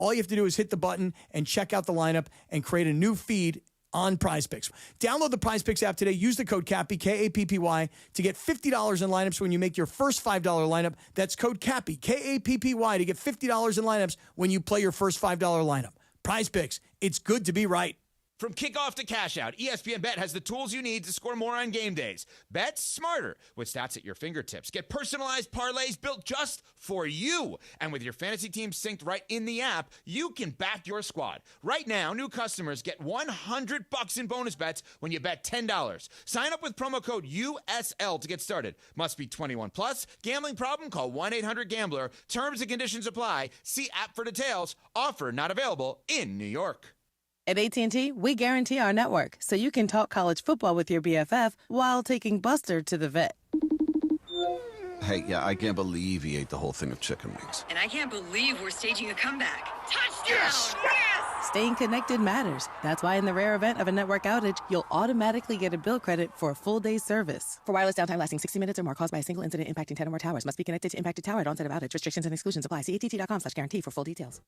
All you have to do is hit the button and check out the lineup and create a new feed on PrizePicks. Download the PrizePicks app today. Use the code CAPPY, K-A-P-P-Y, to get $50 in lineups when you make your first $5 lineup. That's code CAPPY, K-A-P-P-Y, to get $50 in lineups when you play your first $5 lineup. PrizePicks, it's good to be right. From kickoff to cash out, ESPN Bet has the tools you need to score more on game days. Bet smarter with stats at your fingertips. Get personalized parlays built just for you. And with your fantasy team synced right in the app, you can back your squad. Right now, new customers get $100 in bonus bets when you bet $10. Sign up with promo code USL to get started. Must be 21 plus. Gambling problem? Call 1-800-GAMBLER. Terms and conditions apply. See app for details. Offer not available in New York. At AT&T, we guarantee our network so you can talk college football with your BFF while taking Buster to the vet. Hey, yeah, I can't believe he ate the whole thing of chicken wings. And I can't believe we're staging a comeback. Touchdown! Yes! Yes! Staying connected matters. That's why in the rare event of a network outage, you'll automatically get a bill credit for a full day's service. For wireless downtime lasting 60 minutes or more caused by a single incident impacting 10 or more towers, must be connected to impacted tower at onset of outage. Restrictions and exclusions apply. See att.com/guarantee for full details.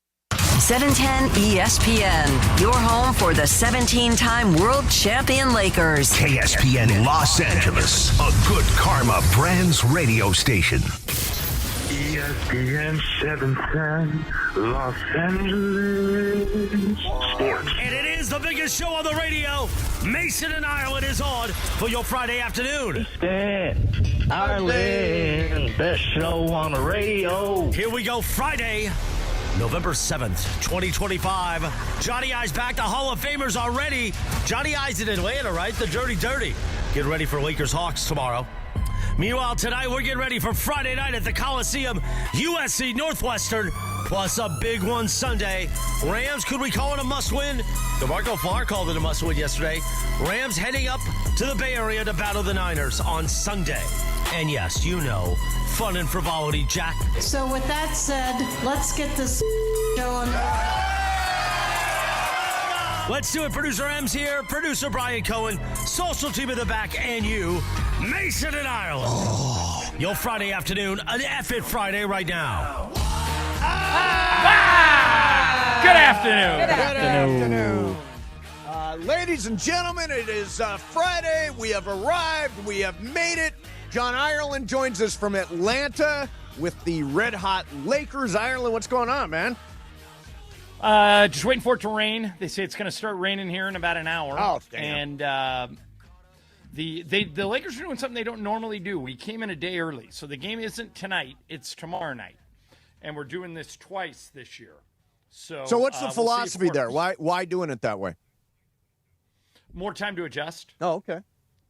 710 ESPN, your home for the 17-time world champion Lakers. KSPN Los Angeles, a good karma brands radio station. ESPN 710 Los Angeles Sports. And it is the biggest show on the radio. Mason and Ireland is on for your Friday afternoon. Ireland, best show on the radio. Here we go, Friday, November 7th, 2025. Johnny I's back. The Hall of Famers are ready. Johnny I's in Atlanta, right? The Dirty Dirty. Get ready for Lakers-Hawks tomorrow. Meanwhile, tonight we're getting ready for Friday night at the Coliseum. USC-Northwestern, plus a big one Sunday. Rams, could we call it a must-win? DeMarco Farr called it a must-win yesterday. Rams heading up to the Bay Area to battle the Niners on Sunday. And yes, you know, fun and frivolity, Jack. So with that said, let's get this going. Let's do it. Producer M's here. Producer Brian Cohen. Social team in the back. And you, Mason and Ireland. Oh. Your Friday afternoon. An F-It Friday right now. Good afternoon. Good afternoon. Ladies and gentlemen, it is Friday. We have arrived. We have made it. John Ireland joins us from Atlanta with the red-hot Lakers. Ireland, what's going on, man? Just waiting for it to rain. They say it's going to start raining here in about an hour. Oh, damn. And the Lakers are doing something they don't normally do. We came in a day early, so the game isn't tonight. It's tomorrow night. And we're doing this twice this year. So what's the philosophy there? Why doing it that way? More time to adjust. Oh, okay.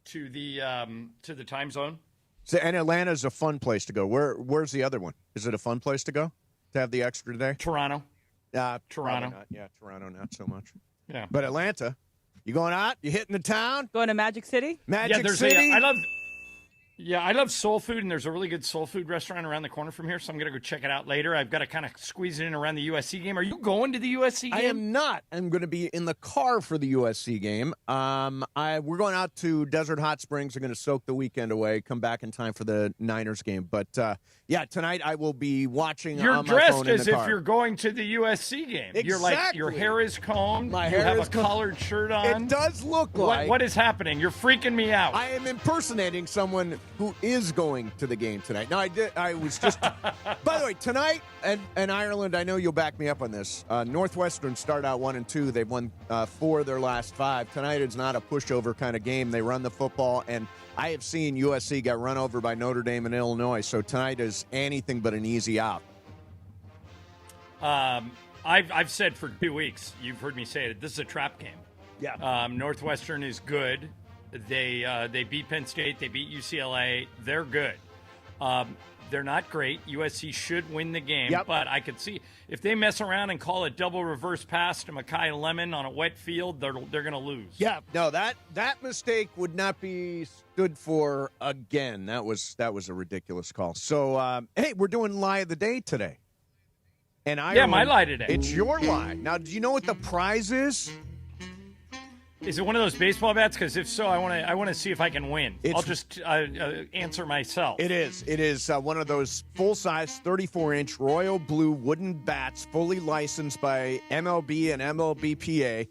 To the time zone. So, and Atlanta's a fun place to go. Where's the other one? Is it a fun place to go to have the extra day? Toronto. Toronto. Not. Yeah, Toronto, not so much. Yeah. But Atlanta, you going out? You hitting the town? Going to Magic City? Magic City? I love soul food, and there's a really good soul food restaurant around the corner from here, so I'm going to go check it out later. I've got to kind of squeeze it in around the USC game. Are you going to the USC game? I am not. I'm going to be in the car for the USC game. We're going out to Desert Hot Springs. We're going to soak the weekend away, come back in time for the Niners game. But, yeah, tonight I will be watching You're on my phone in the car. You're dressed as if you're going to the USC game. Exactly. You're like, your hair is combed. My you hair have is a collared shirt on. It does look like. What is happening? You're freaking me out. I am impersonating someone who is going to the game tonight. No, I was just. By the way, tonight and Ireland, I know you'll back me up on this. Northwestern start out 1-2. They've won 4 of their last 5. Tonight is not a pushover kind of game. They run the football, and I have seen USC get run over by Notre Dame and Illinois. So tonight is anything but an easy out. I've said for 2 weeks. You've heard me say it. This is a trap game. Yeah. Northwestern is good. They beat Penn State. They beat UCLA. They're good. They're not great. USC should win the game, but I could see if they mess around and call a double reverse pass to Mekhi Lemon on a wet field, they're going to lose. Yeah, no, that mistake would not be stood for again. That was a ridiculous call. So, hey, we're doing lie of the day today. And my lie today. It's your lie. Now, do you know what the prize is? Is it one of those baseball bats? Because if so, I want to see if I can win. I'll just answer myself. It is. It is one of those full-size 34-inch royal blue wooden bats, fully licensed by MLB and MLBPA.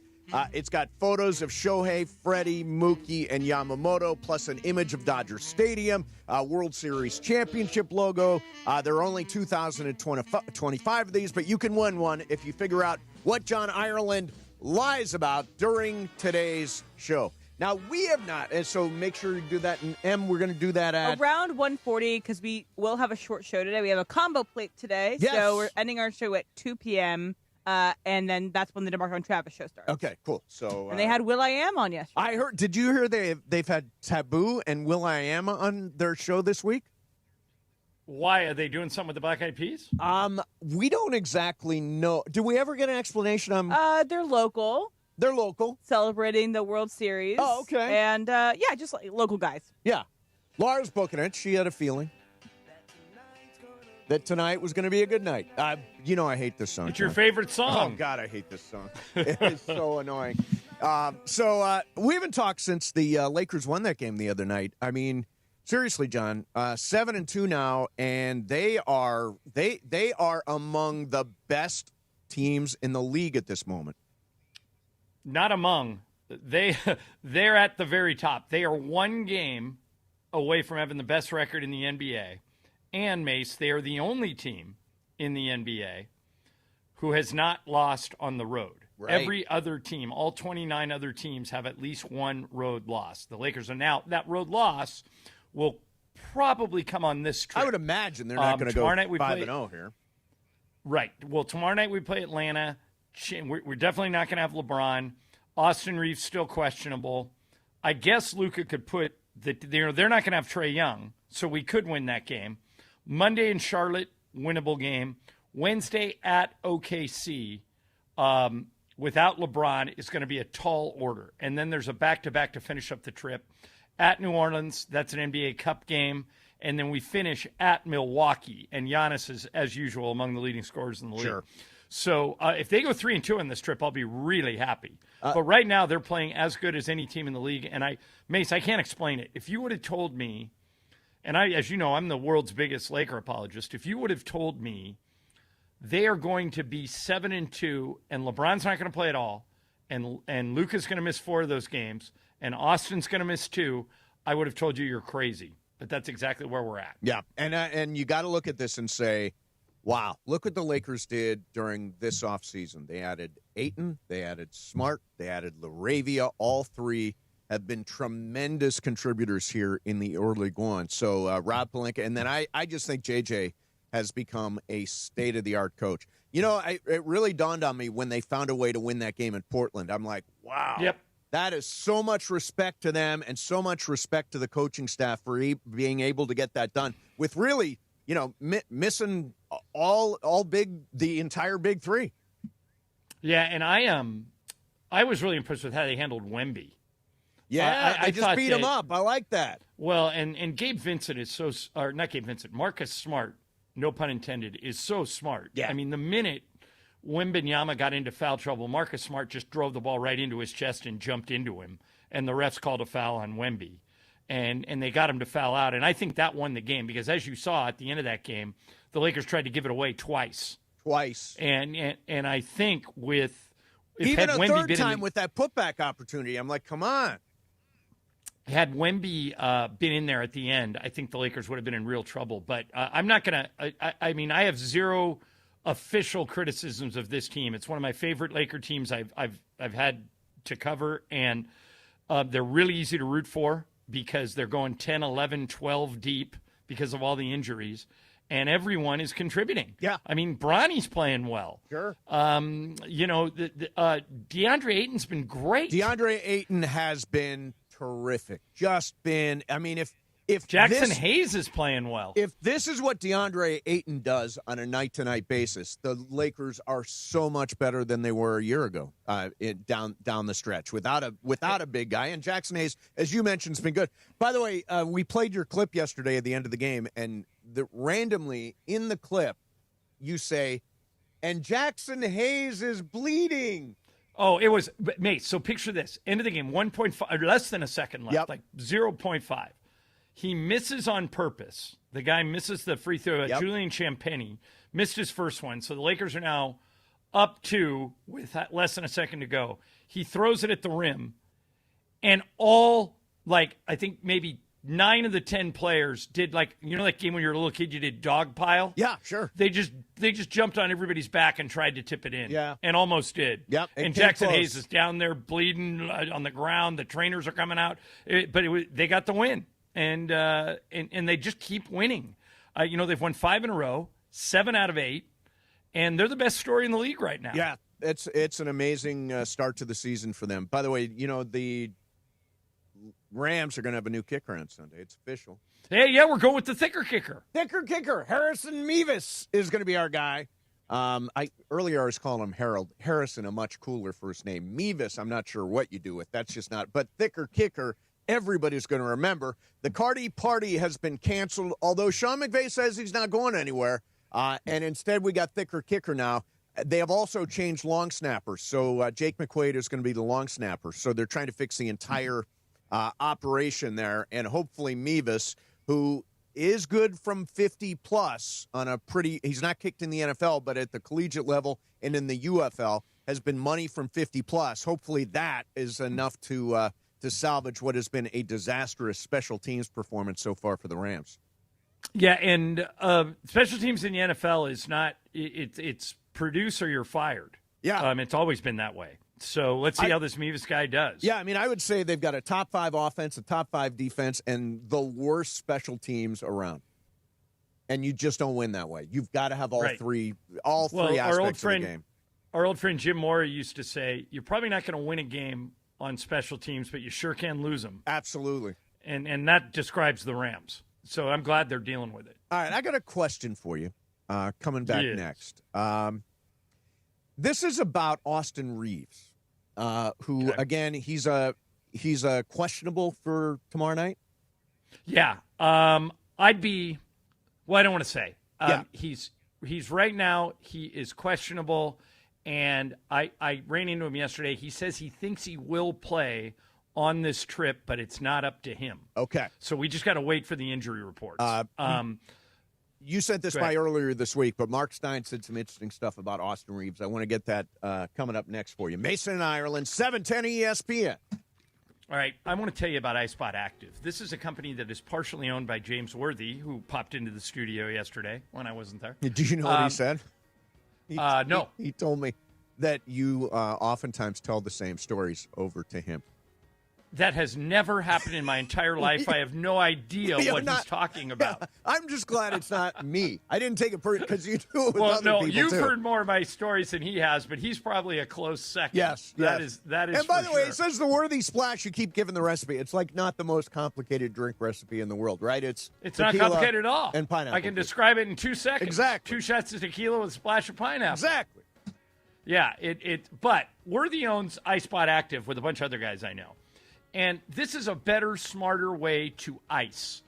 It's got photos of Shohei, Freddie, Mookie, and Yamamoto, plus an image of Dodger Stadium, World Series championship logo. There are only 2,025 of these, but you can win one if you figure out what John Ireland lies about during today's show. Now, we have not, and so make sure you do that. And M, we're going to do that at around 1:40 because we will have a short show today. We have a combo plate today, Yes. so we're ending our show at 2 p.m. And then that's when the DeMarco and Travis show starts. Okay, cool. So and they had Will.i.am on yesterday. I heard. Did you hear they've had Taboo and Will.i.am on their show this week? Why are they doing something with the Black Eyed Peas? We don't exactly know. Do we ever get an explanation on? They're local. They're local, celebrating the World Series. Oh, okay. And just like local guys. Yeah, Laura's booking it. She had a feeling that tonight was going to be a good night. I hate this song. It's your favorite song. Oh, God, I hate this song. It is so annoying. We haven't talked since the Lakers won that game the other night. I mean, seriously, John, 7-2 now, and they are among the best teams in the league at this moment. Not among. They're at the very top. They are one game away from having the best record in the NBA. And, Mace, they are the only team in the NBA who has not lost on the road. Right. Every other team, all 29 other teams, have at least one road loss. The Lakers are now, that road loss will probably come on this trip. I would imagine they're not going to go 5-0 here. Right. Well, tomorrow night we play Atlanta. We're definitely not going to have LeBron. Austin Reaves still questionable. I guess Luka could put they're not going to have Trae Young, so we could win that game. Monday in Charlotte, winnable game. Wednesday at OKC, without LeBron, is going to be a tall order. And then there's a back-to-back to finish up the trip. At New Orleans, that's an NBA Cup game. And then we finish at Milwaukee. And Giannis is, as usual, among the leading scorers in the league. Sure. So if they go 3-2 in this trip, I'll be really happy. But right now, they're playing as good as any team in the league. And Mace, I can't explain it. If you would have told me, and as you know, I'm the world's biggest Laker apologist. If you would have told me they are going to be 7-2, and LeBron's not going to play at all, and Luka's going to miss 4 of those games, and Austin's going to miss 2, I would have told you you're crazy. But that's exactly where we're at. Yeah, and you got to look at this and say, wow, look what the Lakers did during this offseason. They added Ayton, they added Smart, they added LaRavia. All 3 have been tremendous contributors here in the early going. So Rob Pelinka, and then I just think JJ has become a state-of-the-art coach. You know, it really dawned on me when they found a way to win that game in Portland. I'm like, wow. Yep. That is so much respect to them and so much respect to the coaching staff for being able to get that done with really, missing the entire big 3. Yeah, and I was really impressed with how they handled Wemby. Yeah, I just beat him up. I like that. Well, and Gabe Vincent is not Gabe Vincent, Marcus Smart, no pun intended, is so smart. Yeah. I mean, the minute Wembanyama got into foul trouble, Marcus Smart just drove the ball right into his chest and jumped into him, and the refs called a foul on Wemby. And they got him to foul out, and I think that won the game because, as you saw at the end of that game, the Lakers tried to give it away twice. And I think with even a third time with that putback opportunity, I'm like, come on. Had Wemby been in there at the end, I think the Lakers would have been in real trouble. But I'm not going to. I mean, I have zero official criticisms of this team. It's one of my favorite Laker teams I've had to cover, and they're really easy to root for because they're going 10, 11, 12 deep because of all the injuries, and everyone is contributing. Yeah. I mean, Bronny's playing well. Sure. DeAndre Ayton's been great. DeAndre Ayton has been terrific. Just been, I mean, if Jackson Hayes is playing well. If this is what DeAndre Ayton does on a night-to-night basis, the Lakers are so much better than they were a year ago down the stretch without a big guy. And Jackson Hayes, as you mentioned, has been good. By the way, we played your clip yesterday at the end of the game, and randomly in the clip, you say, and Jackson Hayes is bleeding. Oh, it was, mate, so picture this. End of the game, 1.5, or less than a second left, like 0.5. He misses on purpose. The guy misses the free throw. Julian Champagny missed his first one. So the Lakers are now up 2 with less than a second to go. He throws it at the rim, and all, like, I think maybe 9 of the 10 players did, like, you know, that game when you were a little kid, you did dog pile? Yeah, sure. They just jumped on everybody's back and tried to tip it in. Yeah. And almost did. Yep. And Jackson Hayes is down there bleeding on the ground. The trainers are coming out. They got the win. And they just keep winning. You know, they've won 5 in a row, 7 out of 8, and they're the best story in the league right now. Yeah, it's an amazing start to the season for them. By the way, you know, the Rams are going to have a new kicker on Sunday. It's official. Hey, yeah, we're going with the thicker kicker. Thicker kicker. Harrison Mevis is going to be our guy. Earlier I was calling him Harold. Harrison, a much cooler first name. Mevis, I'm not sure what you do with. That's just not. But thicker kicker, everybody's going to remember. The Cardi party has been canceled, although Sean McVay says he's not going anywhere. And instead we got thicker kicker now. They have also changed long snappers. So Jake McQuaid is going to be the long snapper. So they're trying to fix the entire operation there. And hopefully Mevis, who is good from 50-plus on a pretty – he's not kicked in the NFL, but at the collegiate level and in the UFL, has been money from 50-plus. Hopefully that is enough to salvage what has been a disastrous special teams performance so far for the Rams. Yeah, and special teams in the NFL is not it's produce or you're fired. Yeah. It's always been that way. So let's see how this Mevis guy does. Yeah, I mean, I would say they've got a top 5 offense, a top 5 defense, and the worst special teams around. And you just don't win that way. You've got to have all three aspects of the game. Our old friend Jim Mora used to say, you're probably not going to win a game on special teams, but you sure can lose them. Absolutely. And that describes the Rams. So I'm glad they're dealing with it. All right, I got a question for you coming back next. This is about Austin Reaves, who, again, he's a questionable for tomorrow night? Yeah. I don't want to say. He's right now, he is questionable, and I ran into him yesterday. He says he thinks he will play on this trip, but it's not up to him. Okay. So we just got to wait for the injury reports. You sent this by earlier this week, but Mark Stein said some interesting stuff about Austin Reaves. I want to get that coming up next for you. Mason and Ireland, 710 ESPN. All right, I want to tell you about Ice Vodka Active. This is a company that is partially owned by James Worthy, who popped into the studio yesterday when I wasn't there. Do you know what he said? No. He told me that you oftentimes tell the same stories over to him. That has never happened in my entire life. I have no idea what he's talking about. Yeah, I'm just glad it's not me. I didn't take it because you do it with other people, you've heard more of my stories than he has, but he's probably a close second. Yes. That is. And by the way, it says the Worthy Splash. You keep giving the recipe. It's like not the most complicated drink recipe in the world, right? It's not complicated at all. And pineapple. I can describe it in 2 seconds. Exactly. 2 shots of tequila with a splash of pineapple. Exactly. Yeah. But Worthy owns Ice Vodka Active with a bunch of other guys I know. And this is a better, smarter way to ice.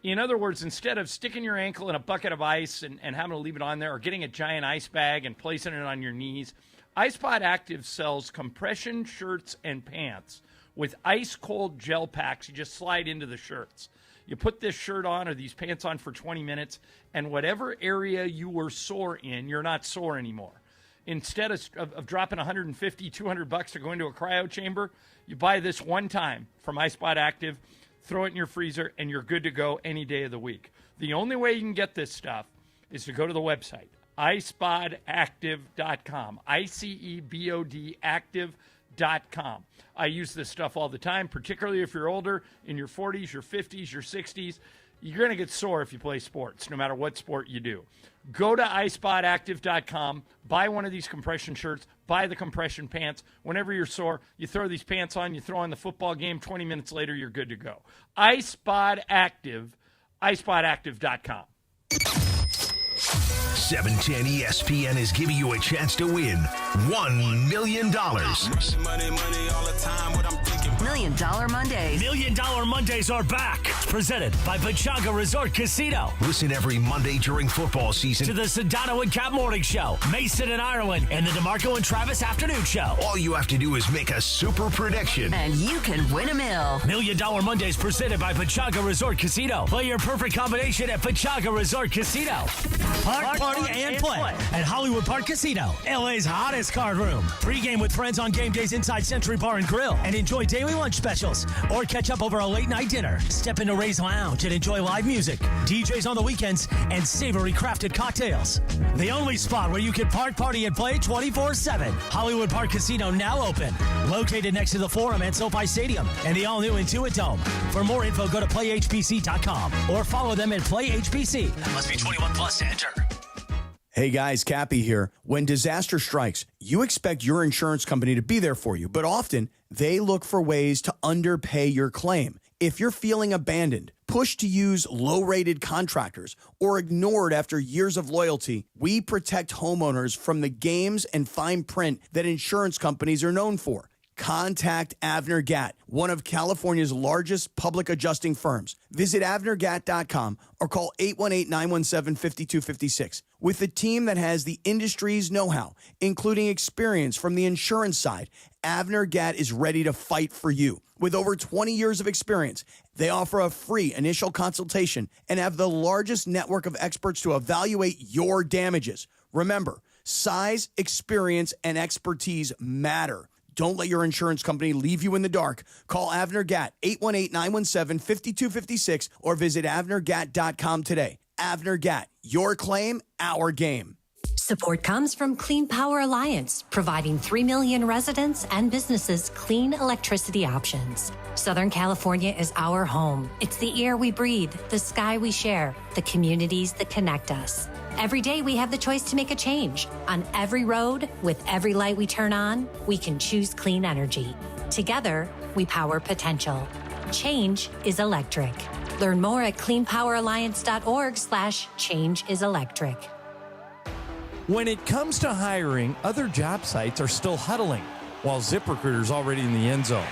In other words, instead of sticking your ankle in a bucket of ice and having to leave it on there, or getting a giant ice bag and placing it on your knees, Ice Vodka Active sells compression shirts and pants with ice-cold gel packs. You just slide into the shirts. You put this shirt on or these pants on for 20 minutes, and whatever area you were sore in, you're not sore anymore. Instead of dropping $150, $200 to go into a cryo chamber, you buy this one time from Ice Vodka Active, throw it in your freezer, and you're good to go any day of the week. The only way you can get this stuff is to go to the website, icebodactive.com, ICEBOD active.com. I use this stuff all the time, particularly if you're older, in your 40s, your 50s, your 60s. You're going to get sore if you play sports, no matter what sport you do. Go to icebodactive.com, buy one of these compression shirts, buy the compression pants. Whenever you're sore, you throw these pants on, you throw on the football game, 20 minutes later, you're good to go. Ice Vodka Active, icebodactive.com. 710 ESPN is giving you a chance to win $1 million. $1 Million Mondays. $1 Million Mondays are back. Presented by Pechanga Resort Casino. Listen every Monday during football season To the Sedano and Cap Morning Show, Mason and Ireland, and the DeMarco and Travis Afternoon Show. All you have to do is make a super prediction. And you can win $1 million. $1 Million Mondays presented by Pechanga Resort Casino. Play your perfect combination at Pechanga Resort Casino. Park, party, and play at Hollywood Park Casino, LA's hottest card room. Pre-game with friends on game days inside Century Bar and Grill, and enjoy daily lunch specials, or catch up over a late night dinner. Step into Ray's Lounge and enjoy live music, DJs on the weekends, and savory crafted cocktails. The only spot where you can park, party, and play 24/7. Hollywood Park Casino now open, located next to the Forum and SoFi Stadium and the all-new Intuit Dome. For more info, go to playhbc.com or follow them at PlayHBC. Must be 21 plus to enter. Hey guys, Cappy here. When disaster strikes, you expect your insurance company to be there for you, but often they look for ways to underpay your claim. If you're feeling abandoned, pushed to use low-rated contractors, or ignored after years of loyalty, we protect homeowners from the games and fine print that insurance companies are known for. Contact Avner Gatt, one of California's largest public adjusting firms. Visit avnergatt.com or call 818-917-5256. With a team that has the industry's know-how, including experience from the insurance side, Avner Gatt is ready to fight for you. With over 20 years of experience, they offer a free initial consultation and have the largest network of experts to evaluate your damages. Remember, size, experience, and expertise matter. Don't let your insurance company leave you in the dark. Call Avner Gatt, 818-917-5256, or visit avnergatt.com today. Avner Gatt, your claim, our game. Support comes from Clean Power Alliance, providing 3 million residents and businesses clean electricity options. Southern California is our home. It's the air we breathe, the sky we share, the communities that connect us. Every day we have the choice to make a change. On every road, with every light we turn on, we can choose clean energy. Together, we power potential. Change is electric. Learn more at cleanpoweralliance.org/changeIsElectric. When it comes to hiring, other job sites are still huddling, while ZipRecruiter's already in the end zone.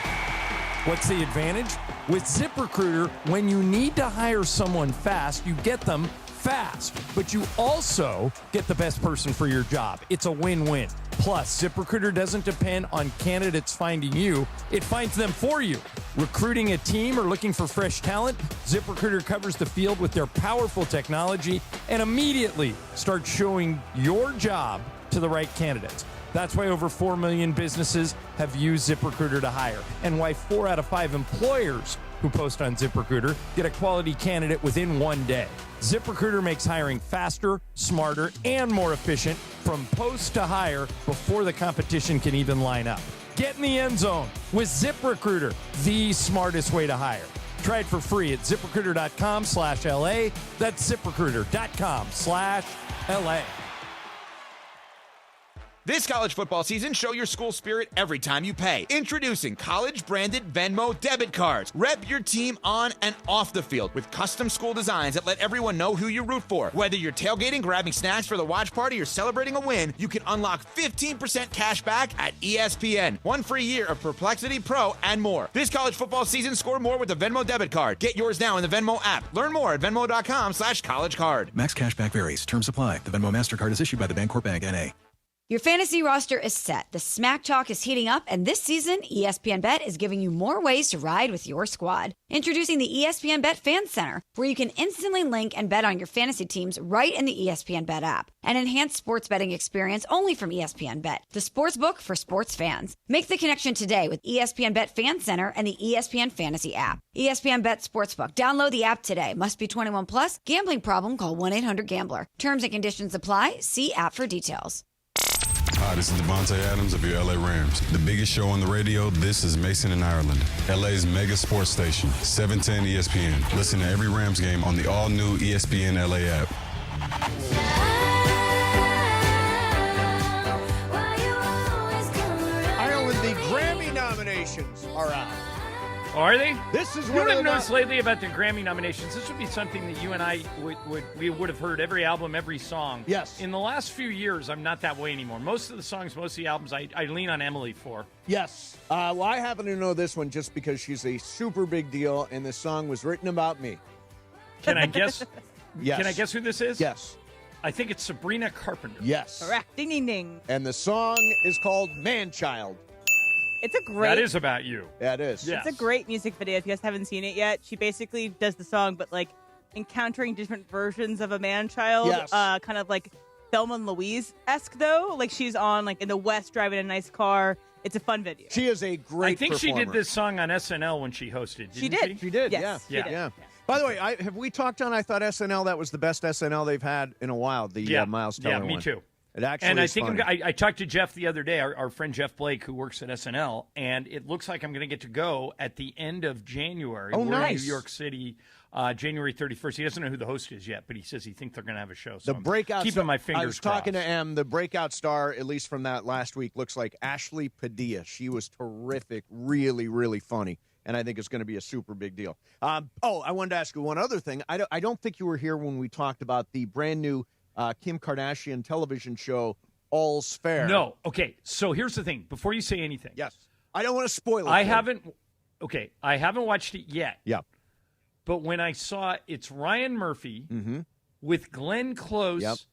What's the advantage? With ZipRecruiter, when you need to hire someone fast, you get them fast, but you also get the best person for your job. It's a win-win. Plus, ZipRecruiter doesn't depend on candidates finding you. It finds them for you. Recruiting a team or looking for fresh talent, ZipRecruiter covers the field with their powerful technology and immediately starts showing your job to the right candidates. That's why over 4 million businesses have used ZipRecruiter to hire, and why 4 out of 5 employers who post on ZipRecruiter get a quality candidate within 1 day. ZipRecruiter makes hiring faster, smarter, and more efficient from post to hire before the competition can even line up. Get in the end zone with ZipRecruiter, the smartest way to hire. Try it for free at ZipRecruiter.com/LA. That's ZipRecruiter.com/LA. This college football season, show your school spirit every time you pay. Introducing college-branded Venmo debit cards. Rep your team on and off the field with custom school designs that let everyone know who you root for. Whether you're tailgating, grabbing snacks for the watch party, or celebrating a win, you can unlock 15% cash back at ESPN. 1 free year of Perplexity Pro and more. This college football season, score more with the Venmo debit card. Get yours now in the Venmo app. Learn more at venmo.com/collegecard. Max cashback varies. Terms apply. The Venmo MasterCard is issued by the Bancorp Bank, N.A. Your fantasy roster is set. The smack talk is heating up, and this season, ESPN Bet is giving you more ways to ride with your squad. Introducing the ESPN Bet Fan Center, where you can instantly link and bet on your fantasy teams right in the ESPN Bet app. An enhanced sports betting experience only from ESPN Bet, the sports book for sports fans. Make the connection today with ESPN Bet Fan Center and the ESPN Fantasy app. ESPN Bet Sportsbook. Download the app today. Must be 21 plus. Gambling problem? Call 1-800-GAMBLER. Terms and conditions apply. See app for details. Hi, this is Devontae Adams of your LA Rams. The biggest show on the radio, this is Mason in Ireland. LA's mega sports station, 710 ESPN. Listen to every Rams game on the all-new ESPN LA app. Ireland, the Grammy nominations are out. Are they? This is you one know what of I've the noticed lately about the Grammy nominations. This would be something that you and I would have heard every album, every song. Yes. In the last few years, I'm not that way anymore. Most of the songs, most of the albums, I lean on Emily for. Yes. Well, I happen to know this one just because she's a super big deal, and this song was written about me. Can I guess? Yes. Can I guess who this is? Yes. I think it's Sabrina Carpenter. Yes. Correct. Ding, ding, ding. And the song is called Man-Child. It's a great. That is about you. Yeah, it is. Yes. It's a great music video. If you guys haven't seen it yet, she basically does the song, but like encountering different versions of a man-child. Yes. Kind of like Thelma and Louise-esque, though. Like she's on like in the West driving a nice car. It's a fun video. She is a great I think performer. she did this song on SNL when she hosted. She didn't did. She did, Yes, yeah. she did. Yeah. By the way, have we talked on, I thought SNL, that was the best SNL they've had in a while, the Miles Teller one. Yeah, me too. It actually and I is think funny. I talked to Jeff the other day, our friend Jeff Blake, who works at SNL, and it looks like I'm going to get to go at the end of January. Oh, We're nice. in New York City, January 31st. He doesn't know who the host is yet, but he says he thinks they're going to have a show. So The breakout I'm keeping my fingers I was talking crossed. to M. The breakout star, at least from that last week, looks like Ashley Padilla. She was terrific, really, really funny, and I think it's going to be a super big deal. I wanted to ask you one other thing. I don't think you were here when we talked about the brand new Kim Kardashian television show, All's Fair. No. Okay, so here's the thing. Before you say anything. Yes. I don't want to spoil it. I haven't watched it yet. Yeah. But when I saw it's Ryan Murphy with Glenn Close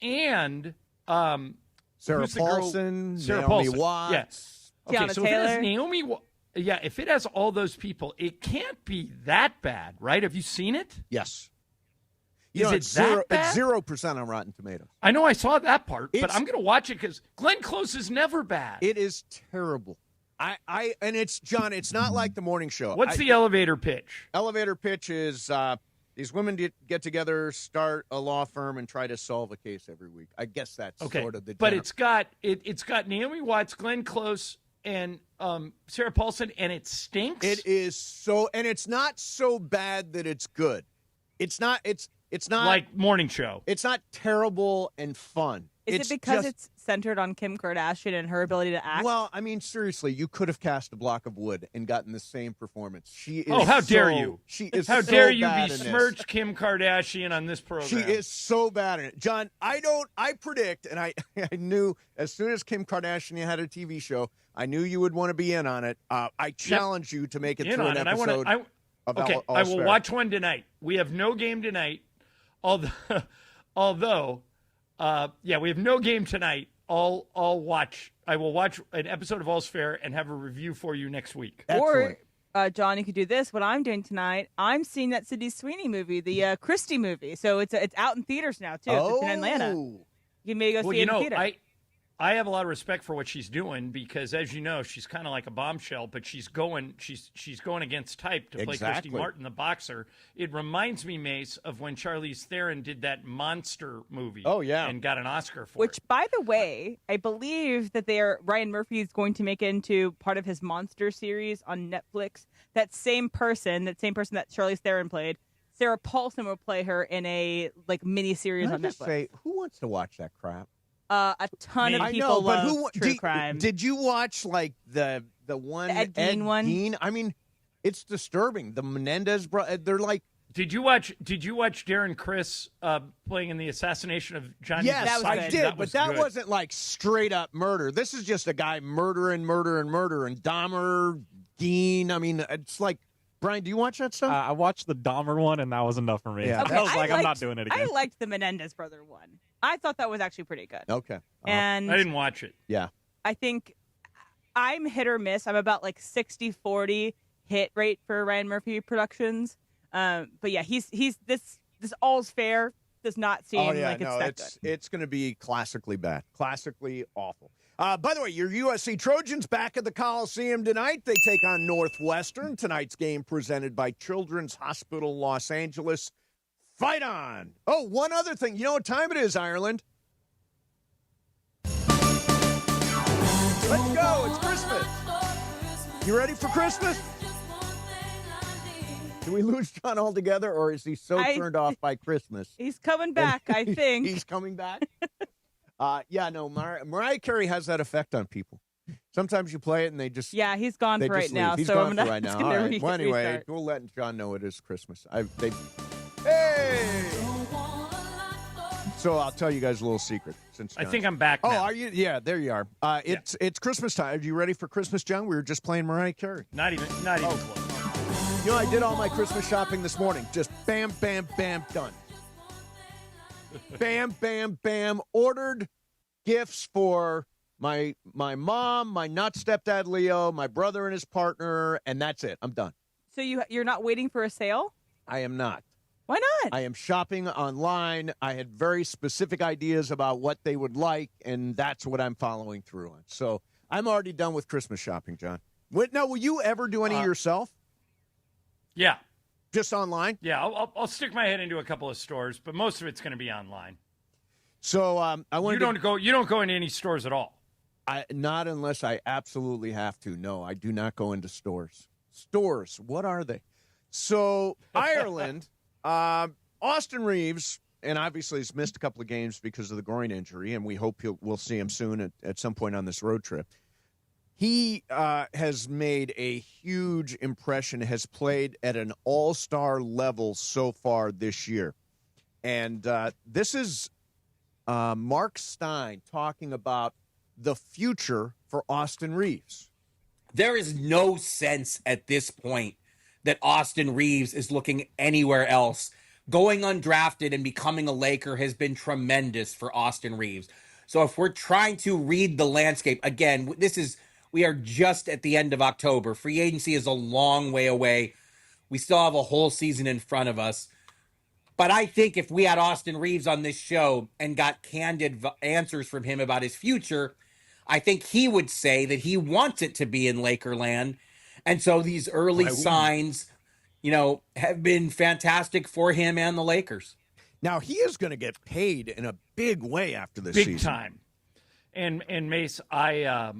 and Sarah who's the girl? Paulson, Sarah Naomi Paulson. Watts. Yeah. Okay, Tiana so Taylor. if it has Naomi, if it has all those people, it can't be that bad, right? Have you seen it? Yes. Is it it's that bad? It's 0% on Rotten Tomatoes. I know I saw that part, but It's- I'm going to watch it because Glenn Close is never bad. It is terrible. And it's, John, it's not like the morning show. What's the elevator pitch? Elevator pitch is these women get together, start a law firm, and try to solve a case every week. I guess that's Okay, sort of the but general- it's got Naomi Watts, Glenn Close, and Sarah Paulson, and it stinks. It is so, and it's not so bad that it's good. It's not like morning show. It's not terrible and fun. Is it because it's centered on Kim Kardashian and her ability to act? Well, I mean, seriously, you could have cast a block of wood and gotten the same performance. She is. Oh, how dare you! She is. How so dare you bad in this. besmirch Kim Kardashian on this program? She is so bad in it, John. I predict, and I knew as soon as Kim Kardashian had a TV show, I knew you would want to be in on it. I challenge you to make it through an episode. I will watch one tonight. We have no game tonight, although. We have no game tonight. I will watch an episode of All's Fair and have a review for you next week. Or, John, you could do this. What I'm doing tonight, I'm seeing that Sydney Sweeney movie, the Christie movie. So it's out in theaters now too. It's in Atlanta. You can maybe go see it in theater. I have a lot of respect for what she's doing because, as you know, she's kind of like a bombshell, but she's going against type to play Christy Martin, the boxer. It reminds me, Mace, of when Charlize Theron did that monster movie. Oh, yeah. And got an Oscar for it. Which, by the way, I believe that Ryan Murphy is going to make it into part of his monster series on Netflix. That same person that Charlize Theron played, Sarah Paulson will play her in a mini series on Netflix. Say, who wants to watch that crap? A ton of people love true crime. Did you watch the one the Ed Gein one? Gein? I mean, it's disturbing. The Menendez they're like. Did you watch Darren Criss playing in the assassination of Johnny? Yes, I did, but that good. wasn't like straight up murder. This is just a guy murdering, and Dahmer, Gein. I mean, it's like. Brian, do you watch that stuff? I watched the Dahmer one, and that was enough for me. Yeah. I was I'm not doing it again. I liked the Menendez brother one. I thought that was actually pretty good. Okay. And I didn't watch it. Yeah. I think I'm hit or miss. I'm about 60-40 hit rate for Ryan Murphy Productions. But yeah, he's this All's Fair does not seem like it's that good. It's going to be classically bad, classically awful. By the way, your USC Trojans back at the Coliseum tonight. They take on Northwestern. Tonight's game presented by Children's Hospital Los Angeles. Fight on. Oh, one other thing. You know what time it is, Ireland? Let's go. It's Christmas. You ready for Christmas? Do we lose John altogether, or is he so turned off by Christmas? He's coming back, I think. He's coming back? Mariah Carey has that effect on people. Sometimes you play it and they just he's gone for right now. He's so gone I'm for gonna, right now. gonna All right. Well, anyway, restart. we'll let John know it is Christmas. Hey! So I'll tell you guys a little secret. Since I think I'm back now. Oh, are you? Yeah, there you are. It's Christmas time. Are you ready for Christmas, John? We were just playing Mariah Carey. Not even close. You know, I did all my Christmas shopping this morning. Just bam, bam, bam, done. Bam, bam, bam. Ordered gifts for my mom, my not stepdad Leo, my brother and his partner, and that's it. I'm done. So you're not waiting for a sale? I am not. Why not? I am shopping online. I had very specific ideas about what they would like, and that's what I'm following through on. So I'm already done with Christmas shopping, John. Now, will you ever do any yourself? Yeah. Just online? Yeah, I'll stick my head into a couple of stores, but most of it's going to be online. So I want you don't go into any stores at all. Not unless I absolutely have to. No, I do not go into stores. Stores, what are they? So Ireland, Austin Reaves, and obviously he's missed a couple of games because of the groin injury, and we hope we'll see him soon at some point on this road trip. He has made a huge impression, has played at an all-star level so far this year. And this is Mark Stein talking about the future for Austin Reaves. There is no sense at this point that Austin Reaves is looking anywhere else. Going undrafted and becoming a Laker has been tremendous for Austin Reaves. So if we're trying to read the landscape, again, we are just at the end of October. Free agency is a long way away. We still have a whole season in front of us. But I think if we had Austin Reaves on this show and got candid answers from him about his future, I think he would say that he wants it to be in Lakerland. And so these early signs, have been fantastic for him and the Lakers. Now, he is going to get paid in a big way after this season. Big time. And Mace, I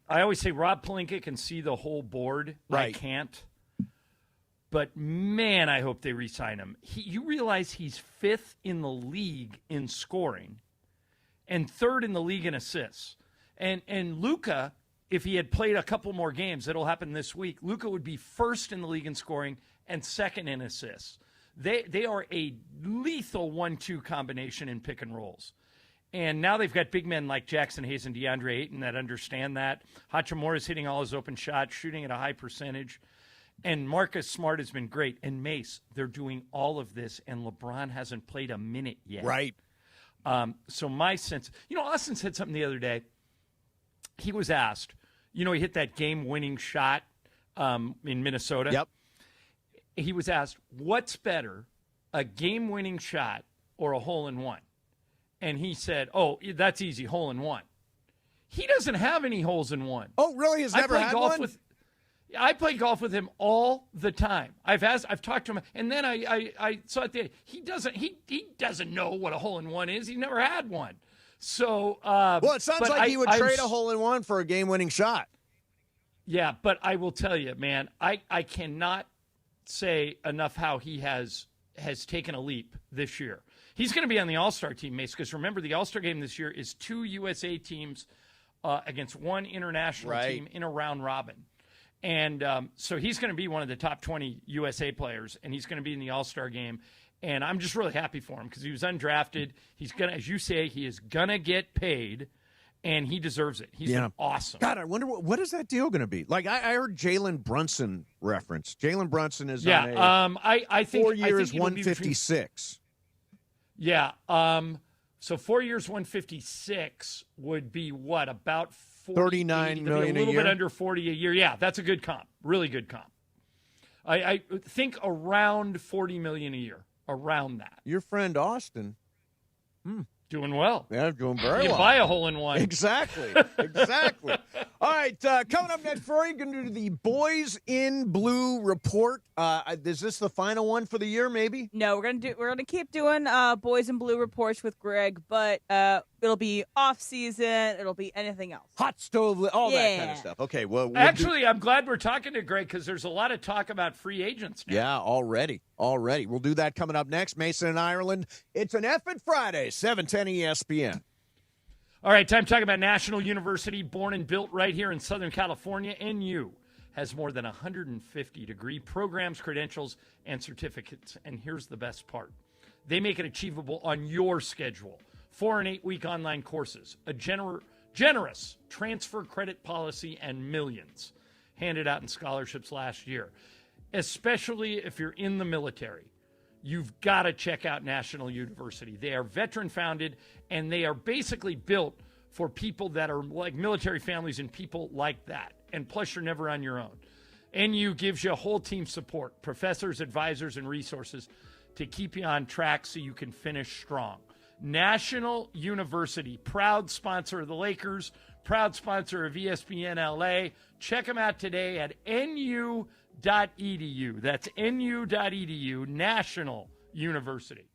always say Rob Pelinka can see the whole board. Right. I can't. But, man, I hope they re-sign him. You realize he's 5th in the league in scoring and 3rd in the league in assists. And Luka, if he had played a couple more games, it'll happen this week, Luka would be 1st in the league in scoring and 2nd in assists. They are a lethal 1-2 combination in pick and rolls. And now they've got big men like Jackson Hayes and DeAndre Ayton that understand that. Hachimura's hitting all his open shots, shooting at a high percentage. And Marcus Smart has been great. And Mace, they're doing all of this, and LeBron hasn't played a minute yet. Right. So my sense, Austin said something the other day. He was asked, he hit that game-winning shot in Minnesota. Yep. He was asked, what's better, a game-winning shot or a hole-in-one? And he said, that's easy, hole-in-one. He doesn't have any holes-in-one. Oh, really? He's never had one? I play golf with him all the time. I've talked to him, and then I saw it. He doesn't know what a hole-in-one is. He never had one. So, it sounds like he would trade a hole-in-one for a game-winning shot. Yeah, but I will tell you, man, I cannot say enough how he has taken a leap this year. He's going to be on the All-Star team, Mace, because remember, the All-Star game this year is 2 USA teams against 1 international team in a round robin. And so he's going to be one of the top 20 USA players, and he's going to be in the All-Star game. And I'm just really happy for him because he was undrafted. He's going to, as you say, he is going to get paid, and he deserves it. He's been awesome. God, I wonder what is that deal going to be? Like, I heard Jalen Brunson reference. Jalen Brunson is on I think 4 years, I think 156. Yeah. So 4 years, 156 would be what, about 39 million a little a year? bit under 40 a year. Yeah, that's a good comp. Really good comp. I think around 40 million a year. Around that. Your friend Austin. Doing well. Yeah, doing very well. You can buy a hole-in-one. Exactly. All right, coming up next for you, going to do the Boys in Blue report. Is this the final one for the year, maybe? No, we're gonna keep doing Boys in Blue reports with Greg, but it'll be off season. It'll be anything else. Hot stove, all that kind of stuff. Okay, well, actually, I'm glad we're talking to Greg because there's a lot of talk about free agents now. Yeah, already. We'll do that coming up next. Mason and Ireland. It's an F at Friday, 710 ESPN. All right, time to talk about National University, born and built right here in Southern California. NU has more than 150 degree programs, credentials, and certificates. And here's the best part. They make it achievable on your schedule. 4 and 8 week online courses, a generous transfer credit policy, and millions handed out in scholarships last year. Especially if you're in the military, you've got to check out National University. They are veteran-founded, and they are basically built for people that are like military families and people like that. And plus, you're never on your own. NU gives you whole team support, professors, advisors, and resources to keep you on track so you can finish strong. National University, proud sponsor of the Lakers, proud sponsor of ESPN LA. Check them out today at nu.edu. That's nu.edu, National University.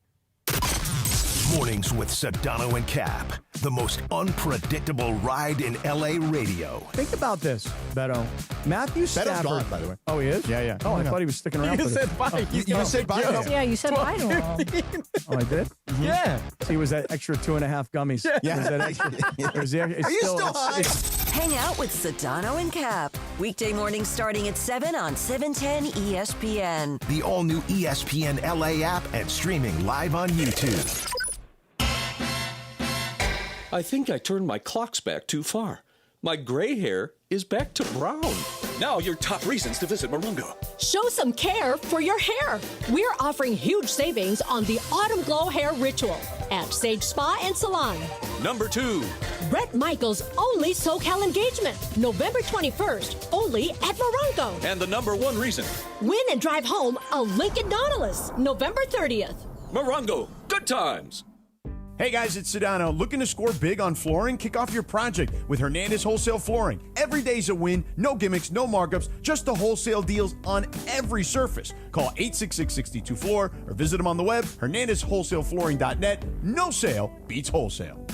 Mornings with Sedano and Cap, the most unpredictable ride in LA radio. Think about this, Beto. Matthew Stafford. Beto's gone, by the way. Oh, he is? Yeah. Oh, I thought he was sticking around. You said bye. You said bye. Yeah, you said bye to him. Oh, I did? Yeah. See, was that extra 2.5 gummies? Yeah. Was that extra? Are you still high? Hang out with Sedano and Cap. Weekday mornings starting at 7 on 710 ESPN. The all-new ESPN LA app and streaming live on YouTube. I think I turned my clocks back too far. My gray hair is back to brown. Now your top reasons to visit Morongo. Show some care for your hair. We're offering huge savings on the Autumn Glow Hair Ritual at Sage Spa and Salon. Number 2. Bret Michaels' only SoCal engagement, November 21st, only at Morongo. And the number 1 reason. Win and drive home a Lincoln Nautilus, November 30th. Morongo, good times. Hey guys, it's Sedano. Looking to score big on flooring? Kick off your project with Hernandez Wholesale Flooring. Every day's a win, no gimmicks, no markups, just the wholesale deals on every surface. Call 866-62-FLOOR or visit them on the web, hernandezwholesaleflooring.net. No sale beats wholesale.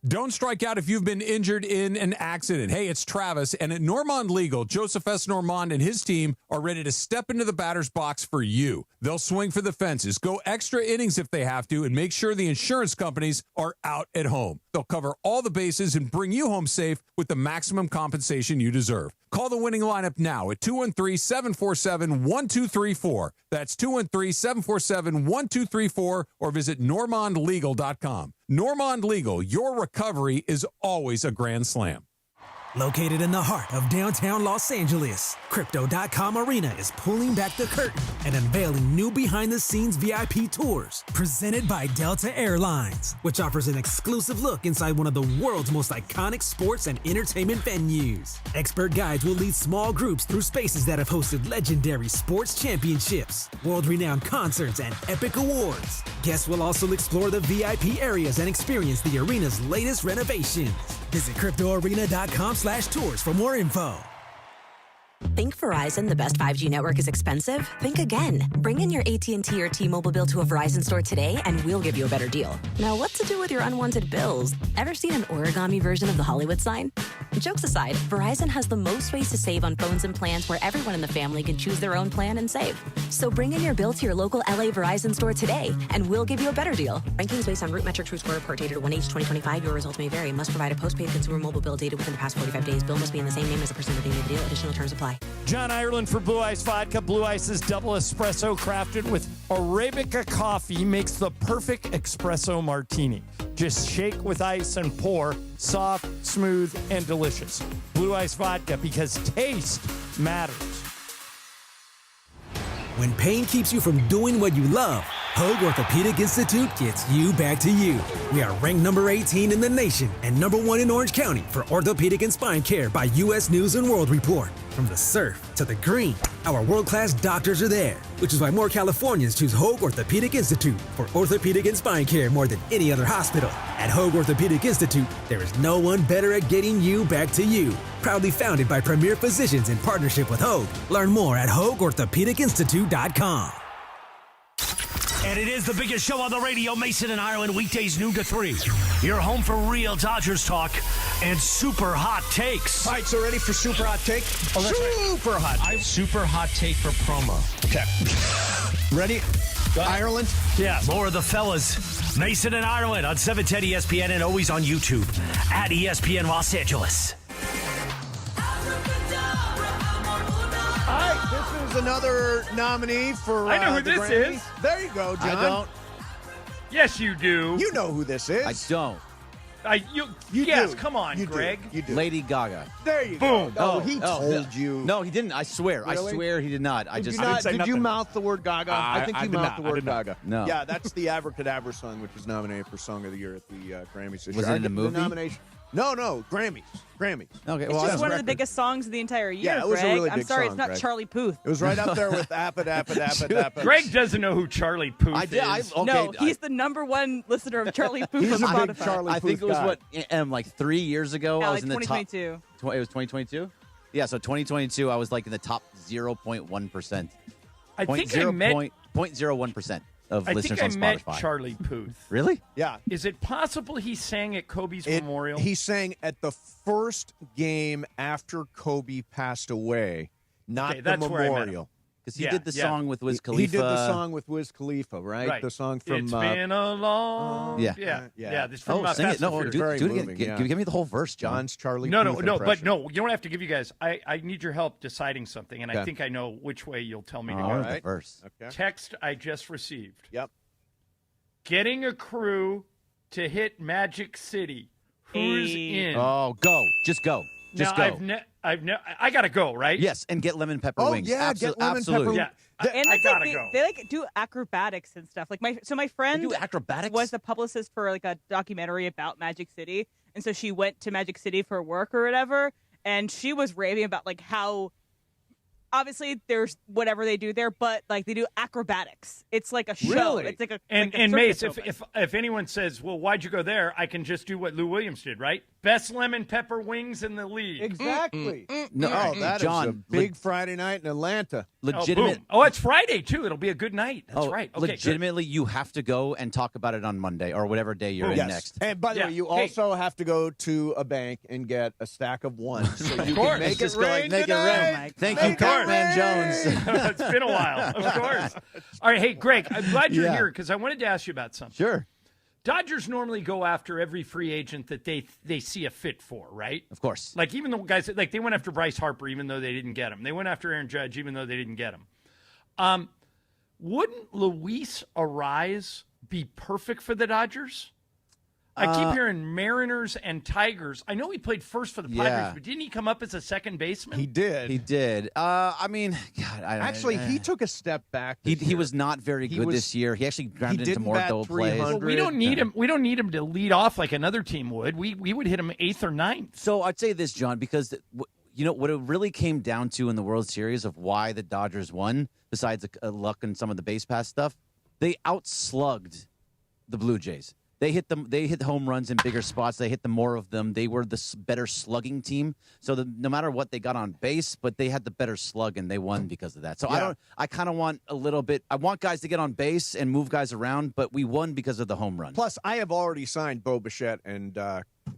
Don't strike out if you've been injured in an accident. Hey, it's Travis, and at Normand Legal, Joseph S. Normand and his team are ready to step into the batter's box for you. They'll swing for the fences, go extra innings if they have to, and make sure the insurance companies are out at home. They'll cover all the bases and bring you home safe with the maximum compensation you deserve. Call the winning lineup now at 213-747-1234. That's 213-747-1234 or visit normandlegal.com. Normand Legal, your recovery is always a grand slam. Located in the heart of downtown Los Angeles, Crypto.com Arena is pulling back the curtain and unveiling new behind-the-scenes VIP tours presented by Delta Airlines, which offers an exclusive look inside one of the world's most iconic sports and entertainment venues. Expert guides will lead small groups through spaces that have hosted legendary sports championships, world-renowned concerts, and epic awards. Guests will also explore the VIP areas and experience the arena's latest renovations. Visit CryptoArena.com/tours for more info. Think Verizon, the best 5G network, is expensive? Think again. Bring in your AT&T or T-Mobile bill to a Verizon store today and we'll give you a better deal. Now, what to do with your unwanted bills? Ever seen an origami version of the Hollywood sign? Jokes aside, Verizon has the most ways to save on phones and plans where everyone in the family can choose their own plan and save. So bring in your bill to your local LA Verizon store today and we'll give you a better deal. Rankings based on Root Metric True Score report dated 1H2025. Your results may vary. Must provide a postpaid consumer mobile bill dated within the past 45 days. Bill must be in the same name as the person redeeming the deal. Additional terms apply. John Ireland for Blue Ice Vodka. Blue Ice's double espresso crafted with Arabica coffee makes the perfect espresso martini. Just shake with ice and pour. Soft, smooth, and delicious. Blue Ice Vodka, because taste matters. When pain keeps you from doing what you love, Hoag Orthopedic Institute gets you back to you. We are ranked number 18 in the nation and number 1 in Orange County for orthopedic and spine care by U.S. News & World Report. From the surf to the green, our world-class doctors are there, which is why more Californians choose Hoag Orthopedic Institute for orthopedic and spine care more than any other hospital. At Hoag Orthopedic Institute, there is no one better at getting you back to you. Proudly founded by premier physicians in partnership with Hoag. Learn more at HoagOrthopedicInstitute.com. And it is the biggest show on the radio, Mason and Ireland, weekdays noon to 3. You're home for real Dodgers talk and super hot takes. All right, so ready for super hot take? Oh, that's super hot take. Super hot take for promo. Okay. Ready? Ireland? Yeah. More of the fellas Mason and Ireland on 710 ESPN and always on YouTube at ESPN Los Angeles. All right, this is another nominee for I know who the this Grammys. is. There you go, John. I don't. Yes, you do. You know who this is. I don't. Yes, do. come on, You do. Greg. You do. Lady Gaga. There you Boom. go. Oh, he told you. No, he didn't. I swear. Really? I swear he did not. I Did just you not, say did you nothing. mouth the word Gaga? I think I you did mouthed not. the I word did not. Gaga. No. Yeah, that's the Abracadabra song, which was nominated for Song of the Year at the Grammys this Was year. it in a movie? The nomination. No, Grammys. Okay, It's well, just that's one of the record. biggest songs of the entire year, Yeah, it was a Greg. really I'm big sorry, song, it's not Greg. Charlie Puth. It was right up there with Appa. Greg doesn't know who Charlie Puth I did. is. No, he's the number one listener of Charlie Puth He's on a big Spotify. Charlie I think Puth it was guy. like 3 years ago. Yeah, I like was in the top. 2022. It was 2022. Yeah, so 2022, I was like in the top 0.1%. I think I met 0.01% of I listeners think I on met Spotify. Charlie Puth. Really? Yeah. Is it possible he sang at Kobe's memorial? He sang at the first game after Kobe passed away, not Okay, the that's where I met him. memorial. Because he did the song with Wiz Khalifa. He did the song with Wiz Khalifa, right? The song from... It's been a long... Yeah. Yeah. This from sing it. Fast and No, Furious. do Very it again. moving, yeah. Give me the whole verse, John. John's Charlie No, Puth but impression. no, you don't have to give you guys. I need your help deciding something, and I Okay. think I know which way you'll tell me to All go. right. The verse. Okay. Text I just received. Yep. Getting a crew to hit Magic City. Who's in? Oh, go. Just go. Just now, go. I gotta go, right? Yes, and get lemon pepper Oh, wings. yeah, get lemon absolutely. pepper. Yeah. And I it's like gotta they, go. they like do acrobatics and stuff. Like my friend They do acrobatics? was a publicist for like a documentary about Magic City, and so she went to Magic City for work or whatever, and she was raving about like how obviously there's whatever they do there, but like they do acrobatics. It's like a show. Really? It's like a And like a Mace, circus if anyone says, well, why'd you go there? I can just do what Lou Williams did, right? Best lemon pepper wings in the league. Exactly. No, that is John, a big Friday night in Atlanta. legitimate. Oh, it's Friday, too. It'll be a good night. That's right. Okay, legitimately, you have to go and talk about it on Monday or whatever day you're in Yes. next. And by the Yeah. way, you Hey. also have to go to a bank and get a stack of ones so you course. can make it Just go like, rain make it tonight. rain. Thank you, Make it Catman rain. Jones. It's been a while, of course. All right, hey, Greg, I'm glad you're Yeah. here because I wanted to ask you about something. Sure. Dodgers normally go after every free agent that they see a fit for, right? Of course. Like even the guys like they went after Bryce Harper even though they didn't get him. They went after Aaron Judge even though they didn't get him. Wouldn't Luis Ariz be perfect for the Dodgers? I keep hearing Mariners and Tigers. I know he played first for the Padres, Yeah. but didn't he come up as a second baseman? He did. He did. I mean, God, Actually, he took a step back. He was not very good was- this year. He actually grounded into didn't more bat double plays. 300. Well, we don't need him. We don't need him to lead off like another team would. We would hit him 8th or 9th. So I'd say this, John, because you know what it really came down to in the World Series of why the Dodgers won, besides luck and some of the base pass stuff, they outslugged the Blue Jays. They hit them. They hit home runs in bigger spots. They hit the more of them. They were the better slugging team. So no matter what they got on base, but they had the better slug and they won because of that. So I kind of want a little bit. I want guys to get on base and move guys around, but we won because of the home run. Plus, I have already signed Bo Bichette and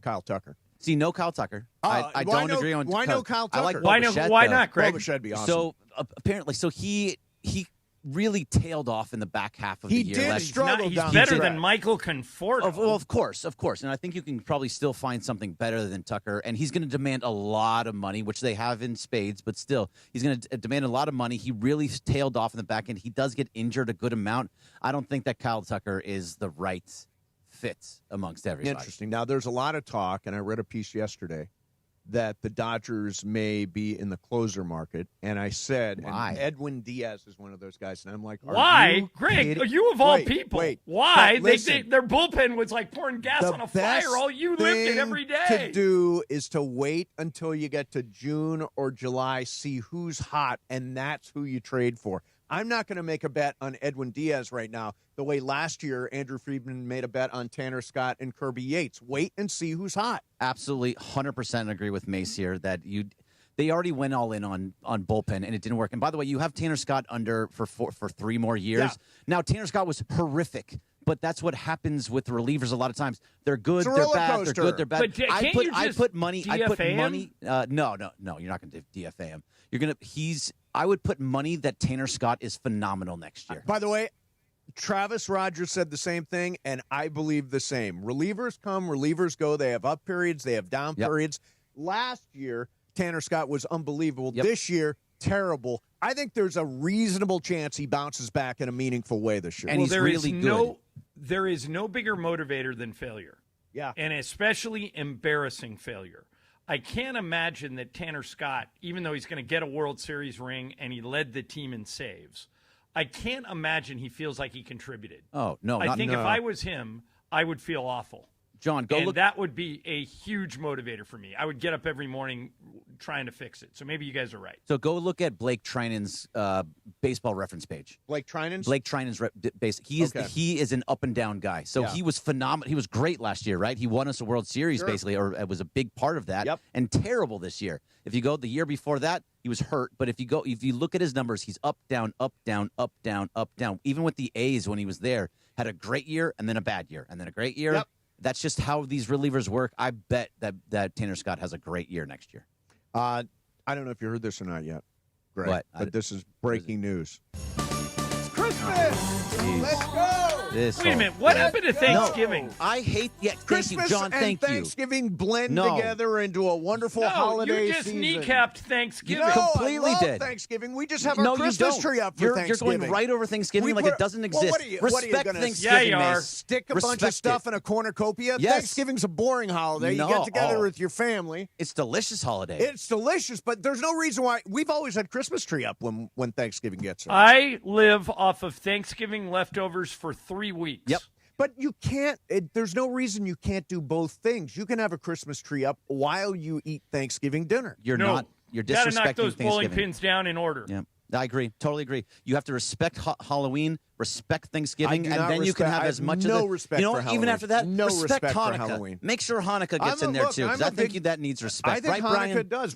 Kyle Tucker. See, no Kyle Tucker. I don't agree on. Why no Kyle Tucker? I like Why Bo Bichette, Why though. not, Greg? Bo Bichette'd be awesome. So apparently, he really tailed off in the back half of the year. He did struggle He's down better the than stretch. Michael Conforto. Well, of course. And I think you can probably still find something better than Tucker. And he's going to demand a lot of money, which they have in spades, but still, he's going to demand a lot of money. He really tailed off in the back end. He does get injured a good amount. I don't think that Kyle Tucker is the right fit amongst everybody. Interesting. Now, there's a lot of talk, and I read a piece yesterday, that the Dodgers may be in the closer market. And I said, Why? and Edwin Diaz is one of those guys. And I'm like, are Why, you Greg? kidding? You of all Wait, people. wait. Why? But listen, Their bullpen was like pouring gas the on a best fire. All you lived it thing every day. to do is to wait until you get to June or July, see who's hot, and that's who you trade for. I'm not going to make a bet on Edwin Diaz right now the way last year Andrew Friedman made a bet on Tanner Scott and Kirby Yates. Wait and see who's hot. Absolutely 100% agree with Mace here that they already went all in on bullpen, and it didn't work. And by the way, you have Tanner Scott under for 3 more years. Yeah. Now, Tanner Scott was horrific, but that's what happens with relievers a lot of times. They're good, It's a they're roller bad, coaster. they're good, they're bad. But can't you just put money. I put DFA him? money. No, you're not going to DFA him. I would put money that Tanner Scott is phenomenal next year. By the way, Travis Rogers said the same thing, and I believe the same. Relievers come, relievers go. They have up periods, they have down periods. Last year, Tanner Scott was unbelievable. This year, terrible. I think there's a reasonable chance he bounces back in a meaningful way this year. And he's really good. There is no bigger motivator than failure. Yeah. And especially embarrassing failure. I can't imagine that Tanner Scott, even though he's going to get a World Series ring and he led the team in saves, I can't imagine he feels like he contributed. Oh, no. I think if I was him, I would feel awful. John, go look. That would be a huge motivator for me. I would get up every morning trying to fix it. So maybe you guys are right. So go look at Blake Trinan's baseball reference page. Blake Trinan's? Blake Trinan's base. He is an up and down guy. So he was phenomenal. He was great last year, right? He won us a World Series basically, or it was a big part of that. And terrible this year. If you go the year before that, he was hurt. But if you look at his numbers, he's up, down, up, down, up, down, up, down. Even with the A's when he was there, had a great year and then a bad year and then a great year. That's just how these relievers work. I bet that Tanner Scott has a great year next year. I don't know if you heard this or not yet, Greg, What? but this is breaking news. It's Christmas! Let's go! Wait a minute. What happened to Thanksgiving? No, I hate Christmas thank you, John. and Thank you. Thanksgiving blend together into a wonderful holiday you just season. kneecapped Thanksgiving. No, completely I love did. Thanksgiving. We just have No, our you Christmas don't. tree up for You're Thanksgiving. going right over Thanksgiving like it doesn't exist. What are you Respect gonna, Thanksgiving. Yeah, you are. Mace. Stick a bunch of Respect stuff it. in a cornucopia? Yes. Thanksgiving's a boring holiday. No. You get together Oh. with your family. It's delicious holiday. It's delicious, but there's no reason why. We've always had Christmas tree up when Thanksgiving gets here. I live off of Thanksgiving leftovers for 3 weeks. Yep. But you can't, there's no reason you can't do both things. You can have a Christmas tree up while you eat Thanksgiving dinner. You're not. You're Got to disrespecting knock those bowling Thanksgiving. pins down in order. Yeah, I agree. Totally agree. You have to respect Halloween, respect Thanksgiving, I do and not then you can respect- have I as have much no of the. respect You know, for even Halloween. after that, No respect respect for Hanukkah. Halloween. Make sure Hanukkah gets in there too, because I think that needs respect. I think right, Hanukkah Brian? does.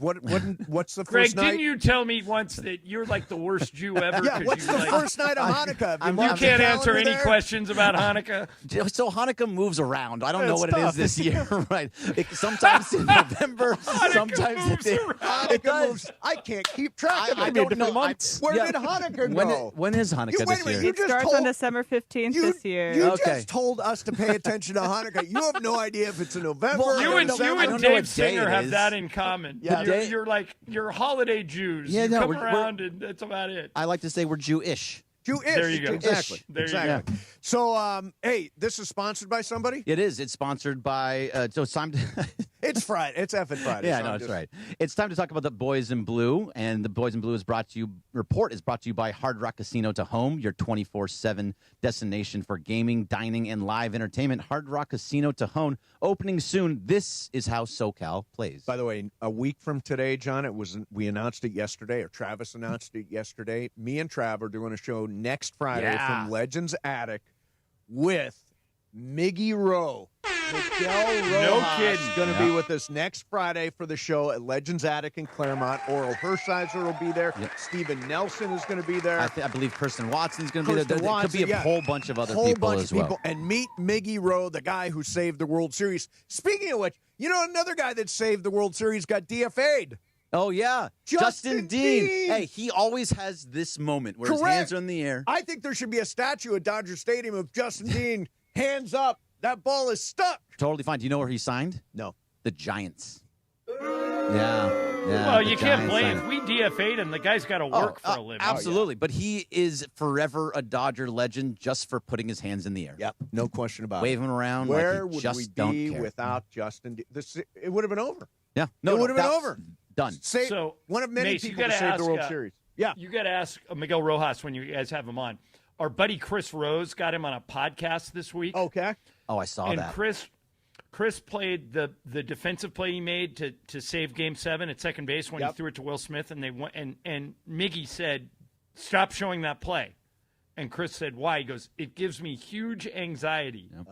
What's the Greg, first night? didn't you tell me once that you're like the worst Jew ever? Yeah, 'cause what's you, the like, first night of Hanukkah? Have You marked the can't answer calendar any there? questions about Hanukkah. So Hanukkah moves around. I don't know It's what it tough. is this year, right? Sometimes in November, sometimes it Hanukkah does. moves. I can't keep track of it. I don't know. Where did Hanukkah go? When is Hanukkah wait this a minute, year? you just Starts told, on December 15th this year. You Okay. just told us to pay attention to Hanukkah. You have no idea if it's in November. Well, You or and, December. you I and don't know what Dave day Singer it have is. that in common. Yeah. You're holiday Jews. Yeah, you no, come we're- around and that's about it. I like to say we're Jewish. Jewish. There you go. Exactly. There you exactly. So, hey, this is sponsored by somebody? It is. It's sponsored by. So it's time to. It's Friday. It's effing Friday. Yeah, so no, I'm that's just- right. It's time to talk about the Boys in Blue, and the Boys in Blue is brought to you by Hard Rock Casino to Home, your 24/7 destination for gaming, dining, and live entertainment. Hard Rock Casino to Home, opening soon. This is how SoCal plays. By the way, a week from today, John, we announced it yesterday, or Travis announced it yesterday. Me and Trav are doing a show next Friday from Legends Attic with Miggy Rowe. Miguel No Rojas kidding. is going to be with us next Friday for the show at Legends Attic in Claremont. Oral Hershiser will be there. Yep. Stephen Nelson is going to be there. I believe Kirsten Watson's going to be there. Kirsten There could be Watson, a whole bunch of other whole people bunch as of well. people. And meet Miggy Rowe, the guy who saved the World Series. Speaking of which, you know another guy that saved the World Series got DFA'd. Oh, yeah. Justin Dean. Dean. Hey, he always has this moment where his Correct. hands are in the air. I think there should be a statue at Dodger Stadium of Justin Dean, hands up. That ball is stuck. Totally fine. Do you know where he signed? No. The Giants. Yeah. Well, the you can't Giants blame. signed. If we DFA'd him, the guy's got to work for a living. Absolutely. But he is forever a Dodger legend just for putting his hands in the air. Yep, no question about Waving it. him around Where like he would just we don't be care. without Justin Dean? It would have been over. Yeah. It would have been that's over. Done. So, one of many Mace, you people to gotta save ask, the World Series. Yeah. You got to ask Miguel Rojas when you guys have him on. Our buddy Chris Rose got him on a podcast this week. Okay. Oh, I saw and that. Chris played the defensive play he made to save Game 7 at second base when he threw it to Will Smith, and they went and Miggy said, "Stop showing that play." And Chris said, "Why?" He goes, "It gives me huge anxiety." Yep.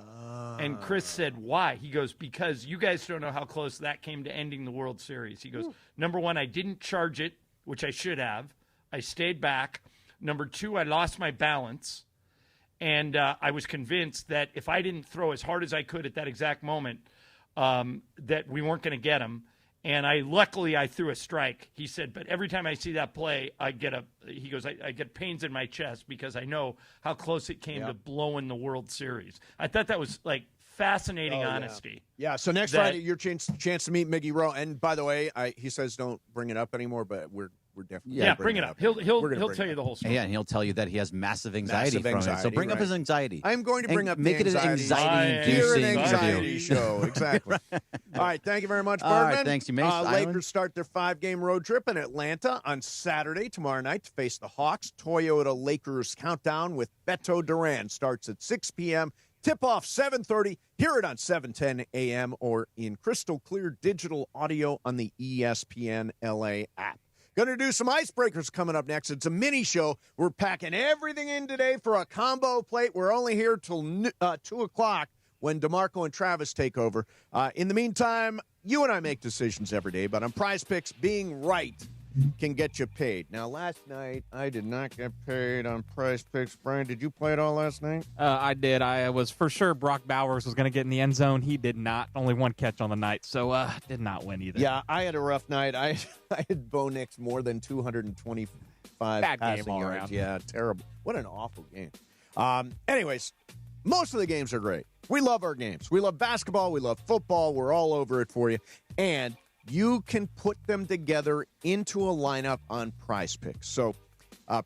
And Chris said, "Why?" He goes, "Because you guys don't know how close that came to ending the World Series." He goes, "Number one, I didn't charge it, which I should have. I stayed back. Number two, I lost my balance. And I was convinced that if I didn't throw as hard as I could at that exact moment, that we weren't going to get him. And luckily I threw a strike. He said, but every time I see that play, I get pains in my chest because I know how close it came to blowing the World Series. I thought that was like fascinating honesty. Yeah. So next Friday, your chance to meet Miggy Rowe. And by the way, he says don't bring it up anymore, but we're definitely bring it up. He'll tell you the whole story. Yeah, and he'll tell you that he has massive anxiety from it. So bring up his anxiety. I'm going to bring up make it an anxiety-inducing show. Exactly. All right. Thank you very much, Bergman. All right, thanks, you, Mace. Lakers start their 5-game road trip in Atlanta on Saturday, tomorrow night, to face the Hawks. Toyota Lakers countdown with Beto Duran starts at 6 p.m. Tip-off 7:30. Hear it on 7:10 a.m. or in crystal clear digital audio on the ESPN LA app. Going to do some icebreakers coming up next. It's a mini show. We're packing everything in today for a combo plate. We're only here till 2 o'clock when DeMarco and Travis take over. In the meantime, you and I make decisions every day, but on Prize Picks, being right can get you paid. Now, last night, I did not get paid on Prize Picks. Brian, did you play it all last night? I did. I was for sure Brock Bowers was going to get in the end zone. He did not. Only one catch on the night, so did not win either. Yeah, I had a rough night. I had Bo Nix more than 225 Bad passing game all yards. around. Yeah, terrible. What an awful game. Anyways, most of the games are great. We love our games. We love basketball. We love football. We're all over it for you. And you can put them together into a lineup on Prize Picks. So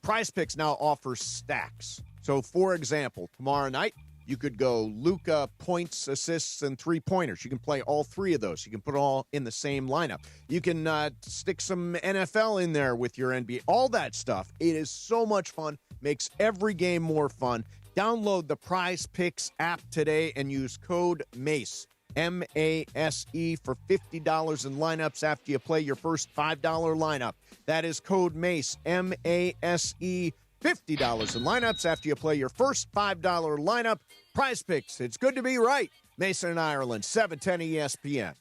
Prize Picks now offers stacks. So, for example, tomorrow night, you could go Luka points, assists, and three-pointers. You can play all three of those. You can put it all in the same lineup. You can stick some NFL in there with your NBA. All that stuff. It is so much fun. Makes every game more fun. Download the Prize Picks app today and use code MACE. M-A-S-E for $50 in lineups after you play your first $5 lineup. That is code MACE, M-A-S-E, $50 in lineups after you play your first $5 lineup. Prize Picks, it's good to be right. Mason and Ireland, 710 ESPN.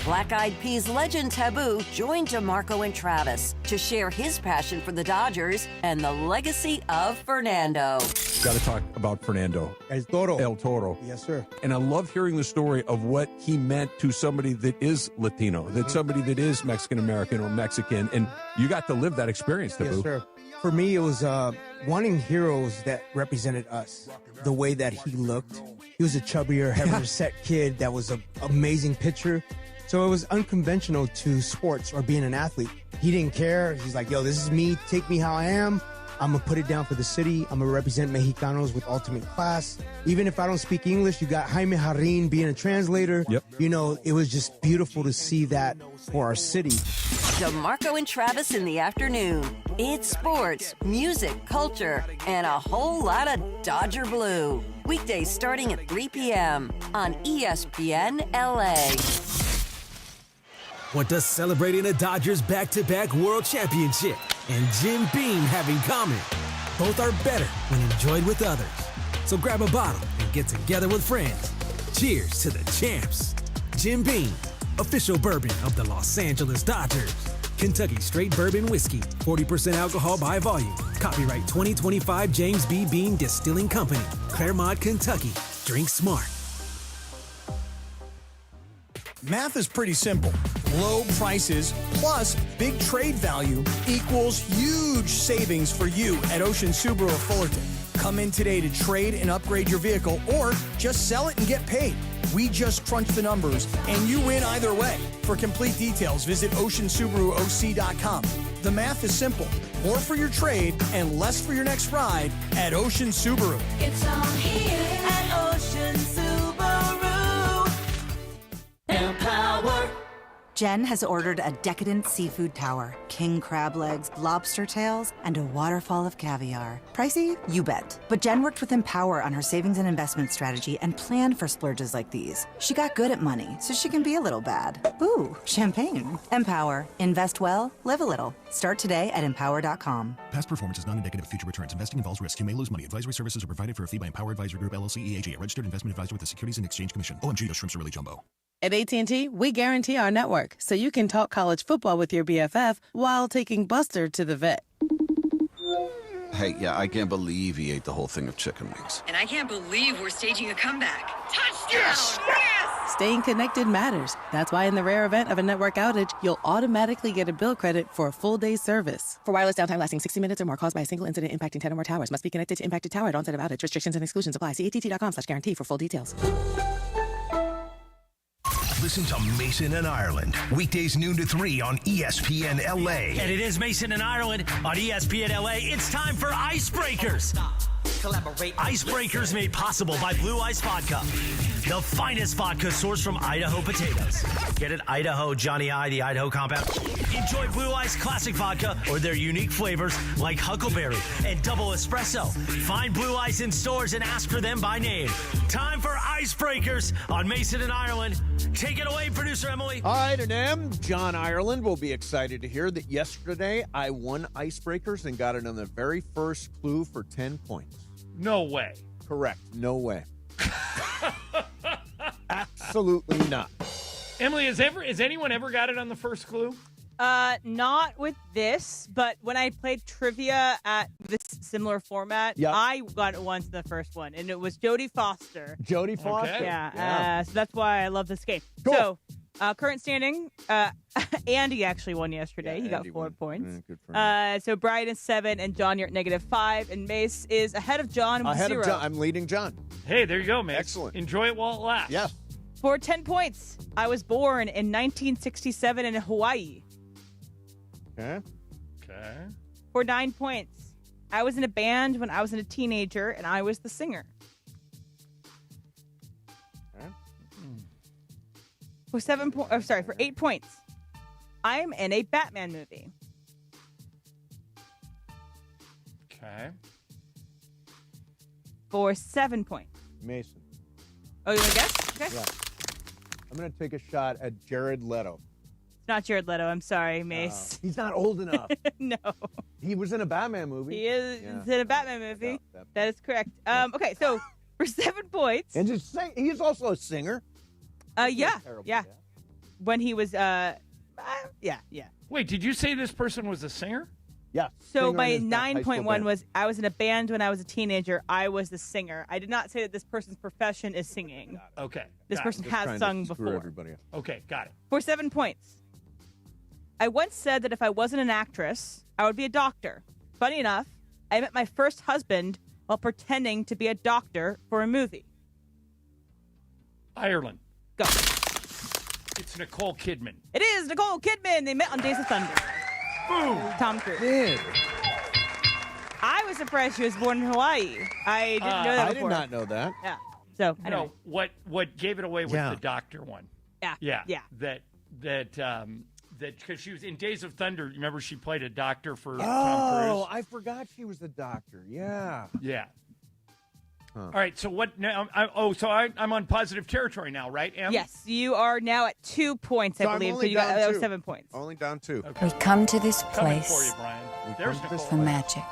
Black Eyed Peas legend Taboo joined DeMarco and Travis to share his passion for the Dodgers and the legacy of Fernando. Got to talk about Fernando. El Toro. Yes, sir. And I love hearing the story of what he meant to somebody that is Latino, that somebody that is Mexican-American or Mexican. And you got to live that experience, Taboo. Yes, sir. For me, it was wanting heroes that represented us. The way that he looked. He was a chubbier, heavier set kid that was an amazing pitcher. So it was unconventional to sports or being an athlete. He didn't care. He's like, yo, this is me. Take me how I am. I'm going to put it down for the city. I'm going to represent Mexicanos with ultimate class. Even if I don't speak English, you got Jaime Jarrín being a translator. Yep. You know, it was just beautiful to see that for our city. DeMarco and Travis in the afternoon. It's sports, music, culture, and a whole lot of Dodger Blue. Weekdays starting at 3 p.m. on ESPN LA. What does celebrating a Dodgers back-to-back world championship and Jim Beam have in common? Both are better when enjoyed with others. So grab a bottle and get together with friends. Cheers to the champs. Jim Beam, official bourbon of the Los Angeles Dodgers. Kentucky Straight Bourbon Whiskey, 40% alcohol by volume. Copyright 2025 James B. Beam Distilling Company, Claremont, Kentucky. Drink smart. Math is pretty simple. Low prices plus big trade value equals huge savings for you at Ocean Subaru of Fullerton. Come in today to trade and upgrade your vehicle or just sell it and get paid. We just crunch the numbers and you win either way. For complete details, visit OceanSubaruOC.com. The math is simple. More for your trade and less for your next ride at Ocean Subaru. It's all here at Ocean Subaru. Empower. Jen has ordered a decadent seafood tower, king crab legs, lobster tails, and a waterfall of caviar. Pricey? You bet. But Jen worked with Empower on her savings and investment strategy and planned for splurges like these. She got good at money, so she can be a little bad. Ooh, champagne. Empower. Invest well, live a little. Start today at empower.com. Past performance is not indicative of future returns. Investing involves risk. You may lose money. Advisory services are provided for a fee by Empower Advisory Group, LLC, EAG, a registered investment advisor with the Securities and Exchange Commission. OMG, those shrimps are really jumbo. At AT&T, we guarantee our network so you can talk college football with your BFF while taking Buster to the vet. Hey, yeah, I can't believe he ate the whole thing of chicken wings. And I can't believe we're staging a comeback. Touchdown! Yes! Yes! Staying connected matters. That's why in the rare event of a network outage, you'll automatically get a bill credit for a full day's service. For wireless downtime lasting 60 minutes or more caused by a single incident impacting 10 or more towers, must be connected to impacted tower at onset of outage. Restrictions and exclusions apply. See att.com/guarantee for full details. Listen to Mason and Ireland, weekdays noon to 3 on ESPN LA. And it is Mason and Ireland on ESPN LA. It's time for Icebreakers. Icebreakers made possible by Blue Ice Vodka, the finest vodka sourced from Idaho potatoes. Get it? Idaho, Johnny I, the Idaho compound. Enjoy Blue Ice Classic Vodka or their unique flavors like Huckleberry and Double Espresso. Find Blue Ice in stores and ask for them by name. Time for Icebreakers on Mason and Ireland. Take it away, producer Emily. All right, and John Ireland will be excited to hear that yesterday I won Icebreakers and got it on the very first clue for 10 points. No way. Correct. No way. Absolutely not. Emily, has anyone ever got it on the first clue? Not with this, but when I played trivia at this similar format, I got it once in the first one, and it was Jodie Foster. Jodie Foster? Okay. Yeah. So that's why I love this game. Cool. So, current standing, Andy actually won yesterday. He got 4 points. Good for him. So Brian is 7, and John, you're at -5, and Mace is ahead of John with 0. Of John. I'm leading John. Hey, there you go, man. Excellent. Enjoy it while it lasts. Yeah. For 10 points, I was born in 1967 in Hawaii. Okay. For 9 points, I was in a band when I was a teenager, and I was the singer. Okay. For 8 points, I'm in a Batman movie. Okay. For 7 points. Mason. Oh, you want to guess? Okay. Yeah. I'm going to take a shot at Jared Leto. It's not Jared Leto. I'm sorry, Mace. He's not old enough. No. He was in a Batman movie. He is in a Batman movie. That is correct. Okay, so for 7 points. And he's also a singer. Yeah. When he was, yeah. Wait, did you say this person was a singer? Yeah. So my 9.1 was I was in a band when I was a teenager. I was the singer. I did not say that this person's profession is singing. Okay. This person has sung before. Everybody else. Okay, got it. For 7 points. I once said that if I wasn't an actress, I would be a doctor. Funny enough, I met my first husband while pretending to be a doctor for a movie. Ireland. Go. It's Nicole Kidman. It is Nicole Kidman. They met on Days of Thunder. Boom. Tom Cruise. Did. I was surprised she was born in Hawaii. I didn't know that before. I did not know that. Yeah. So anyway. No, what gave it away was the doctor one. Yeah. That because she was in Days of Thunder. Remember, she played a doctor for Tom Cruise. Oh, I forgot she was the doctor. Yeah. Yeah. Huh. All right. So what now? I'm on positive territory now, right, Em? Yes, you are now at 2 points, I believe. So you got that was 7 points. Only down 2. Okay. We come to this Coming for place you, Brian. There's Nicole. for magic.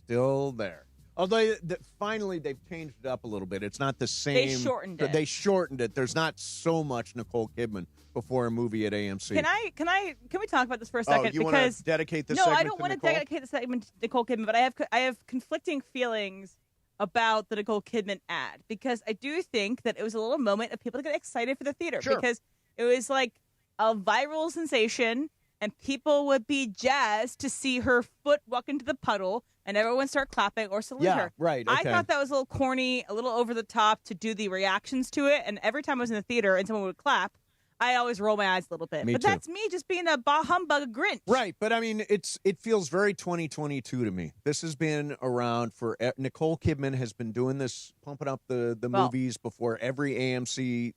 Still there. Although finally they've changed it up a little bit. It's not the same. They shortened it. They shortened it. There's not so much Nicole Kidman before a movie at AMC. Can we talk about this for a second? You want to dedicate this No, segment I don't to want to Nicole? dedicate the segment to Nicole Kidman, but I have conflicting feelings about the Nicole Kidman ad because I do think that it was a little moment of people to get excited for the theater because it was like a viral sensation and people would be jazzed to see her foot walk into the puddle and everyone start clapping or salute her. Right. I Okay. thought that was a little corny, a little over the top to do the reactions to it. And every time I was in the theater and someone would clap, I always roll my eyes a little bit. Me but too. that's me just being a bah humbug Grinch. Right, but I mean, it feels very 2022 to me. This has been around for Nicole Kidman has been doing this, pumping up the movies before every AMC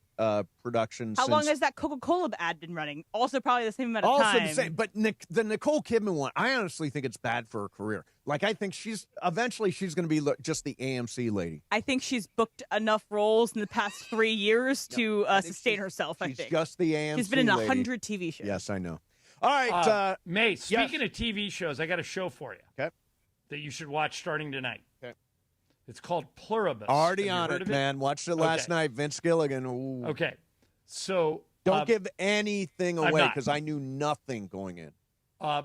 production. How long has that Coca-Cola ad been running? Also, probably the same amount of time. Also the same, but the Nicole Kidman one, I honestly think it's bad for her career. Like, I think eventually she's going to be just the AMC lady. I think she's booked enough roles in the past 3 years to sustain herself. I think she's just the AMC. She's been in lady. 100 TV shows. Yes, I know. All right, May. Speaking of TV shows, I got a show for you. Okay. That you should watch starting tonight. Okay. It's called Pluribus. Already Have you on heard it, of man. Watched it last night. Vince Gilligan. Ooh. Okay. So don't give anything I'm away not. because I knew nothing going in.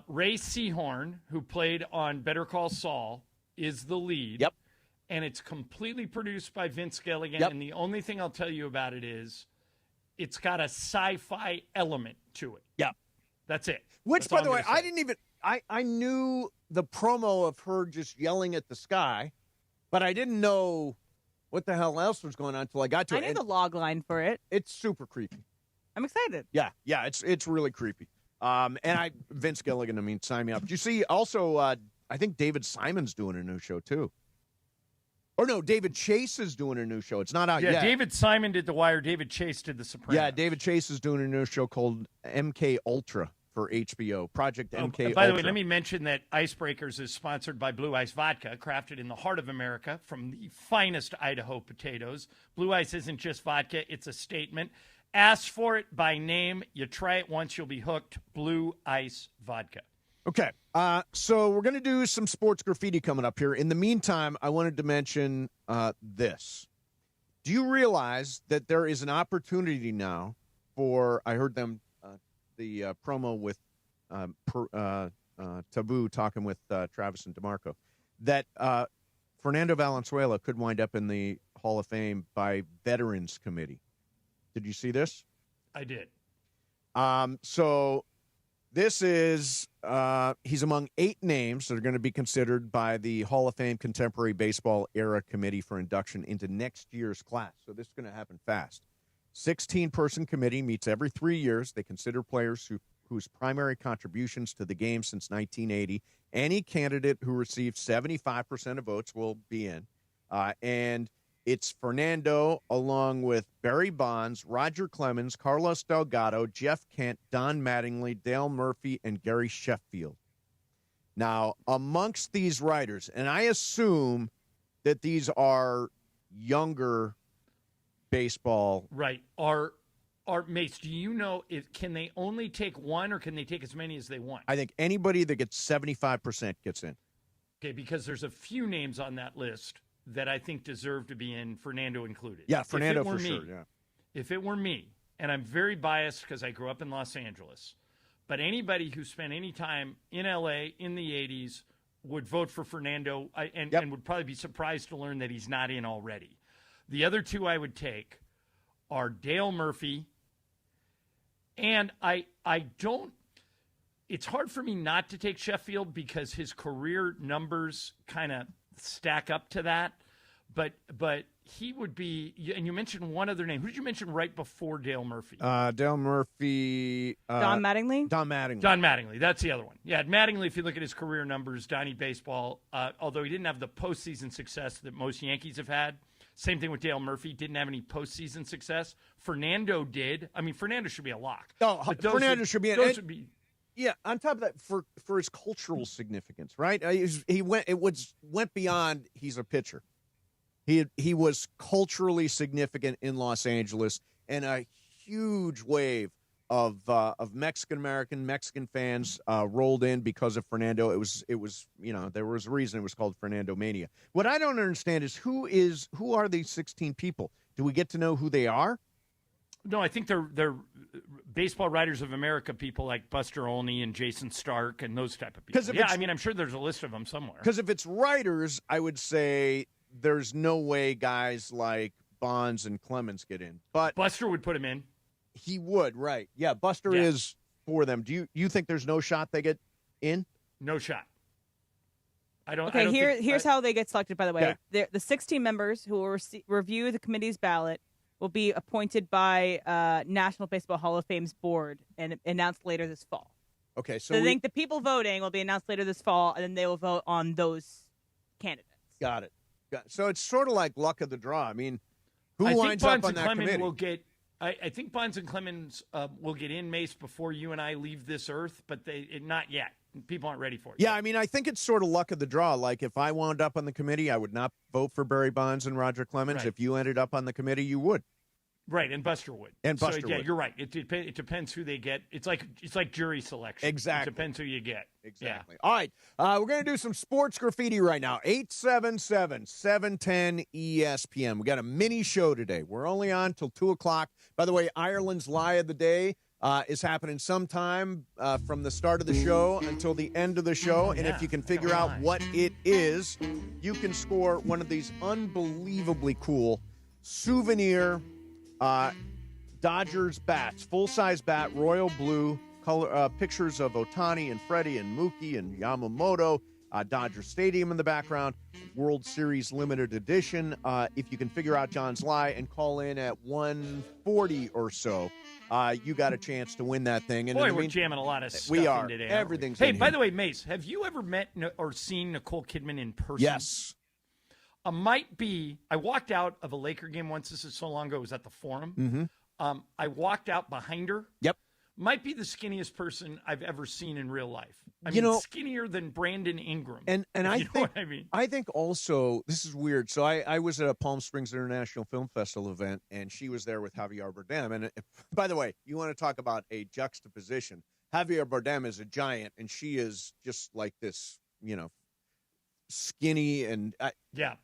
Ray Seahorn, who played on Better Call Saul, is the lead. Yep. and it's completely produced by Vince Gilligan. Yep. And the only thing I'll tell you about it is it's got a sci-fi element to it. Yeah. That's it. Which, That's by all the I'm way, gonna say. I didn't even I knew the promo of her just yelling at the sky, but I didn't know what the hell else was going on until I got to I it. knew And the log line for it. it's super creepy. I'm excited. Yeah, it's really creepy. And Vince Gilligan, I mean, sign me up. Did you see also, I think David Simon's doing a new show too. Or no, David Chase is doing a new show. It's not out Yeah, yet. David Simon did The Wire. David Chase did The Sopranos. Yeah, David Chase is doing a new show called MK Ultra for HBO. Project MK Ultra. By the way, let me mention that Icebreakers is sponsored by Blue Ice Vodka, crafted in the heart of America from the finest Idaho potatoes. Blue Ice isn't just vodka, it's a statement. Ask for it by name. You try it once, you'll be hooked. Blue Ice Vodka. Okay, so we're going to do some sports graffiti coming up here. In the meantime, I wanted to mention this. Do you realize that there is an opportunity now for, I heard them, the promo with Taboo talking with Travis and DeMarco, that Fernando Valenzuela could wind up in the Hall of Fame by Veterans Committee. Did you see this? I did. So this is, he's among 8 names that are going to be considered by the Hall of Fame Contemporary Baseball Era Committee for induction into next year's class. So this is going to happen fast. 16-person committee meets every 3 years. They consider players whose primary contributions to the game since 1980. Any candidate who receives 75% of votes will be in. And it's Fernando along with Barry Bonds, Roger Clemens, Carlos Delgado, Jeff Kent, Don Mattingly, Dale Murphy, and Gary Sheffield. Now, amongst these writers, and I assume that these are younger baseball. Right. Mace, do you know, can they only take one or can they take as many as they want? I think anybody that gets 75% gets in. Okay, because there's a few names on that list that I think deserve to be in, Fernando included. Yeah, Fernando for me, sure, yeah. If it were me, and I'm very biased because I grew up in Los Angeles, but anybody who spent any time in L.A. in the 80s would vote for Fernando and would probably be surprised to learn that he's not in already. The other two I would take are Dale Murphy, and I don't – it's hard for me not to take Sheffield because his career numbers kind of stack up to that. But he would be – and you mentioned one other name. Who did you mention right before Dale Murphy? Dale Murphy. Don Mattingly? Don Mattingly. Don Mattingly. That's the other one. Yeah, Mattingly, if you look at his career numbers, Donnie Baseball, although he didn't have the postseason success that most Yankees have had, same thing with Dale Murphy, didn't have any postseason success. Fernando did. I mean, Fernando should be a lock. No, Fernando should be. Those would be. Yeah, on top of that, for his cultural significance, right? He went beyond. He's a pitcher. He was culturally significant in Los Angeles, and a huge wave of Mexican fans rolled in because of Fernando. It was there was a reason it was called Fernando Mania. What I don't understand is who are these 16 people? Do we get to know who they are? No, I think they're Baseball Writers of America people like Buster Olney and Jason Stark and those type of people. Yeah, I mean, I'm sure there's a list of them somewhere. Because if it's writers, I would say there's no way guys like Bonds and Clemens get in. But Buster would put him in. He would, right. Yeah, Buster is for them. Do you think there's no shot they get in? No shot. I don't. Okay, here's how they get selected, by the way. Okay. The 16 members who will review the committee's ballot will be appointed by National Baseball Hall of Fame's board and announced later this fall. Okay, so I think the people voting will be announced later this fall, and then they will vote on those candidates. Got it. So it's sort of like luck of the draw. I mean, who I winds think up Bonds on and that Clemens committee? will get. I think Bonds and Clemens will get in, Mace, before you and I leave this earth, but not yet. People aren't ready for it. Yeah, I mean, I think it's sort of luck of the draw. Like, if I wound up on the committee, I would not vote for Barry Bonds and Roger Clemens. Right. If you ended up on the committee, you would. Right, and Buster would. And Buster yeah, would. you're right. It depends who they get. It's like jury selection. Exactly. It depends who you get. Exactly. All right, we're going to do some sports graffiti right now. 877-710-ESPN. We got a mini show today. We're only on till 2 o'clock. By the way, Ireland's lie of the day. is happening sometime from the start of the show until the end of the show. And if you can figure out what it is, you can score one of these unbelievably cool souvenir Dodgers bats, full-size bat, royal blue, color pictures of Ohtani and Freddie and Mookie and Yamamoto, Dodger Stadium in the background, World Series limited edition. If you can figure out John's lie and call in at 1:40 or so, you got a chance to win that thing. And boy, we're jamming a lot of stuff we are. in today. Everything's Hey, in by here. the way, Mace, have you ever met or seen Nicole Kidman in person? Yes. I walked out of a Laker game once. This is so long ago. It was at the Forum. Mm-hmm. I walked out behind her. Yep. Might be the skinniest person I've ever seen in real life. I You mean, know- skinnier than Brandon Ingram. And I you know think what I mean. I think also this is weird. So I was at a Palm Springs International Film Festival event, and she was there with Javier Bardem. And by the way, you want to talk about a juxtaposition? Javier Bardem is a giant, and she is just like this, skinny and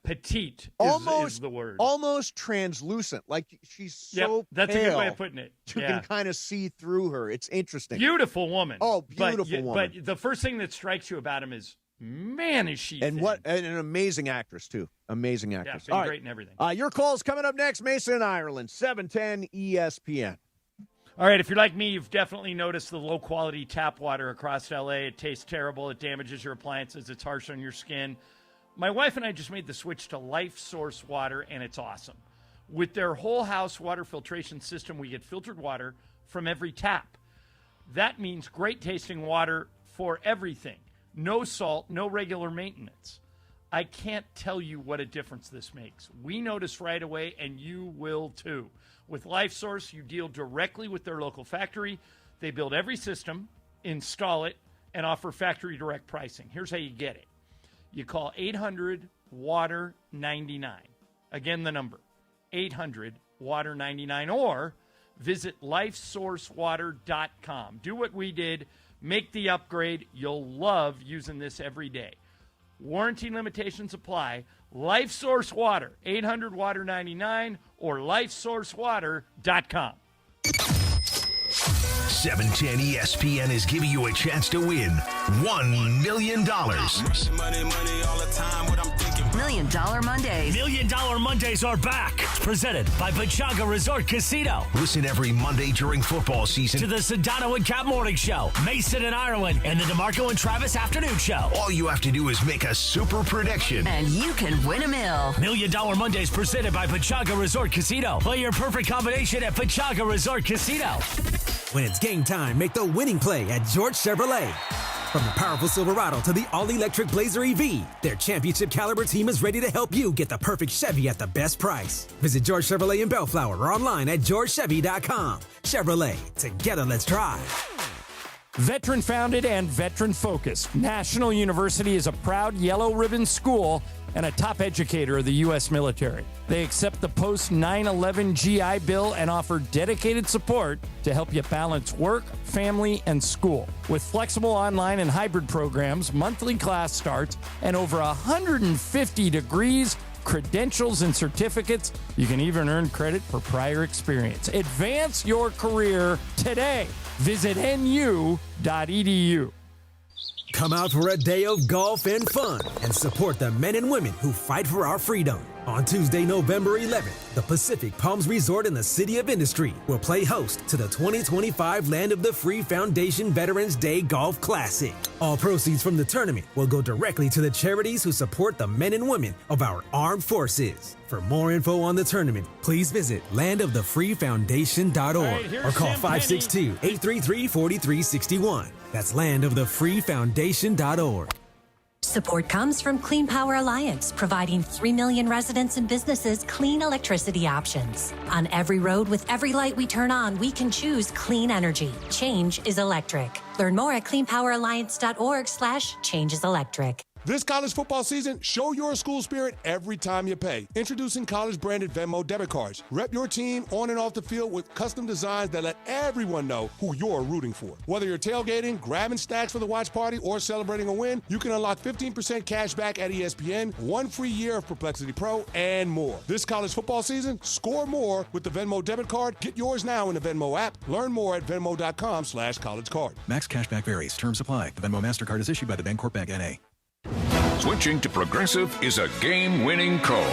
petite almost is the word. Almost translucent. Like she's so that's pale, a good way of putting it. You can kind of see through her. It's interesting. Beautiful woman. Oh, beautiful woman. But the first thing that strikes you about him is, man, is she And thin. and an amazing actress too. Amazing actress. been All great in everything. Your call's coming up next. Mason in Ireland, 710 ESPN. All right, if you're like me, you've definitely noticed the low-quality tap water across L.A. It tastes terrible. It damages your appliances. It's harsh on your skin. My wife and I just made the switch to Life Source Water, and it's awesome. With their whole house water filtration system, we get filtered water from every tap. That means great-tasting water for everything. No salt, no regular maintenance. I can't tell you what a difference this makes. We notice right away, and you will too. With LifeSource, you deal directly with their local factory. They build every system, install it, and offer factory direct pricing. Here's how you get it. You call 800-WATER-99. Again, the number, 800-WATER-99, or visit lifesourcewater.com. Do what we did. Make the upgrade. You'll love using this every day. Warranty limitations apply. LifeSource Water, 800-WATER-99, or lifesourcewater.com. 710 ESPN is giving you a chance to win $1 million. $1 Million Mondays. $1 Million Mondays are back. Presented by Pachanga Resort Casino. Listen every Monday during football season To the Sedano and Cap Morning Show, Mason and Ireland, and the DeMarco and Travis Afternoon Show. All you have to do is make a super prediction. And you can win $1 million. $1 Million Mondays presented by Pachanga Resort Casino. Play your perfect combination at Pachanga Resort Casino. When it's game time, make the winning play at George Chevrolet. From the powerful Silverado to the all-electric Blazer EV, their championship-caliber team is ready to help you get the perfect Chevy at the best price. Visit George Chevrolet in Bellflower or online at georgechevy.com. Chevrolet, together let's drive. Veteran founded and veteran focused, National University is a proud yellow ribbon school and a top educator of the U.S. military. They accept the post 9/11 GI Bill and offer dedicated support to help you balance work, family, and school. With flexible online and hybrid programs, monthly class starts, and over 150 degrees, credentials, and certificates, you can even earn credit for prior experience. Advance your career today. Visit nu.edu. Come out for a day of golf and fun and support the men and women who fight for our freedom. On Tuesday, November 11th, the Pacific Palms Resort in the City of Industry will play host to the 2025 Land of the Free Foundation Veterans Day Golf Classic. All proceeds from the tournament will go directly to the charities who support the men and women of our armed forces. For more info on the tournament, please visit landofthefreefoundation.org or call 562-833-4361. That's landofthefreefoundation.org. Support comes from Clean Power Alliance, providing 3 million residents and businesses clean electricity options. On every road with every light we turn on, we can choose clean energy. Change is electric. Learn more at cleanpoweralliance.org/changeIsElectric. This college football season, show your school spirit every time you pay. Introducing college-branded Venmo debit cards. Rep your team on and off the field with custom designs that let everyone know who you're rooting for. Whether you're tailgating, grabbing stacks for the watch party, or celebrating a win, you can unlock 15% cash back at ESPN, 1 free year of Perplexity Pro, and more. This college football season, score more with the Venmo debit card. Get yours now in the Venmo app. Learn more at venmo.com/collegecard. Max cashback varies. Terms apply. The Venmo MasterCard is issued by the Bancorp Bank N.A. Switching to Progressive is a game-winning call.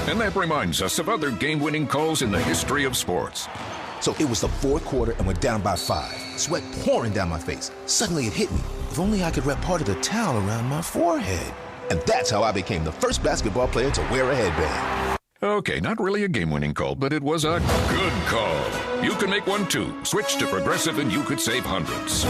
And that reminds us of other game-winning calls in the history of sports. So it was the fourth quarter and we're down by 5. Sweat pouring down my face. Suddenly it hit me. If only I could wrap part of the towel around my forehead. And that's how I became the first basketball player to wear a headband. Okay, not really a game-winning call, but it was a good call. You can make one too. Switch to Progressive and you could save hundreds.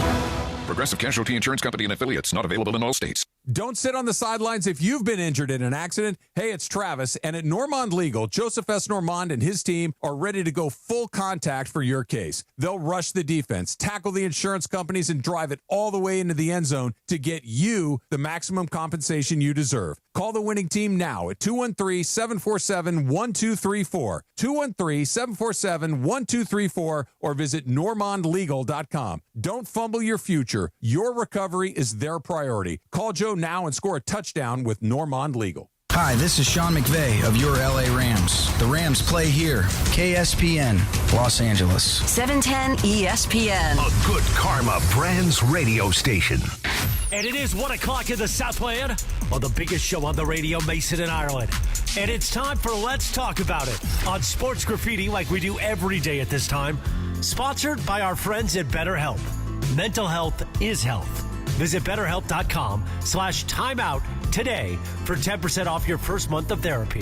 Progressive Casualty Insurance Company and affiliates, not available in all states. Don't sit on the sidelines if you've been injured in an accident. Hey, it's Travis, and at Normand Legal, Joseph S. Normand and his team are ready to go full contact for your case. They'll rush the defense, tackle the insurance companies, and drive it all the way into the end zone to get you the maximum compensation you deserve. Call the winning team now at 213-747-1234, 213-747-1234, or visit normandlegal.com. Don't fumble your future. Your recovery is their priority. Call Joe now and score a touchdown with Normand Legal. Hi, this is Sean McVay of your LA Rams. The Rams play here. KSPN, Los Angeles. 710 ESPN. A good karma brands radio station. And it is 1 o'clock in the Southland on the biggest show on the radio, Mason and Ireland. And it's time for Let's Talk About It on Sports Graffiti like we do every day at this time. Sponsored by our friends at BetterHelp. Mental health is health. Visit BetterHelp.com/timeout today for 10% off your first month of therapy.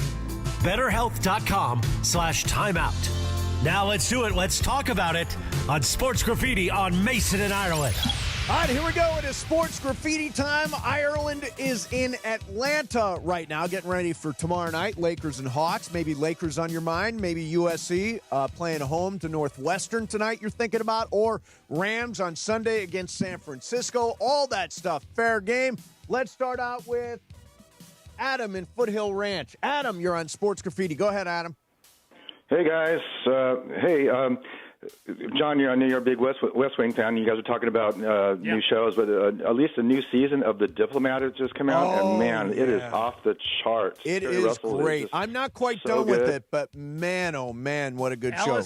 BetterHelp.com/timeout. Now let's do it. Let's talk about it on Sports Graffiti on Mason and Ireland. All right, here we go. It is Sports Graffiti time. Ireland is in Atlanta right now, getting ready for tomorrow night. Lakers and Hawks. Maybe Lakers on your mind. Maybe USC playing home to Northwestern tonight you're thinking about. Or Rams on Sunday against San Francisco. All that stuff. Fair game. Let's start out with Adam in Foothill Ranch. Adam, you're on Sports Graffiti. Go ahead, Adam. Hey, guys. John, I know you're a big West Wing fan. You guys are talking about new shows, but at least a new season of The Diplomat has just come out, and man, it is off the charts. It Terry is Russell great. I'm not quite so done with good. it, but man, oh man, what a good show.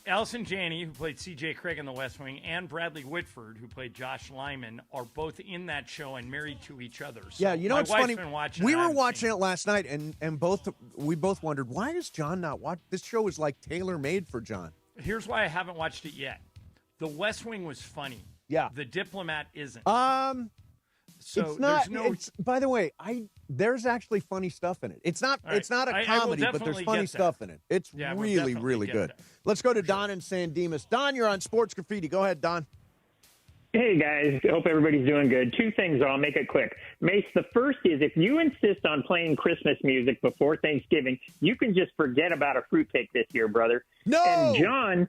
Allison Janney, who played C.J. Craig in The West Wing, and Bradley Whitford, who played Josh Lyman, are both in that show and married to each other. So Yeah, you know my what's wife's funny? been watching We it. I were haven't watching it last night, and we both wondered, why is John not watching? This show is like tailor-made for John. Here's why I haven't watched it yet. The West Wing was funny. Yeah. The Diplomat isn't. So it's not. there's no. It's, by the way, there's actually funny stuff in it. It's not. All right. It's not a I will comedy, but there's definitely funny get that. stuff in it. It's Yeah, we'll really, definitely really get good. that. Let's go to Don and San Dimas. Don, you're on Sports Graffiti. Go ahead, Don. Hey, guys. Hope everybody's doing good. Two things, I'll make it quick. Mace, the first is if you insist on playing Christmas music before Thanksgiving, you can just forget about a fruitcake this year, brother. No! And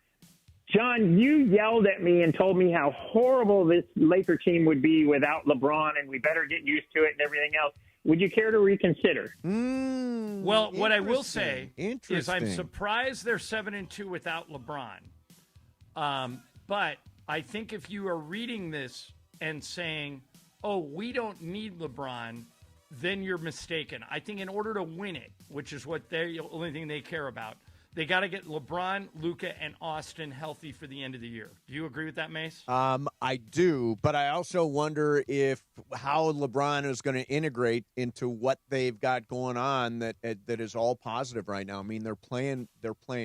John, you yelled at me and told me how horrible this Laker team would be without LeBron, and we better get used to it and everything else. Would you care to reconsider? Well, what I will say is I'm Interesting. surprised they're 7-2 without LeBron. But I think if you are reading this and saying, oh, we don't need LeBron, then you're mistaken. I think in order to win it, which is what the only thing they care about, they got to get LeBron, Luka, and Austin healthy for the end of the year. Do you agree with that, Mace? I do, but I also wonder how LeBron is going to integrate into what they've got going on that is all positive right now. I mean, they're playing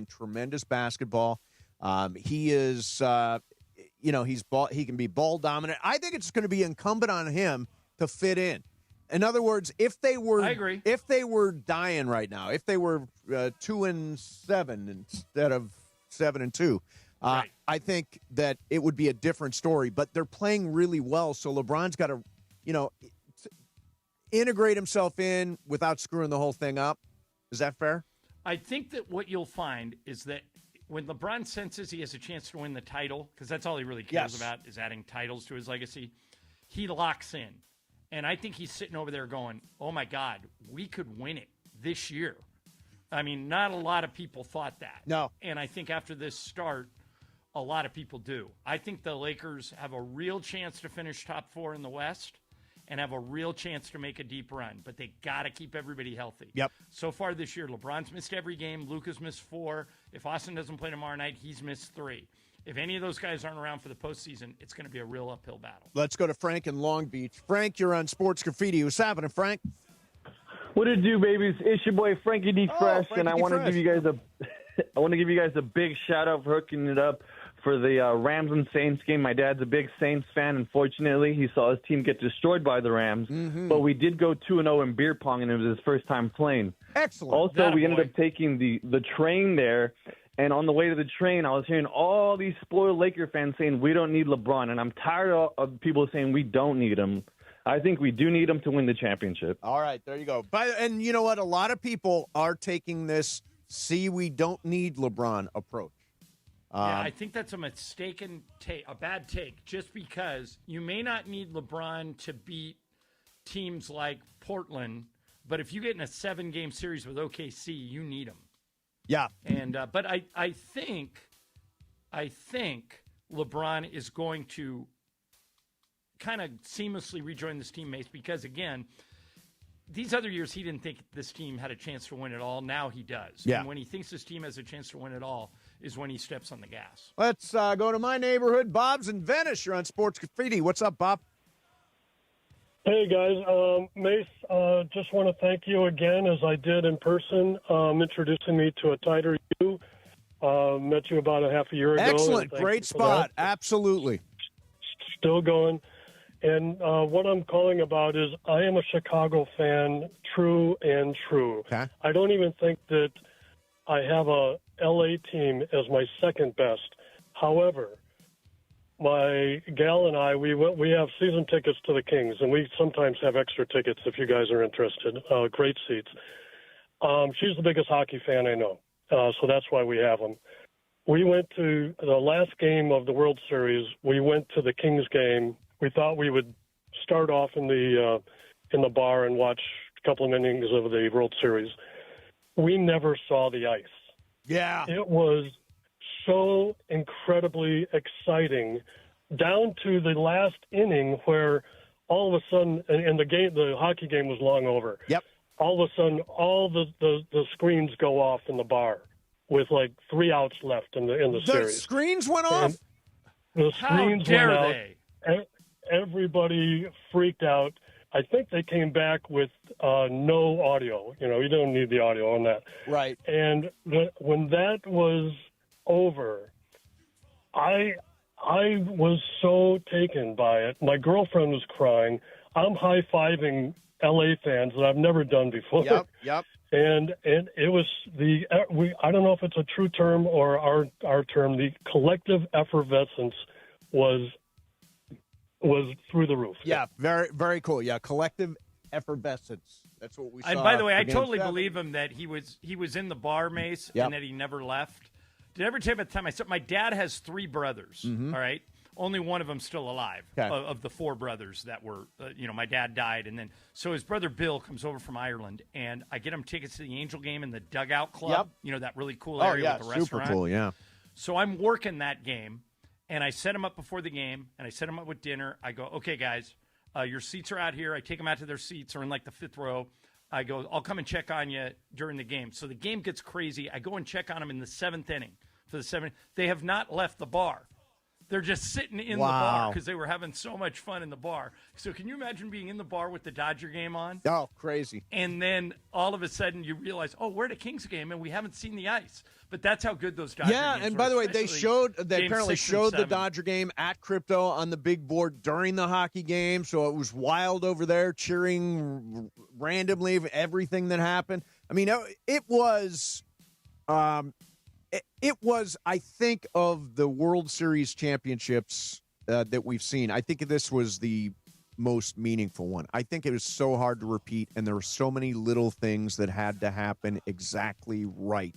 tremendous basketball. He is, he can be ball dominant. I think it's going to be incumbent on him to fit in. In other words, if they were dying right now, if they were 2-7 instead of 7-2, Right. I think that it would be a different story. But they're playing really well, so LeBron's got to, integrate himself in without screwing the whole thing up. Is that fair? I think that what you'll find is that when LeBron senses he has a chance to win the title, because that's all he really cares about is adding titles to his legacy, he locks in. And I think he's sitting over there going, oh, my God, we could win it this year. I mean, not a lot of people thought that. No. And I think after this start, a lot of people do. I think the Lakers have a real chance to finish top 4 in the West and have a real chance to make a deep run. But they got to keep everybody healthy. Yep. So far this year, LeBron's missed every game. Luka's missed 4. If Austin doesn't play tomorrow night, he's missed 3. If any of those guys aren't around for the postseason, it's going to be a real uphill battle. Let's go to Frank in Long Beach. Frank, you're on Sports Graffiti. What's happening, Frank? What it do, babies? It's your boy Frankie D. Fresh, and I want to give you guys a big shout out for hooking it up for the Rams and Saints game. My dad's a big Saints fan. Unfortunately, he saw his team get destroyed by the Rams. But we did go 2-0 in beer pong, and it was his first time playing. Excellent. Also, we ended up taking the train there. And on the way to the train, I was hearing all these spoiled Laker fans saying we don't need LeBron. And I'm tired of people saying we don't need him. I think we do need him to win the championship. All right, there you go. And you know what? A lot of people are taking this "see, we don't need LeBron" approach. Yeah, I think that's a mistaken take, a bad take, just because you may not need LeBron to beat teams like Portland, but if you get in a 7-game series with OKC, you need him. Yeah. And but I think LeBron is going to kind of seamlessly rejoin this teammates because, again, these other years he didn't think this team had a chance to win it all. Now he does. Yeah. And when he thinks his team has a chance to win it all is when he steps on the gas. Let's go to my neighborhood. Bob's in Venice. You're on Sports Graffiti. What's up, Bob? Hey, guys. Mace, just want to thank you again, as I did in person, introducing me to a tighter you. Met you about a half a year ago. Excellent. Great spot. Absolutely. Still going. And what I'm calling about is I am a Chicago fan, true and true. Okay. I don't even think that I have a L.A. team as my second best. However, my gal and I, we have season tickets to the Kings, and we sometimes have extra tickets if you guys are interested. Great seats. She's the biggest hockey fan I know, so that's why we have them. We went to the last game of the World Series. We went to the Kings game. We thought we would start off in the bar and watch a couple of innings of the World Series. We never saw the ice. Yeah. It was so incredibly exciting down to the last inning where all of a sudden, and the hockey game was long over. Yep. All of a sudden, all the screens go off in the bar with like 3 outs left in the series. The screens went off? The screens went out. They? Everybody freaked out. I think they came back with no audio. You don't need the audio on that. Right. And when that was over, I was so taken by it. My girlfriend was crying. I'm high-fiving LA fans that I've never done before. Yep. And it was I don't know if it's a true term or our term, the collective effervescence was through the roof. Yeah, very, very cool. Yeah, collective effervescence. That's what we saw. And by the way, I against totally them. believe him that he was in the bar, Mace, Yep. and that he never left. Did I ever tell you about the time I said my dad has 3 brothers, Mhm. all right? Only one of them still alive Okay. of the 4 brothers that were, my dad died. And then, so his brother Bill comes over from Ireland, and I get him tickets to the Angel game in the Dugout Club, that really cool area with the super restaurant. cool, yeah. So I'm working that game, and I set him up before the game, and I set him up with dinner. I go, okay, guys, your seats are out here. I take them out to their seats or in like the 5th row. I go, I'll come and check on you during the game. So the game gets crazy. I go and check on them in the 7th inning. For the 7th, they have not left the bar. They're just sitting in the bar because they were having so much fun in the bar. So can you imagine being in the bar with the Dodger game on? Oh, crazy. And then all of a sudden you realize, oh, we're at a Kings game and we haven't seen the ice. But that's how good those Dodger games and were, by the way, they especially apparently Game 6 and showed the 7. Dodger game at Crypto on the big board during the hockey game, so it was wild over there, cheering randomly everything that happened. I mean, it was I think, of the World Series championships that we've seen, I think this was the most meaningful one. I think it was so hard to repeat, and there were so many little things that had to happen exactly right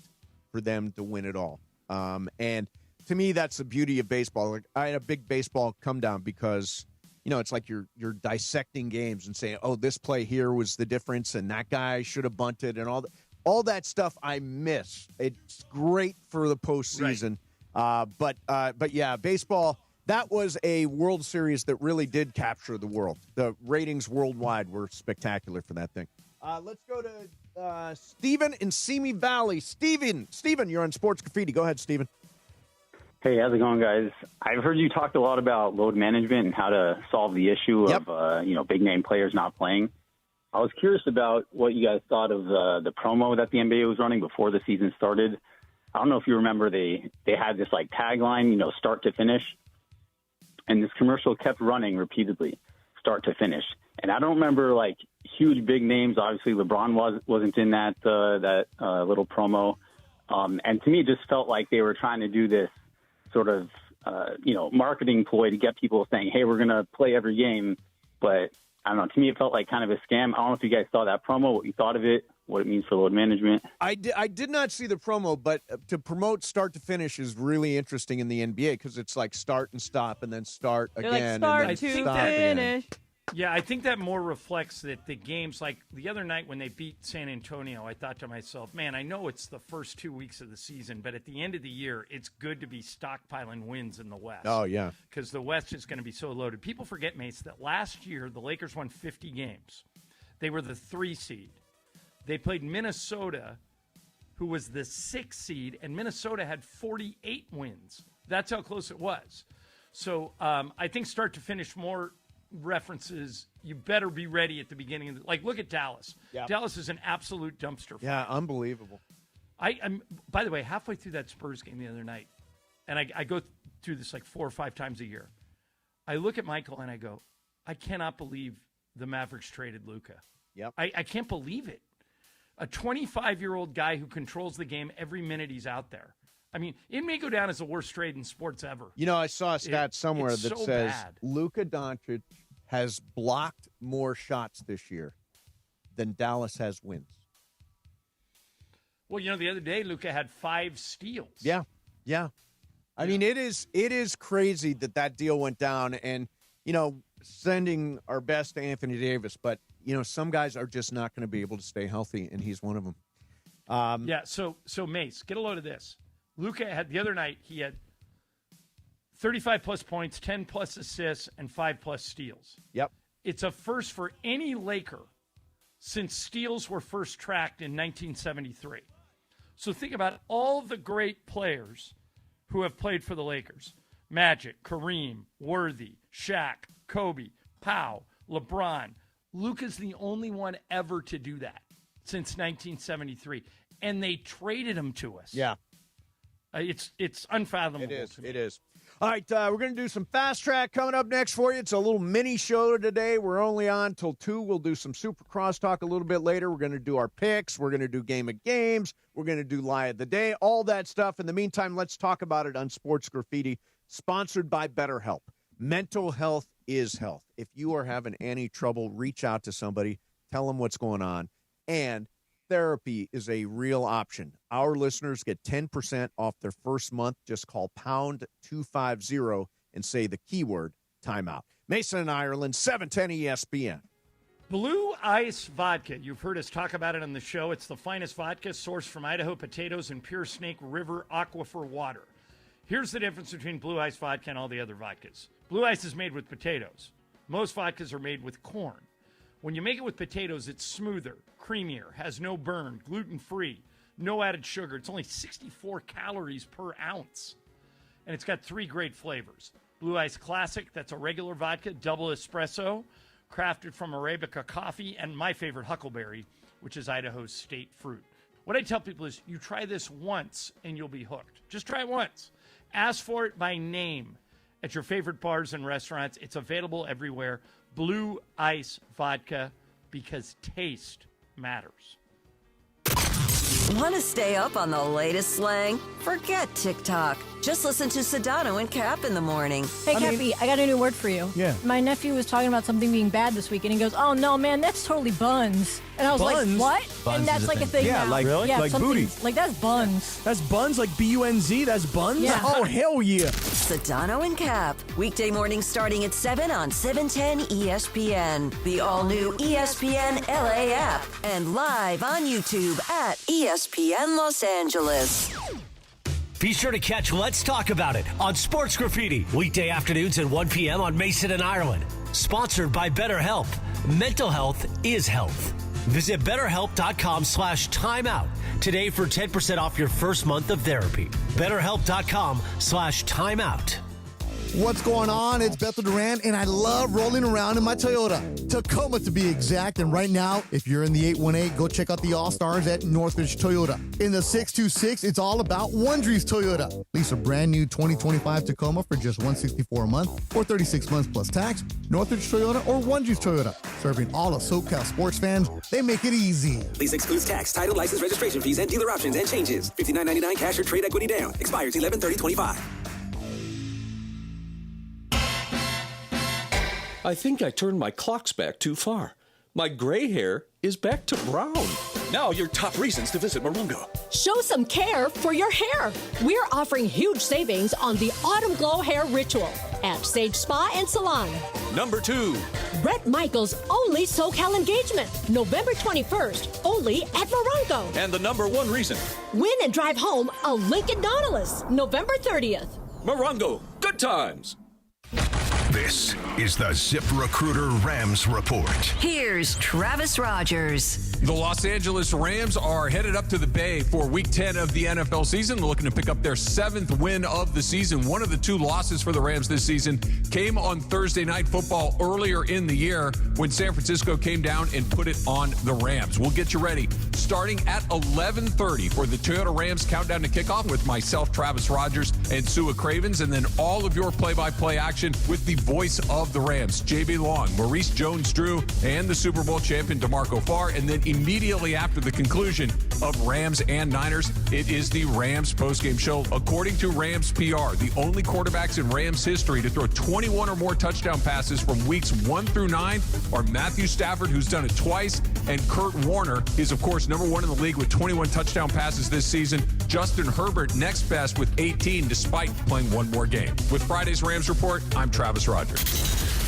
for them to win it all. And to me, that's the beauty of baseball. Like, I had a big baseball come down because it's like you're dissecting games and saying, oh, this play here was the difference, and that guy should have bunted, and all that stuff I miss. It's great for the postseason. Right. But yeah, baseball, that was a World Series that really did capture the world. The ratings worldwide were spectacular for that thing. Let's go to Steven in Simi Valley. Steven, you're on Sports Graffiti. Go ahead, Steven. Hey, how's it going, guys? I've heard you talked a lot about load management and how to solve the issue of big name players not playing. I was curious about what you guys thought of the promo that the NBA was running before the season started. I don't know if you remember they had this like tagline, start to finish, and this commercial kept running repeatedly, start to finish. And I don't remember like huge big names. Obviously, LeBron wasn't in that little promo, and to me, it just felt like they were trying to do this sort of, marketing ploy to get people saying, hey, we're going to play every game. But I don't know. To me, it felt like kind of a scam. I don't know if you guys saw that promo, what you thought of it, what it means for load management. I did not see the promo, but to promote start to finish is really interesting in the NBA because it's like start and stop and then start again. Like start and then to stop finish. Again. Yeah, I think that more reflects that the games, like the other night when they beat San Antonio, I thought to myself, man, I know it's the first 2 weeks of the season, but at the end of the year, it's good to be stockpiling wins in the West. Oh, yeah. Because the West is going to be so loaded. People forget, Mace, that last year the Lakers won 50 games. They were the 3 seed. They played Minnesota, who was the 6 seed, and Minnesota had 48 wins. That's how close it was. So I think start to finish more references, you better be ready at the beginning of look at Dallas. Yep. Dallas is an absolute dumpster fire. Yeah, unbelievable. I'm by the way, halfway through that Spurs game the other night, and I go through this like 4 or 5 times a year. I look at Michael and I go, I cannot believe the Mavericks traded Luka. Yep. I can't believe it. A 25-year-old guy who controls the game every minute he's out there. I mean, it may go down as the worst trade in sports ever. I saw a stat somewhere that so says bad. Luka Doncic has blocked more shots this year than Dallas has wins. Well, the other day, Luka had 5 steals. Yeah. I mean, it is crazy that deal went down, and, sending our best to Anthony Davis, but, some guys are just not going to be able to stay healthy, and he's one of them. So Mace, get a load of this. Luka had the other night, he had 35-plus points, 10-plus assists, and 5-plus steals. Yep. It's a first for any Laker since steals were first tracked in 1973. So think about all the great players who have played for the Lakers. Magic, Kareem, Worthy, Shaq, Kobe, Pau, LeBron. Luka's the only one ever to do that since 1973. And they traded him to us. Yeah. It's unfathomable. It is. All right, we're going to do some Fast Track coming up next for you. It's a little mini show today. We're only on till 2. We'll do some Super Cross Talk a little bit later. We're going to do our picks. We're going to do Game of Games. We're going to do Lie of the Day, all that stuff. In the meantime, let's talk about it on Sports Graffiti, sponsored by BetterHelp. Mental health is health. If you are having any trouble, reach out to somebody. Tell them what's going on. And therapy is a real option. Our listeners get 10% off their first month. Just call pound 250 and say the keyword timeout. Mason and Ireland, 710 ESPN. Blue Ice Vodka. You've heard us talk about it on the show. It's the finest vodka sourced from Idaho potatoes and pure Snake River aquifer water. Here's the difference between Blue Ice Vodka and all the other vodkas. Blue Ice is made with potatoes. Most vodkas are made with corn. When you make it with potatoes, it's smoother, creamier, has no burn, gluten-free, no added sugar. It's only 64 calories per ounce. And it's got 3 great flavors. Blue Ice Classic, that's a regular vodka, double espresso, crafted from Arabica coffee, and my favorite, Huckleberry, which is Idaho's state fruit. What I tell people is you try this once and you'll be hooked. Just try it once. Ask for it by name at your favorite bars and restaurants. It's available everywhere. Blue Ice Vodka, because taste matters. Want to stay up on the latest slang? Forget TikTok. Just listen to Sedano and Cap in the morning. Hey, Cappy, I got a new word for you. Yeah. My nephew was talking about something being bad this week, and he goes, "Oh, no, man, that's totally buns." And I was Buns? like, what? Buns and that's is a like a thing. thing Yeah, now. like- Really? Yeah, Like something- booty. Like, that's buns. That's buns, like B-U-N-Z? That's buns? Yeah. Oh, hell yeah. Sedano and Cap. Weekday mornings starting at 7 on 710 ESPN. The all-new ESPN LA app. And live on YouTube at ESPN Los Angeles. Be sure to catch Let's Talk About It on Sports Graffiti, weekday afternoons at 1 p.m. on Mason and Ireland. Sponsored by BetterHelp. Mental health is health. Visit BetterHelp.com/timeout today for 10% off your first month of therapy. BetterHelp.com/timeout. What's going on? It's Bethel Duran, and I love rolling around in my Toyota. Tacoma, to be exact. And right now, if you're in the 818, go check out the All-Stars at Northridge Toyota. In the 626, it's all about Wondries Toyota. Lease a brand new 2025 Tacoma for just $164 a month or 36 months plus tax. Northridge Toyota or Wondries Toyota. Serving all of SoCal sports fans, they make it easy. Lease excludes tax, title, license, registration fees, and dealer options and changes. $59.99 cash or trade equity down. Expires 11/30/25. I think I turned my clocks back too far. My gray hair is back to brown. Now your top reasons to visit Morongo. Show some care for your hair. We're offering huge savings on the Autumn Glow Hair Ritual at Sage Spa and Salon. Number 2. Bret Michaels' only SoCal engagement, November 21st, only at Morongo. And the number 1 reason. Win and drive home a Lincoln Nautilus, November 30th. Morongo, good times. This is the ZipRecruiter Rams Report. Here's Travis Rogers. The Los Angeles Rams are headed up to the Bay for Week 10 of the NFL season. They're looking to pick up their 7th win of the season. One of the 2 losses for the Rams this season came on Thursday Night Football earlier in the year when San Francisco came down and put it on the Rams. We'll get you ready starting at 11:30 for the Toyota Rams Countdown to Kickoff with myself, Travis Rogers, and Sua Cravens, and then all of your play-by-play action with the voice of the Rams, JB Long, Maurice Jones-Drew, and the Super Bowl champion DeMarco Farr. And then immediately after the conclusion of Rams and Niners, it is the Rams postgame show. According to Rams PR, the only quarterbacks in Rams history to throw 21 or more touchdown passes from weeks 1 through 9 are Matthew Stafford, who's done it twice, and Kurt Warner is, of course, number 1 in the league with 21 touchdown passes this season. Justin Herbert next best with 18, despite playing 1 more game. With Friday's Rams Report, I'm Travis Rogers.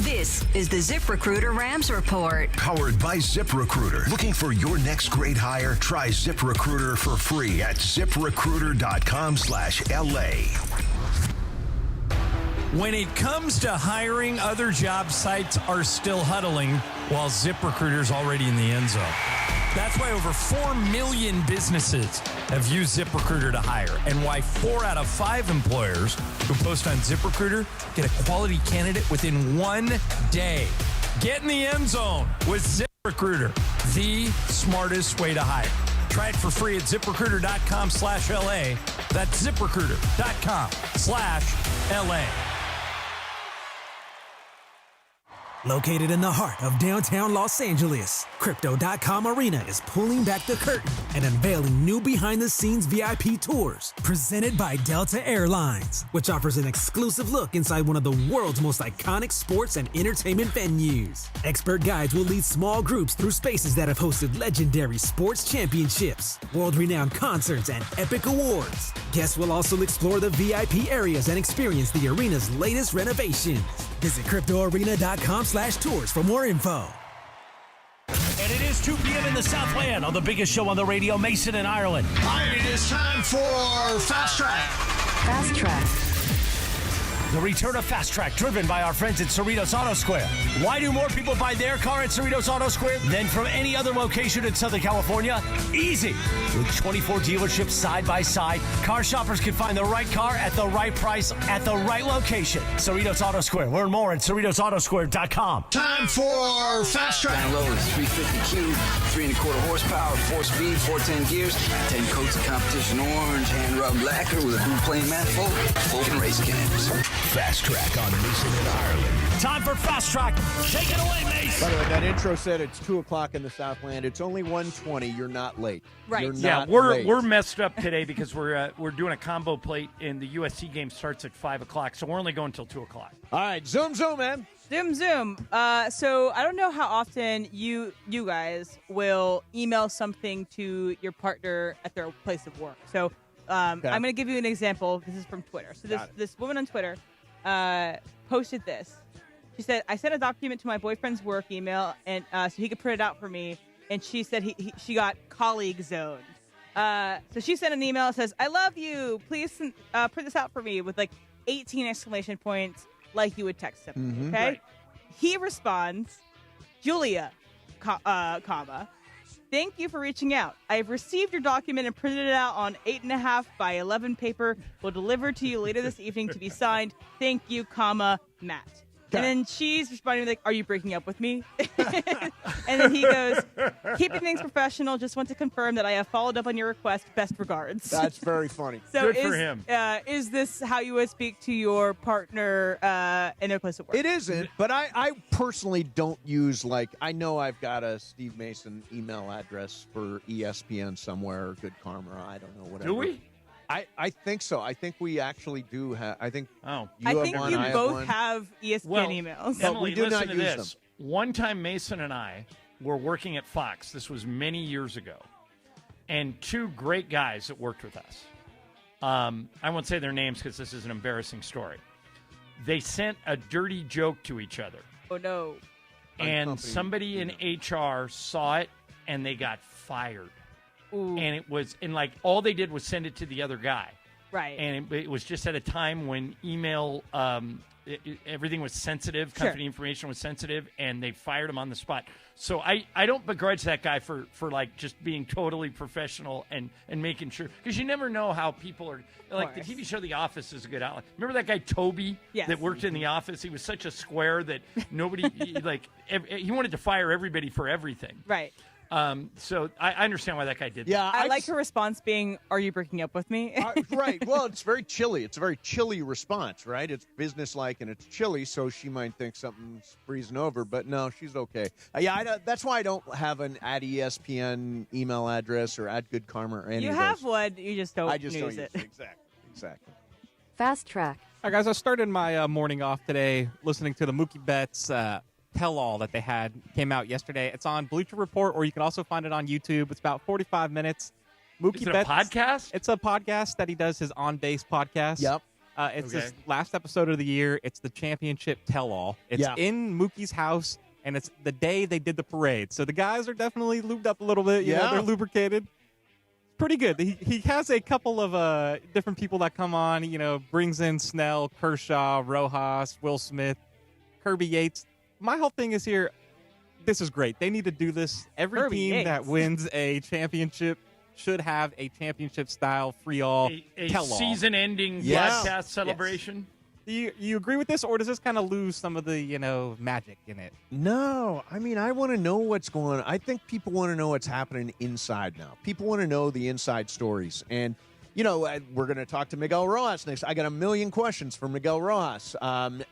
This is the ZipRecruiter Rams Report. Powered by ZipRecruiter. Looking for your next great hire? Try ZipRecruiter for free at ZipRecruiter.com/LA. When it comes to hiring, other job sites are still huddling while ZipRecruiter's already in the end zone. That's why over 4 million businesses have used ZipRecruiter to hire, and why 4 out of 5 employers who post on ZipRecruiter get a quality candidate within 1 day. Get in the end zone with ZipRecruiter, the smartest way to hire. Try it for free at ZipRecruiter.com/LA. That's ZipRecruiter.com/LA. Located in the heart of downtown Los Angeles, Crypto.com Arena is pulling back the curtain and unveiling new behind-the-scenes VIP tours presented by Delta Airlines, which offers an exclusive look inside one of the world's most iconic sports and entertainment venues. Expert guides will lead small groups through spaces that have hosted legendary sports championships, world-renowned concerts, and epic awards. Guests will also explore the VIP areas and experience the arena's latest renovations. Visit CryptoArena.com/tours for more info. And it is 2 p.m. in the Southland on the biggest show on the radio, Mason and Ireland. All right, it is time for Fast Track. Fast Track. The return of Fast Track, driven by our friends at Cerritos Auto Square. Why do more people buy their car at Cerritos Auto Square than from any other location in Southern California? Easy. With 24 dealerships side by side, car shoppers can find the right car at the right price at the right location. Cerritos Auto Square. Learn more at CerritosAutoSquare.com. Time for Fast Track. Down low is 350Q, 3 1/4 horsepower, 4-speed, 410 gears, 10 coats of competition orange, hand rubbed lacquer with a blue plain manifold, full race cams. Fast Track on Mason and Ireland. Time for Fast Track. Take it away, Mace. By the way, that intro said it's 2 o'clock in the Southland. It's only 1:20. You're not late. Right. You're Yeah, not we're late. messed up today because we're doing a combo plate, and the USC game starts at 5 o'clock, so we're only going until 2 o'clock. All right, zoom, man. Zoom. So I don't know how often you guys will email something to your partner at their place of work. So I'm going to give you an example. This is from Twitter. So this woman on Twitter posted this. She said, I sent a document to my boyfriend's work email and so he could print it out for me. And she said she got colleague zoned. So she sent an email that says, I love you. Please print this out for me with like 18 exclamation points like you would text him. Okay? Right. He responds, Julia, comma, thank you for reaching out. I have received your document and printed it out on 8.5 by 11 paper. Will deliver to you later this evening to be signed. Thank you, comma, Matt. And then she's responding like, are you breaking up with me? And then he goes, keeping things professional. Just want to confirm that I have followed up on your request. Best regards. That's very funny. So Good for him. Is this how you would speak to your partner in their place of work? It isn't, but I personally don't use, like, I know I've got a Steve Mason email address for ESPN somewhere, or Good Karma, I don't know, whatever. Do we? I think so. I think we actually do have. I think. Oh, I think one, you I both have ESPN emails. But Emily, we do listen not to use this. them. One time, Mason and I were working at Fox. This was many years ago, and 2 great guys that worked with us. I won't say their names because this is an embarrassing story. They sent a dirty joke to each other. Oh no! And somebody in HR saw it, and they got fired. Ooh. And it was, and like all they did was send it to the other guy. Right. And it was just at a time when email, everything was sensitive, company information was sensitive, and they fired him on the spot. So I don't begrudge that guy for like just being totally professional and making sure, because you never know how people are, like the TV show The Office is a good outlet. Remember that guy Toby that worked in The Office? He was such a square that nobody, he wanted to fire everybody for everything. Right. So I understand why that guy did that. Yeah, I like her response being, are you breaking up with me? Right. Well, it's very chilly. It's a very chilly response, right? It's businesslike and it's chilly, so she might think something's freezing over, but no, she's okay. That's why I don't have an @ESPN email address or @Good Karma or any you of have those. one, you just don't I just use don't it. use it. Exactly. Fast Track. All right, guys, I started my morning off today listening to the Mookie Betts tell-all that they came out yesterday. It's on Bleacher Report, or you can also find it on YouTube. It's about 45 minutes. Is it a podcast? It's a podcast that he does, his On Base podcast. Yep. It's his last episode of the year. It's the championship tell-all. It's in Mookie's house, and it's the day they did the parade. So the guys are definitely lubed up a little bit. You know, they're lubricated. Pretty good. He has a couple of different people that come on. You know, brings in Snell, Kershaw, Rojas, Will Smith, Kirby Yates. My whole thing is here, this is great. They need to do this. Every team that wins a championship should have a championship-style free-all tell-all. Season-ending broadcast celebration? Do you agree with this, or does this kind of lose some of the, magic in it? No. I mean, I want to know what's going on. I think people want to know what's happening inside now. People want to know the inside stories. And, we're going to talk to Miguel Rojas next. I got a million questions for Miguel Rojas.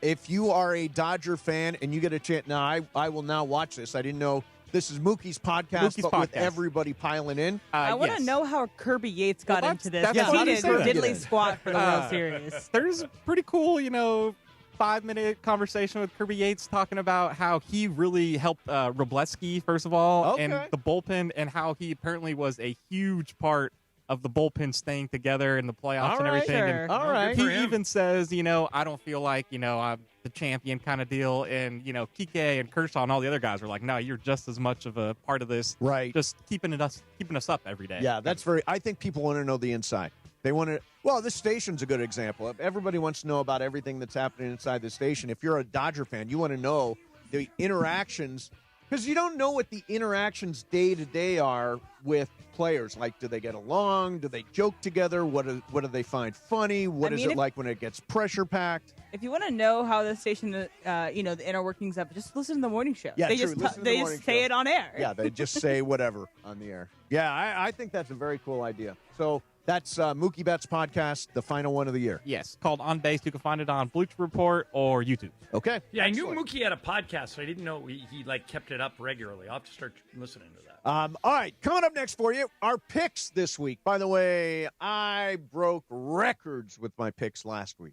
If you are a Dodger fan and you get a chance, now I will now watch this. I didn't know this is Mookie's podcast, with everybody piling in. I want to know how Kirby Yates got into this. That's he did diddly squat for the World Series. There's a pretty cool, 5-minute conversation with Kirby Yates talking about how he really helped Robleski, first of all, and the bullpen, and how he apparently was a huge part of the bullpen staying together in the playoffs and everything. Sure. And he even says, I don't feel like, I'm the champion kind of deal. And, Kike and Kershaw and all the other guys are like, no, you're just as much of a part of this. Right. Just keeping us up every day. Yeah, I think people want to know the inside. They want to, this station's a good example. Everybody wants to know about everything that's happening inside the station. If you're a Dodger fan, you want to know the interactions, because you don't know what the interactions day to day are with players. Like, do they get along? Do they joke together? What do they find funny? What is it like when it gets pressure packed? If you want to know how the station, the inner workings of it, just listen to the morning show. Yeah, they true. just say it on air. Yeah, they just say whatever on the air. Yeah, I think that's a very cool idea. So That's Mookie Betts' podcast, the final one of the year. Yes, called On Base. You can find it on Bleacher Report or YouTube. Okay. Yeah, I knew Mookie had a podcast. I didn't know he kept it up regularly. I'll have to start listening to that. All right, coming up next for you, our picks this week. By the way, I broke records with my picks last week.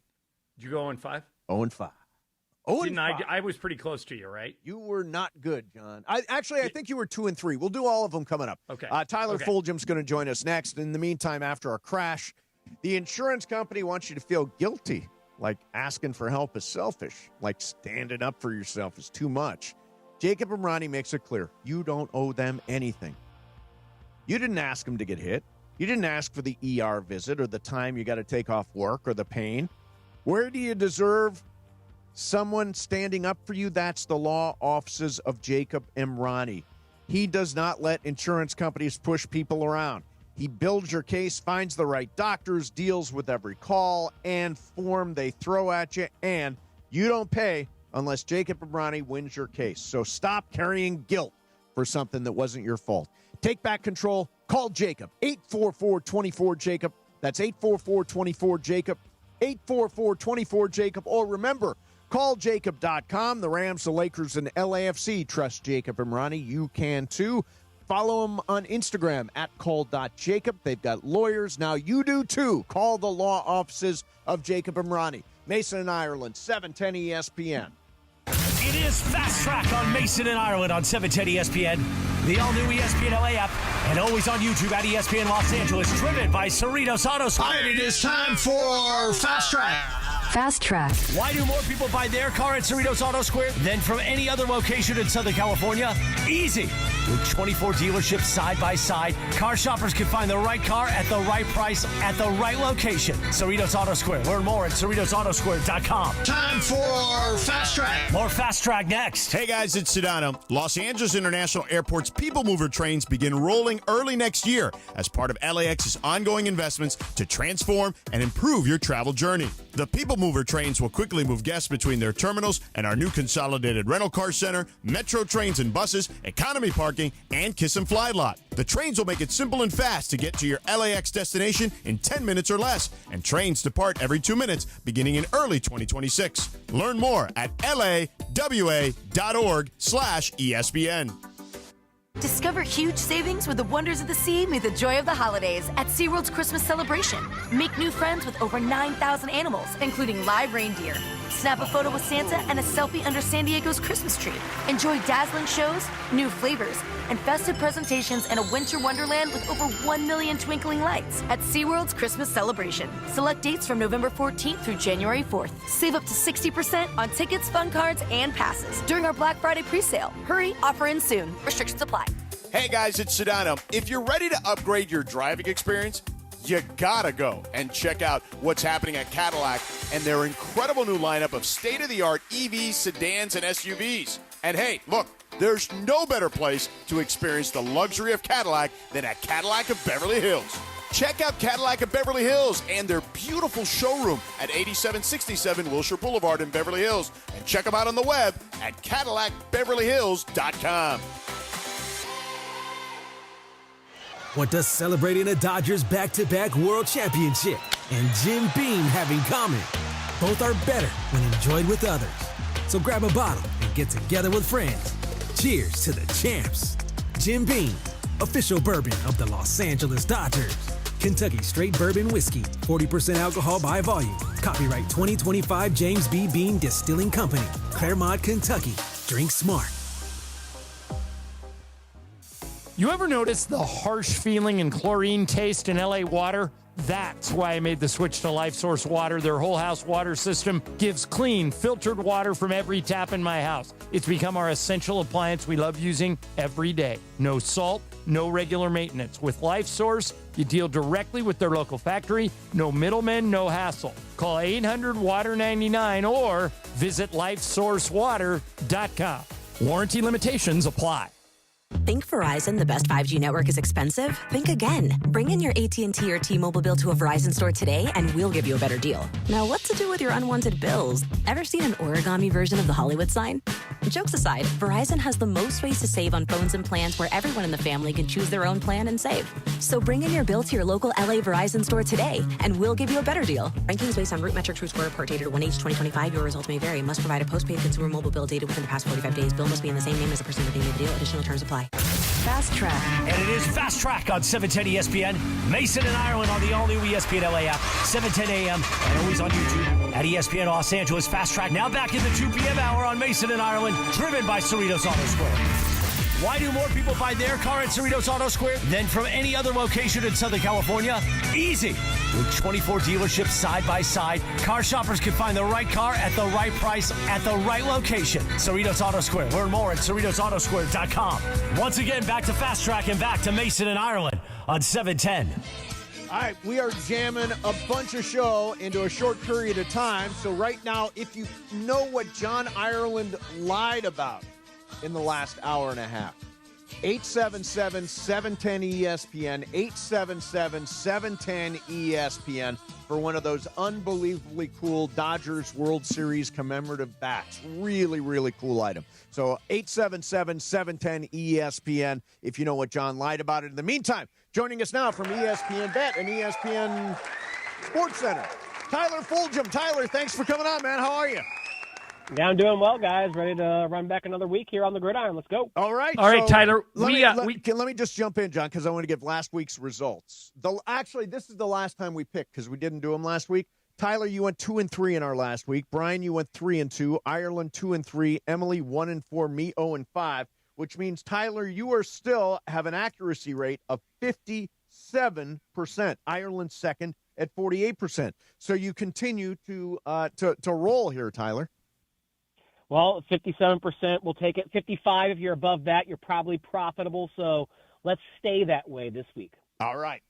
Did you go 0-5? 0-5. I was pretty close to you, right? You were not good, John. I think you were 2-3. We'll do all of them coming up. Okay. Tyler Fulgham's going to join us next. In the meantime, after our crash, the insurance company wants you to feel guilty, like asking for help is selfish, like standing up for yourself is too much. Jacob and Ronnie makes it clear, you don't owe them anything. You didn't ask them to get hit. You didn't ask for the ER visit or the time you got to take off work or the pain. Where do you deserve someone standing up for you? That's the law offices of Jacob M. Ronnie. He does not let insurance companies push people around. He builds your case, finds the right doctors, deals with every call and form they throw at you, and you don't pay unless Jacob M. Ronnie wins your case. So stop carrying guilt for something that wasn't your fault. Take back control. Call Jacob. 844-24-JACOB. That's 844-24-JACOB. 844-24-JACOB. Or remember, call Jacob.com. The Rams, the Lakers, and LAFC trust Jacob and Ronnie. You can too. Follow them on Instagram at call.jacob. They've got lawyers. Now you do too. Call the law offices of Jacob and Ronnie. Mason and Ireland, 710 ESPN. It is Fast Track on Mason and Ireland on 710 ESPN, the all-new ESPN LA app, and always on YouTube at ESPN Los Angeles, driven by Cerritos Auto Square. It is time for Fast Track. Fast Track. Why do more people buy their car at Cerritos Auto Square than from any other location in Southern California? Easy. With 24 dealerships side by side, car shoppers can find the right car at the right price at the right location. Cerritos Auto Square. Learn more at CerritosAutoSquare.com. Time for Fast Track. More Fast Track next. Hey guys, it's Sedano. Los Angeles International Airport's People Mover trains begin rolling early next year as part of LAX's ongoing investments to transform and improve your travel journey. The People Mover trains will quickly move guests between their terminals and our new consolidated rental car center, metro trains and buses, economy parking, and Kiss and Fly lot. The trains will make it simple and fast to get to your LAX destination in 10 minutes or less, and trains depart every 2 minutes beginning in early 2026. Learn more at lawa.org/ESPN. Discover huge savings with the wonders of the sea meet the joy of the holidays at SeaWorld's Christmas celebration. Make new friends with over 9,000 animals, including live reindeer. Snap a photo with Santa and a selfie under San Diego's Christmas tree. Enjoy dazzling shows, new flavors, and festive presentations in a winter wonderland with over 1 million twinkling lights at SeaWorld's Christmas celebration. Select dates from November 14th through January 4th. Save up to 60% on tickets, fun cards, and passes during our Black Friday presale. Hurry, offer ends soon. Restrictions apply. Hey guys, it's Sedano. If you're ready to upgrade your driving experience, you gotta go and check out what's happening at Cadillac and their incredible new lineup of state-of-the-art EVs, sedans, and SUVs. And hey, look, there's no better place to experience the luxury of Cadillac than at Cadillac of Beverly Hills. Check out Cadillac of Beverly Hills and their beautiful showroom at 8767 Wilshire Boulevard in Beverly Hills. And check them out on the web at CadillacBeverlyHills.com. What does celebrating a Dodgers back-to-back world championship and Jim Beam have in common? Both are better when enjoyed with others. So grab a bottle and get together with friends. Cheers to the champs. Jim Beam, official bourbon of the Los Angeles Dodgers. Kentucky Straight Bourbon Whiskey, 40% alcohol by volume. Copyright 2025 James B. Beam Distilling Company, Claremont, Kentucky. Drink smart. You ever notice the harsh feeling and chlorine taste in LA water? That's why I made the switch to Life Source Water. Their whole house water system gives clean, filtered water from every tap in my house. It's become our essential appliance we love using every day. No salt, no regular maintenance. With Life Source, you deal directly with their local factory. No middlemen, no hassle. Call 800-WATER-99 or visit lifesourcewater.com. Warranty limitations apply. Think Verizon, the best 5G network, is expensive? Think again. Bring in your AT&T or T-Mobile bill to a Verizon store today and we'll give you a better deal. Now, what to do with your unwanted bills? Ever seen an origami version of the Hollywood sign? Jokes aside, Verizon has the most ways to save on phones and plans where everyone in the family can choose their own plan and save. So bring in your bill to your local LA Verizon store today, and we'll give you a better deal. Rankings based on root metric true score report dated 1H2025. Your results may vary. Must provide a postpaid consumer mobile bill dated within the past 45 days. Bill must be in the same name as the person redeeming the deal. Additional terms apply. Fast Track. And it is Fast Track on 710 ESPN. Mason and Ireland on the all-new ESPN LA app, 7:10 a.m. and always on YouTube at ESPN Los Angeles. Fast Track now back in the 2 p.m. hour on Mason and Ireland, driven by Cerritos Auto Square. Why do more people buy their car at Cerritos Auto Square than from any other location in Southern California? Easy. With 24 dealerships side by side, car shoppers can find the right car at the right price at the right location. Cerritos Auto Square. Learn more at CerritosAutoSquare.com. Once again, back to Fast Track and back to Mason and Ireland on 710. All right, we are jamming a bunch of show into a short period of time. So right now, if you know what John Ireland lied about in the last hour and a half, 877-710-ESPN, 877-710-ESPN for one of those unbelievably cool Dodgers World Series commemorative bats. Really, really cool item. So 877-710-ESPN if you know what John lied about it. In the meantime, joining us now from ESPN Bet and ESPN Sports Center, Tyler Fulgham. Tyler, thanks for coming on, man. How are you? Yeah, I'm doing well, guys. Ready to run back another week here on the gridiron. Let's go. All right. All right, Tyler. Let me just jump in, John, because I want to give last week's results. Actually, this is the last time we picked because we didn't do them last week. Tyler, you went 2-3 in our last week. Brian, you went 3-2. Ireland 2-3. Emily 1-4. Me 0-5. Which means Tyler, you are still have an accuracy rate of 57%. Ireland second at 48%. So you continue to roll here, Tyler. Well, 57%, we'll take it. 55, if you're above that, you're probably profitable. So let's stay that way this week. All right.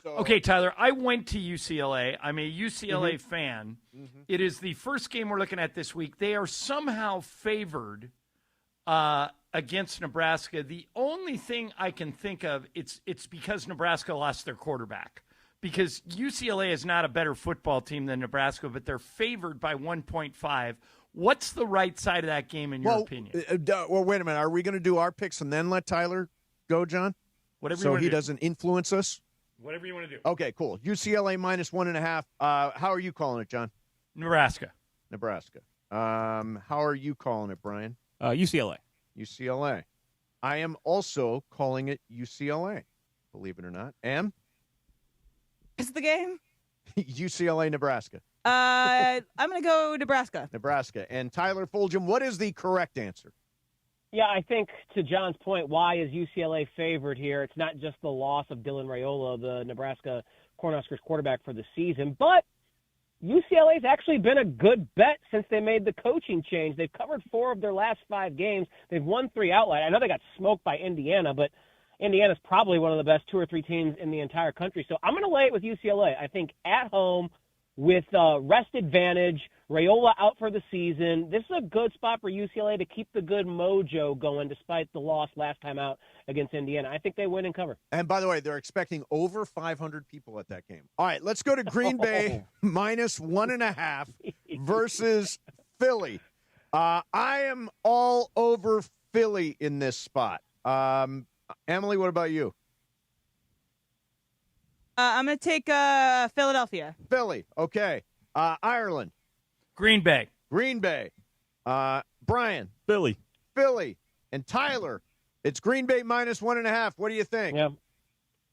So, okay, Tyler, I went to UCLA. I'm a UCLA fan. Mm-hmm. It is the first game we're looking at this week. They are somehow favored against Nebraska. The only thing I can think of, it's because Nebraska lost their quarterback. Because UCLA is not a better football team than Nebraska, but they're favored by 1.5. What's the right side of that game in your opinion? Well, wait a minute. Are we going to do our picks and then let Tyler go, John? Whatever so you want to he do. doesn't influence us? Whatever you want to do. Okay, cool. UCLA minus 1.5. How are you calling it, John? Nebraska. How are you calling it, Brian? UCLA. UCLA. I am also calling it UCLA, believe it or not. Am? Is the game? UCLA, Nebraska. I'm going to go Nebraska. And Tyler Fulgham, what is the correct answer? Yeah, I think to John's point, why is UCLA favored here? It's not just the loss of Dylan Raiola, the Nebraska Cornhuskers quarterback for the season, but UCLA's actually been a good bet since they made the coaching change. They've covered 4 of their last 5 games. They've won 3 outright. I know they got smoked by Indiana, but Indiana's probably one of the best 2 or 3 teams in the entire country. So I'm going to lay it with UCLA. I think at home with rest advantage, Raiola out for the season. This is a good spot for UCLA to keep the good mojo going despite the loss last time out against Indiana. I think they win and cover. And by the way, they're expecting over 500 people at that game. All right, let's go to Green Bay minus 1.5 versus Philly. I am all over Philly in this spot. Emily, what about you? I'm going to take Philadelphia. Philly, okay. Ireland. Green Bay. Brian. Philly. And Tyler, it's Green Bay minus 1.5. What do you think?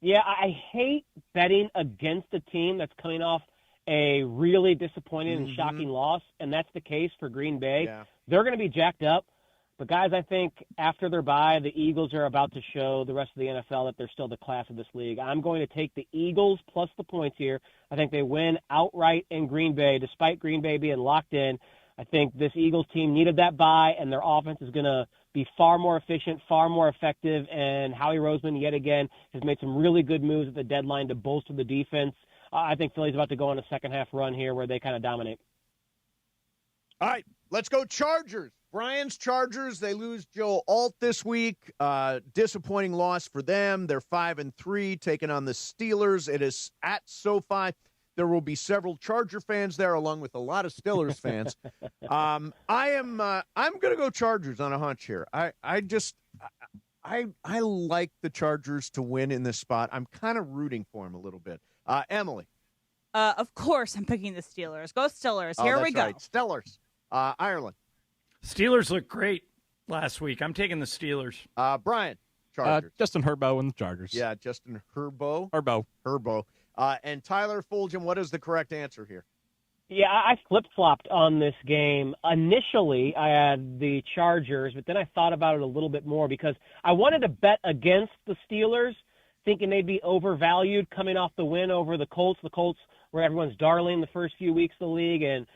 Yeah, I hate betting against a team that's coming off a really disappointing and shocking loss, and that's the case for Green Bay. Yeah. They're going to be jacked up. But, guys, I think after their bye, the Eagles are about to show the rest of the NFL that they're still the class of this league. I'm going to take the Eagles plus the points here. I think they win outright in Green Bay, despite Green Bay being locked in. I think this Eagles team needed that bye, and their offense is going to be far more efficient, far more effective, and Howie Roseman, yet again, has made some really good moves at the deadline to bolster the defense. I think Philly's about to go on a second-half run here where they kind of dominate. All right, let's go Chargers. Brian's Chargers, they lose Joe Alt this week. Disappointing loss for them. They're 5-3, taking on the Steelers. It is at SoFi. There will be several Charger fans there, along with a lot of Steelers fans. I'm going to go Chargers on a hunch here. I I like the Chargers to win in this spot. I'm kind of rooting for them a little bit. Emily. Of course, I'm picking the Steelers. Go Steelers. Here we go. Right. Steelers. Ireland. Steelers look great last week. I'm taking the Steelers. Brian. Chargers. Justin Herbo and the Chargers. Yeah, Justin Herbo. Herbo. And Tyler Fulgham, what is the correct answer here? Yeah, I flip-flopped on this game. Initially, I had the Chargers, but then I thought about it a little bit more because I wanted to bet against the Steelers, thinking they'd be overvalued coming off the win over the Colts. The Colts were everyone's darling the first few weeks of the league and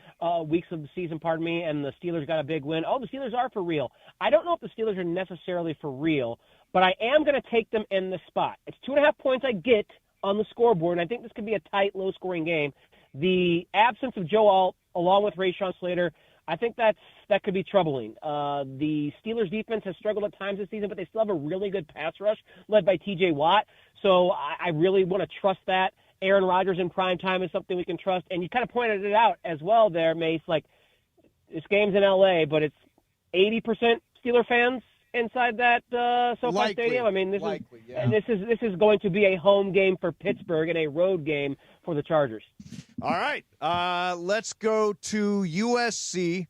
weeks of the season, and the Steelers got a big win. Oh, the Steelers are for real. I don't know if the Steelers are necessarily for real, but I am going to take them in the spot. It's 2.5 points I get on the scoreboard, and I think this could be a tight, low-scoring game. The absence of Joe Alt, along with Rashawn Slater, I think that could be troubling. The Steelers' defense has struggled at times this season, but they still have a really good pass rush led by T.J. Watt. So I really want to trust that. Aaron Rodgers in prime time is something we can trust. And you kind of pointed it out as well there, Mace. Like, this game's in L.A., but it's 80% Steeler fans inside that SoFi Stadium. I mean, this is going to be a home game for Pittsburgh and a road game for the Chargers. All right, let's go to USC.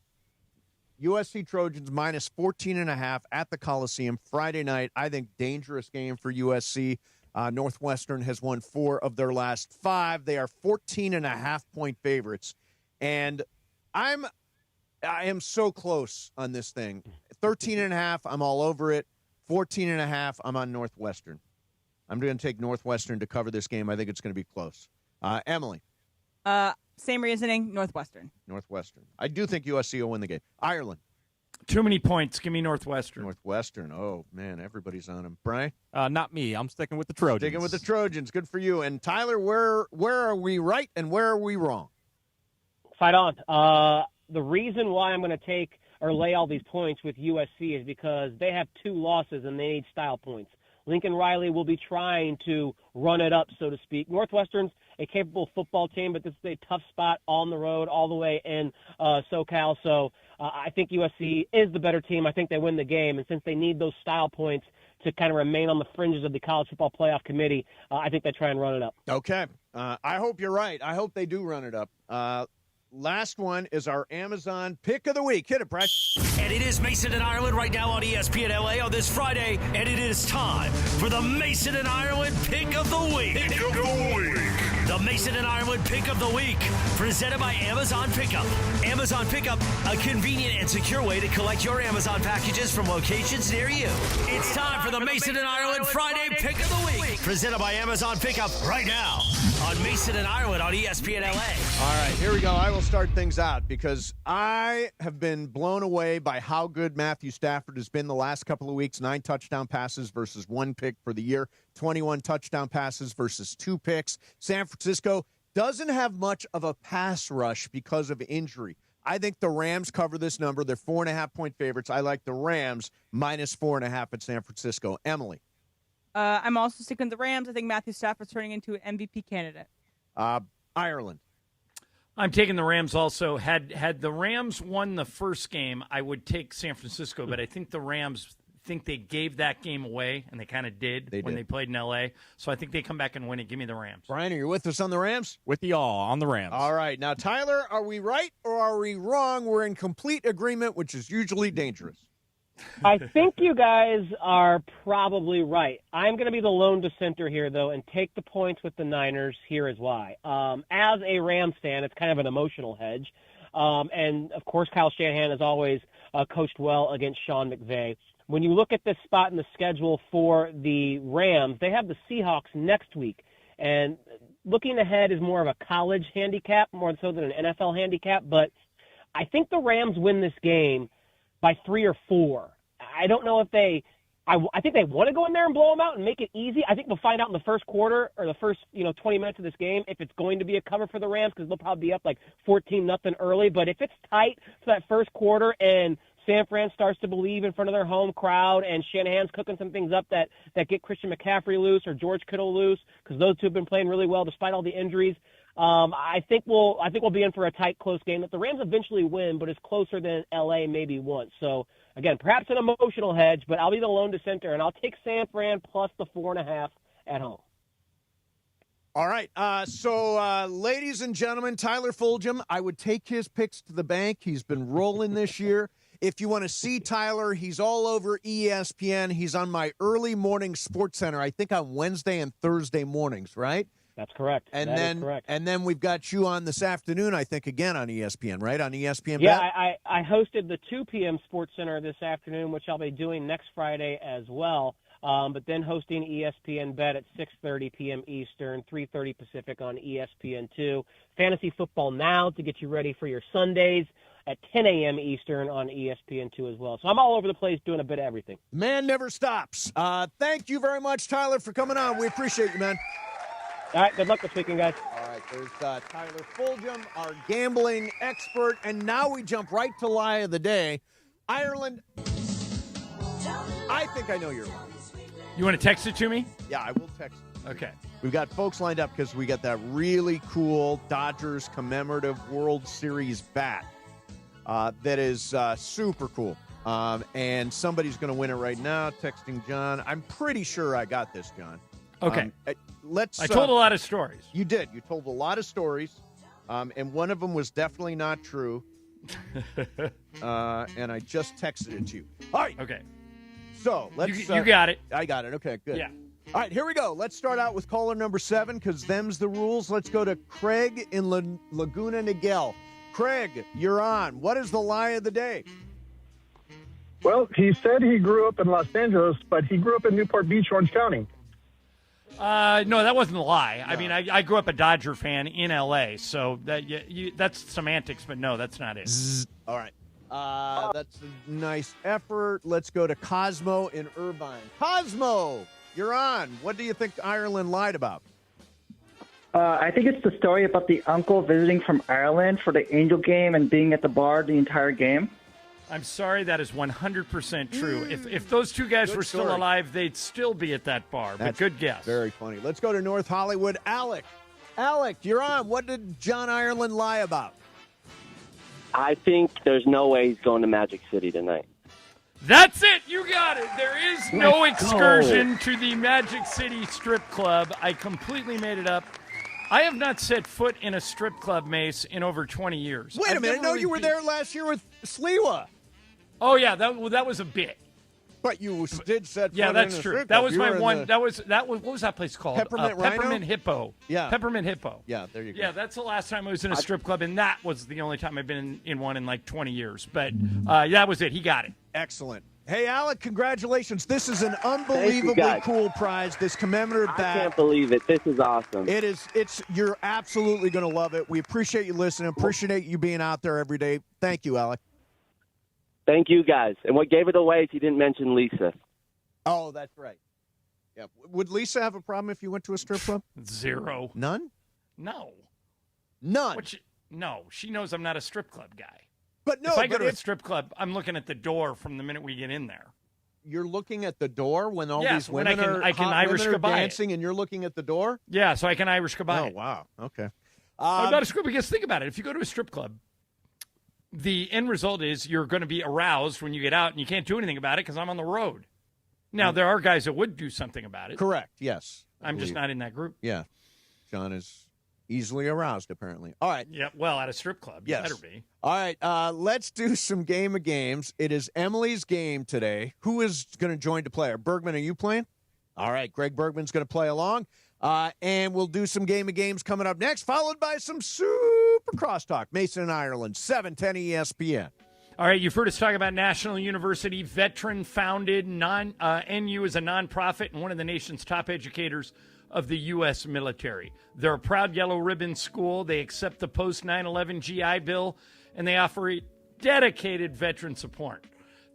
USC Trojans minus 14.5 at the Coliseum Friday night. I think dangerous game for USC. Northwestern has won 4 of their last 5. They are 14.5-point favorites, and I am so close on this thing. 13.5, I'm all over it. 14.5, I'm on Northwestern. I'm going to take Northwestern to cover this game. I think it's going to be close. Emily. Same reasoning, Northwestern. Northwestern. I do think USC will win the game. Ireland. Too many points. Give me Northwestern. Northwestern. Oh, man, everybody's on them. Brian? Not me. I'm sticking with the Trojans. Sticking with the Trojans. Good for you. And Tyler, where are we right and where are we wrong? Fight on. The reason why I'm going to take or lay all these points with USC is because they have 2 losses and they need style points. Lincoln Riley will be trying to run it up, so to speak. Northwestern's a capable football team, but this is a tough spot on the road all the way in SoCal. So I think USC is the better team. I think they win the game. And since they need those style points to kind of remain on the fringes of the college football playoff committee, I think they try and run it up. Okay. I hope you're right. I hope they do run it up. Last one is our Amazon pick of the week. Hit it, Brett. And it is Mason and Ireland right now on ESPN LA on this Friday, and it is time for the Mason and Ireland pick of the week. Pick of the week. The Mason and Ireland pick of the week, presented by Amazon Pickup. Amazon Pickup, a convenient and secure way to collect your Amazon packages from locations near you. It's time for the Mason and Ireland Friday pick of the week, presented by Amazon Pickup right now on Mason and Ireland on ESPN LA. All right, here we go. I will start things out because I have been blown away by how good Matthew Stafford has been the last couple of weeks. 9 touchdown passes versus 1 pick for the year. 21 touchdown passes versus 2 picks. San Francisco doesn't have much of a pass rush because of injury. I think the Rams cover this number. They're 4.5-point favorites. I like the Rams minus 4.5 at San Francisco. Emily. I'm also sticking with the Rams. I think Matthew Stafford's turning into an MVP candidate. Ireland. I'm taking the Rams also. Had the Rams won the first game, I would take San Francisco, but I think the Rams think they gave that game away, and they kind of did when they played in L.A., so I think they come back and win it. Give me the Rams. Brian, are you with us on the Rams? With y'all on the Rams. All right. Now, Tyler, are we right or are we wrong? We're in complete agreement, which is usually dangerous. I think you guys are probably right. I'm going to be the lone dissenter here, though, and take the points with the Niners. Here is why. As a Rams fan, it's kind of an emotional hedge. And, of course, Kyle Shanahan has always coached well against Sean McVay. When you look at this spot in the schedule for the Rams, they have the Seahawks next week. And looking ahead is more of a college handicap, more so than an NFL handicap. But I think the Rams win this game by 3 or 4. I don't know if I think they want to go in there and blow them out and make it easy. I think we'll find out in the first quarter or the first 20 minutes of this game if it's going to be a cover for the Rams because they'll probably be up like 14-0 early. But if it's tight for that first quarter and San Fran starts to believe in front of their home crowd and Shanahan's cooking some things up that get Christian McCaffrey loose or George Kittle loose because those two have been playing really well despite all the injuries. I think we'll be in for a tight, close game that the Rams eventually win, but it's closer than LA maybe once. So again, perhaps an emotional hedge, but I'll be the lone dissenter, and I'll take San Fran plus the 4.5 at home. All right. So, ladies and gentlemen, Tyler Fulgham, I would take his picks to the bank. He's been rolling this year. If you want to see Tyler, he's all over ESPN. He's on my early morning Sports Center, I think on Wednesday and Thursday mornings, right? That's correct. And that then, is correct. And then we've got you on this afternoon, I think, again on ESPN, right? On ESPN. Yeah, Bet? I hosted the 2 p.m. Sports Center this afternoon, which I'll be doing next Friday as well. But then hosting ESPN Bet at 6:30 p.m. Eastern, 3:30 Pacific on ESPN2. Fantasy Football Now to get you ready for your Sundays at 10 a.m. Eastern on ESPN2 as well. So I'm all over the place doing a bit of everything. Man never stops. Thank you very much, Tyler, for coming on. We appreciate you, man. All right, good luck this weekend, guys. All right, there's Tyler Fulgham, our gambling expert. And now we jump right to Lie of the Day. Ireland, I think I know your lie. You want to text it to me? Yeah, I will text it. Okay. We've got folks lined up because we got that really cool Dodgers commemorative World Series bat that is super cool. And somebody's going to win it right now. Texting John. I'm pretty sure I got this, John. Okay. I told a lot of stories. You did. You told a lot of stories, and one of them was definitely not true. And I just texted it to you. All right. Okay. So let's. You got it. I got it. Okay, good. Yeah. All right, here we go. Let's start out with caller number 7 because them's the rules. Let's go to Craig in Laguna Niguel. Craig, you're on. What is the lie of the day? Well, he said he grew up in Los Angeles, but he grew up in Newport Beach, Orange County. No, that wasn't a lie. No. I mean, I grew up a Dodger fan in L.A., so that's semantics, but no, that's not it. All right. That's a nice effort. Let's go to Cosmo in Irvine. Cosmo, you're on. What do you think Ireland lied about? I think it's the story about the uncle visiting from Ireland for the Angel game and being at the bar the entire game. I'm sorry, that is 100% true. If those two guys were still alive, they'd still be at that bar. But good guess. Very funny. Let's go to North Hollywood. Alec, you're on. What did John Ireland lie about? I think there's no way he's going to Magic City tonight. That's it. You got it. There is no excursion to the Magic City strip club. I completely made it up. I have not set foot in a strip club, Mace, in over 20 years. Wait a minute. No, you were there last year with Sliwa. Oh, yeah. That was a bit. But you did set foot Yeah, that's in a true. strip That club. was You my were in one. the- That was what was that place called? Peppermint Rhino? Peppermint Hippo. Yeah. Peppermint Hippo. Yeah, there you go. Yeah, that's the last time I was in a strip club, and that was the only time I've been in one in like 20 years. But that was it. He got it. Excellent. Hey, Alec, congratulations. This is an unbelievably cool prize, this commemorative bat. I can't believe it. This is awesome. It is. You're absolutely going to love it. We appreciate you listening. Appreciate you being out there every day. Thank you, Alec. Thank you, guys. And what gave it away is he didn't mention Lisa. Oh, that's right. Yeah. Would Lisa have a problem if you went to a strip club? Zero. None? No. None? No. She knows I'm not a strip club guy. But no, if I go to a strip club, I'm looking at the door from the minute we get in there. You're looking at the door when all Yes, these when women I can hot Irish women are goodbye it. dancing, and you're looking at the door? Yeah, so I can Irish goodbye. Oh, it. wow. Okay. I'm not a strip because think about it. If you go to a strip club, the end result is you're going to be aroused when you get out, and you can't do anything about it because I'm on the road. Now, there are guys that would do something about it. Correct, yes. I'm just not in that group. Yeah. John is easily aroused, apparently. All right. Yeah, well, at a strip club. You better be. All right, let's do some game of games. It is Emily's game today. Who is going to join to play? Bergman, are you playing? All right, Greg Bergman's going to play along. And we'll do some game of games coming up next, followed by some super crosstalk. Mason and Ireland, 710 ESPN. All right, you've heard us talk about National University, veteran-founded. NU is a nonprofit and one of the nation's top educators of the U.S. military. They're a proud yellow ribbon school. They accept the post-9/11 GI Bill, and they offer a dedicated veteran support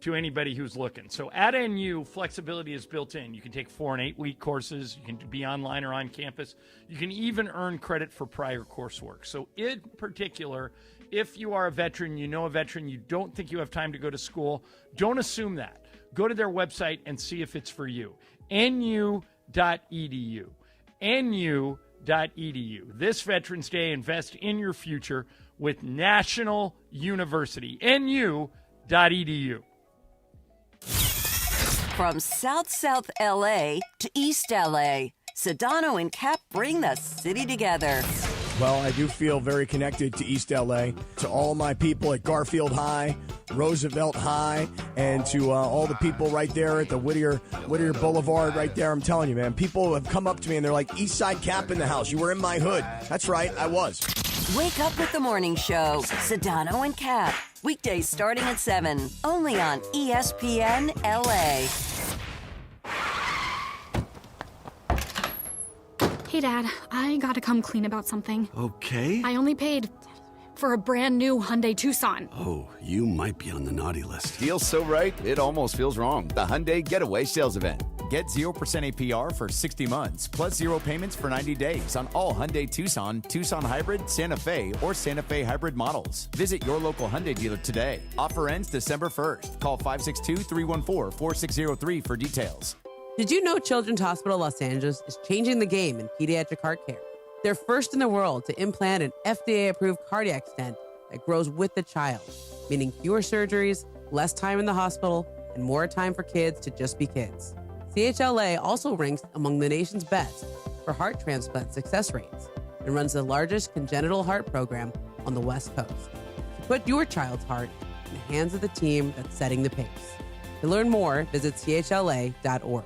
to anybody who's looking. So at NU, flexibility is built in. You can take 4- and 8-week courses. You can be online or on campus. You can even earn credit for prior coursework. So in particular, if you are a veteran, you know a veteran, you don't think you have time to go to school, don't assume that. Go to their website and see if it's for you. nu.edu. nu.edu. This Veterans Day, invest in your future with National University. nu.edu. From South LA to East LA, Sedano and Cap bring the city together. Well, I do feel very connected to East LA, to all my people at Garfield High, Roosevelt High, and to all the people right there at the Whittier Boulevard right there. I'm telling you, man, people have come up to me and they're like, East Side Cap in the house. You were in my hood. That's right, I was. Wake up with the morning show, Sedano and Cap. Weekdays starting at 7, only on ESPN LA. Hey, Dad, I gotta come clean about something. Okay. I only paid for a brand new Hyundai Tucson. Oh, you might be on the naughty list. Deal's so right, it almost feels wrong. The Hyundai Getaway Sales Event. Get 0% APR for 60 months, plus 0 payments for 90 days on all Hyundai Tucson, Tucson Hybrid, Santa Fe, or Santa Fe Hybrid models. Visit your local Hyundai dealer today. Offer ends December 1st. Call 562-314-4603 for details. Did you know Children's Hospital Los Angeles is changing the game in pediatric heart care? They're first in the world to implant an FDA-approved cardiac stent that grows with the child, meaning fewer surgeries, less time in the hospital, and more time for kids to just be kids. CHLA also ranks among the nation's best for heart transplant success rates and runs the largest congenital heart program on the West Coast. So put your child's heart in the hands of the team that's setting the pace. To learn more, visit chla.org.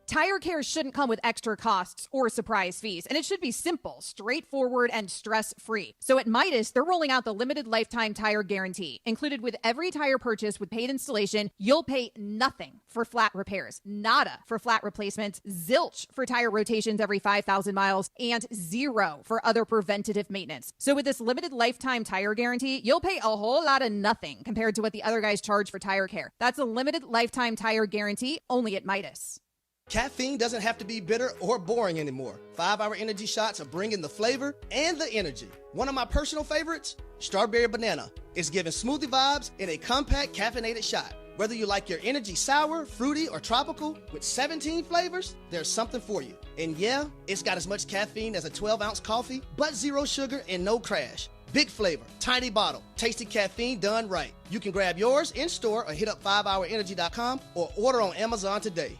Tire care shouldn't come with extra costs or surprise fees, and it should be simple, straightforward, and stress-free. So at Midas, they're rolling out the limited lifetime tire guarantee. Included with every tire purchase with paid installation, you'll pay nothing for flat repairs, nada for flat replacements, zilch for tire rotations every 5,000 miles, and 0 for other preventative maintenance. So with this limited lifetime tire guarantee, you'll pay a whole lot of nothing compared to what the other guys charge for tire care. That's a limited lifetime tire guarantee only at Midas. Caffeine doesn't have to be bitter or boring anymore. 5-Hour Energy shots are bringing the flavor and the energy. One of my personal favorites, Strawberry Banana, is giving smoothie vibes in a compact caffeinated shot. Whether you like your energy sour, fruity, or tropical, with 17 flavors, there's something for you. And yeah, it's got as much caffeine as a 12-ounce coffee, but 0 sugar and no crash. Big flavor, tiny bottle, tasty caffeine done right. You can grab yours in store or hit up 5hourenergy.com or order on Amazon today.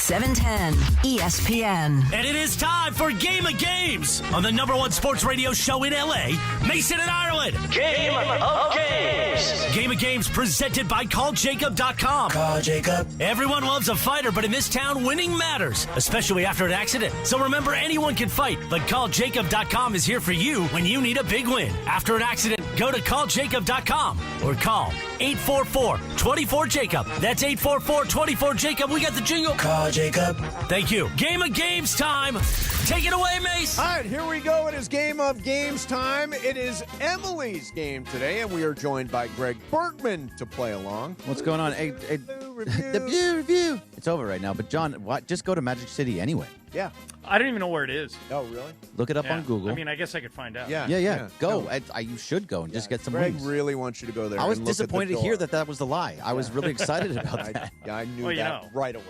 710 ESPN. And it is time for Game of Games on the #1 sports radio show in LA, Mason and Ireland. Game of Games. Game of Games presented by CallJacob.com. Call Jacob. Everyone loves a fighter, but in this town, winning matters, especially after an accident. So remember, anyone can fight, but CallJacob.com is here for you when you need a big win. After an accident, go to CallJacob.com or call 844-24-JACOB. That's 844-24-JACOB. We got the jingle. Call Jacob. Thank you. Game of Games time. Take it away, Mace. All right, here we go. It is Game of Games time. It is Emily's game today, and we are joined by Greg Bergman to play along. What's going on? The Blue Review. It's over right now, but John, just go to Magic City anyway. Yeah. I don't even know where it is. Oh, really? Look it up on Google. I mean, I guess I could find out. Yeah. Go. No. You should go and just get some Greg wings. really wants you to go there. I was and look at the disappointed to door. hear that was the lie. I was really excited about that. I knew that right away.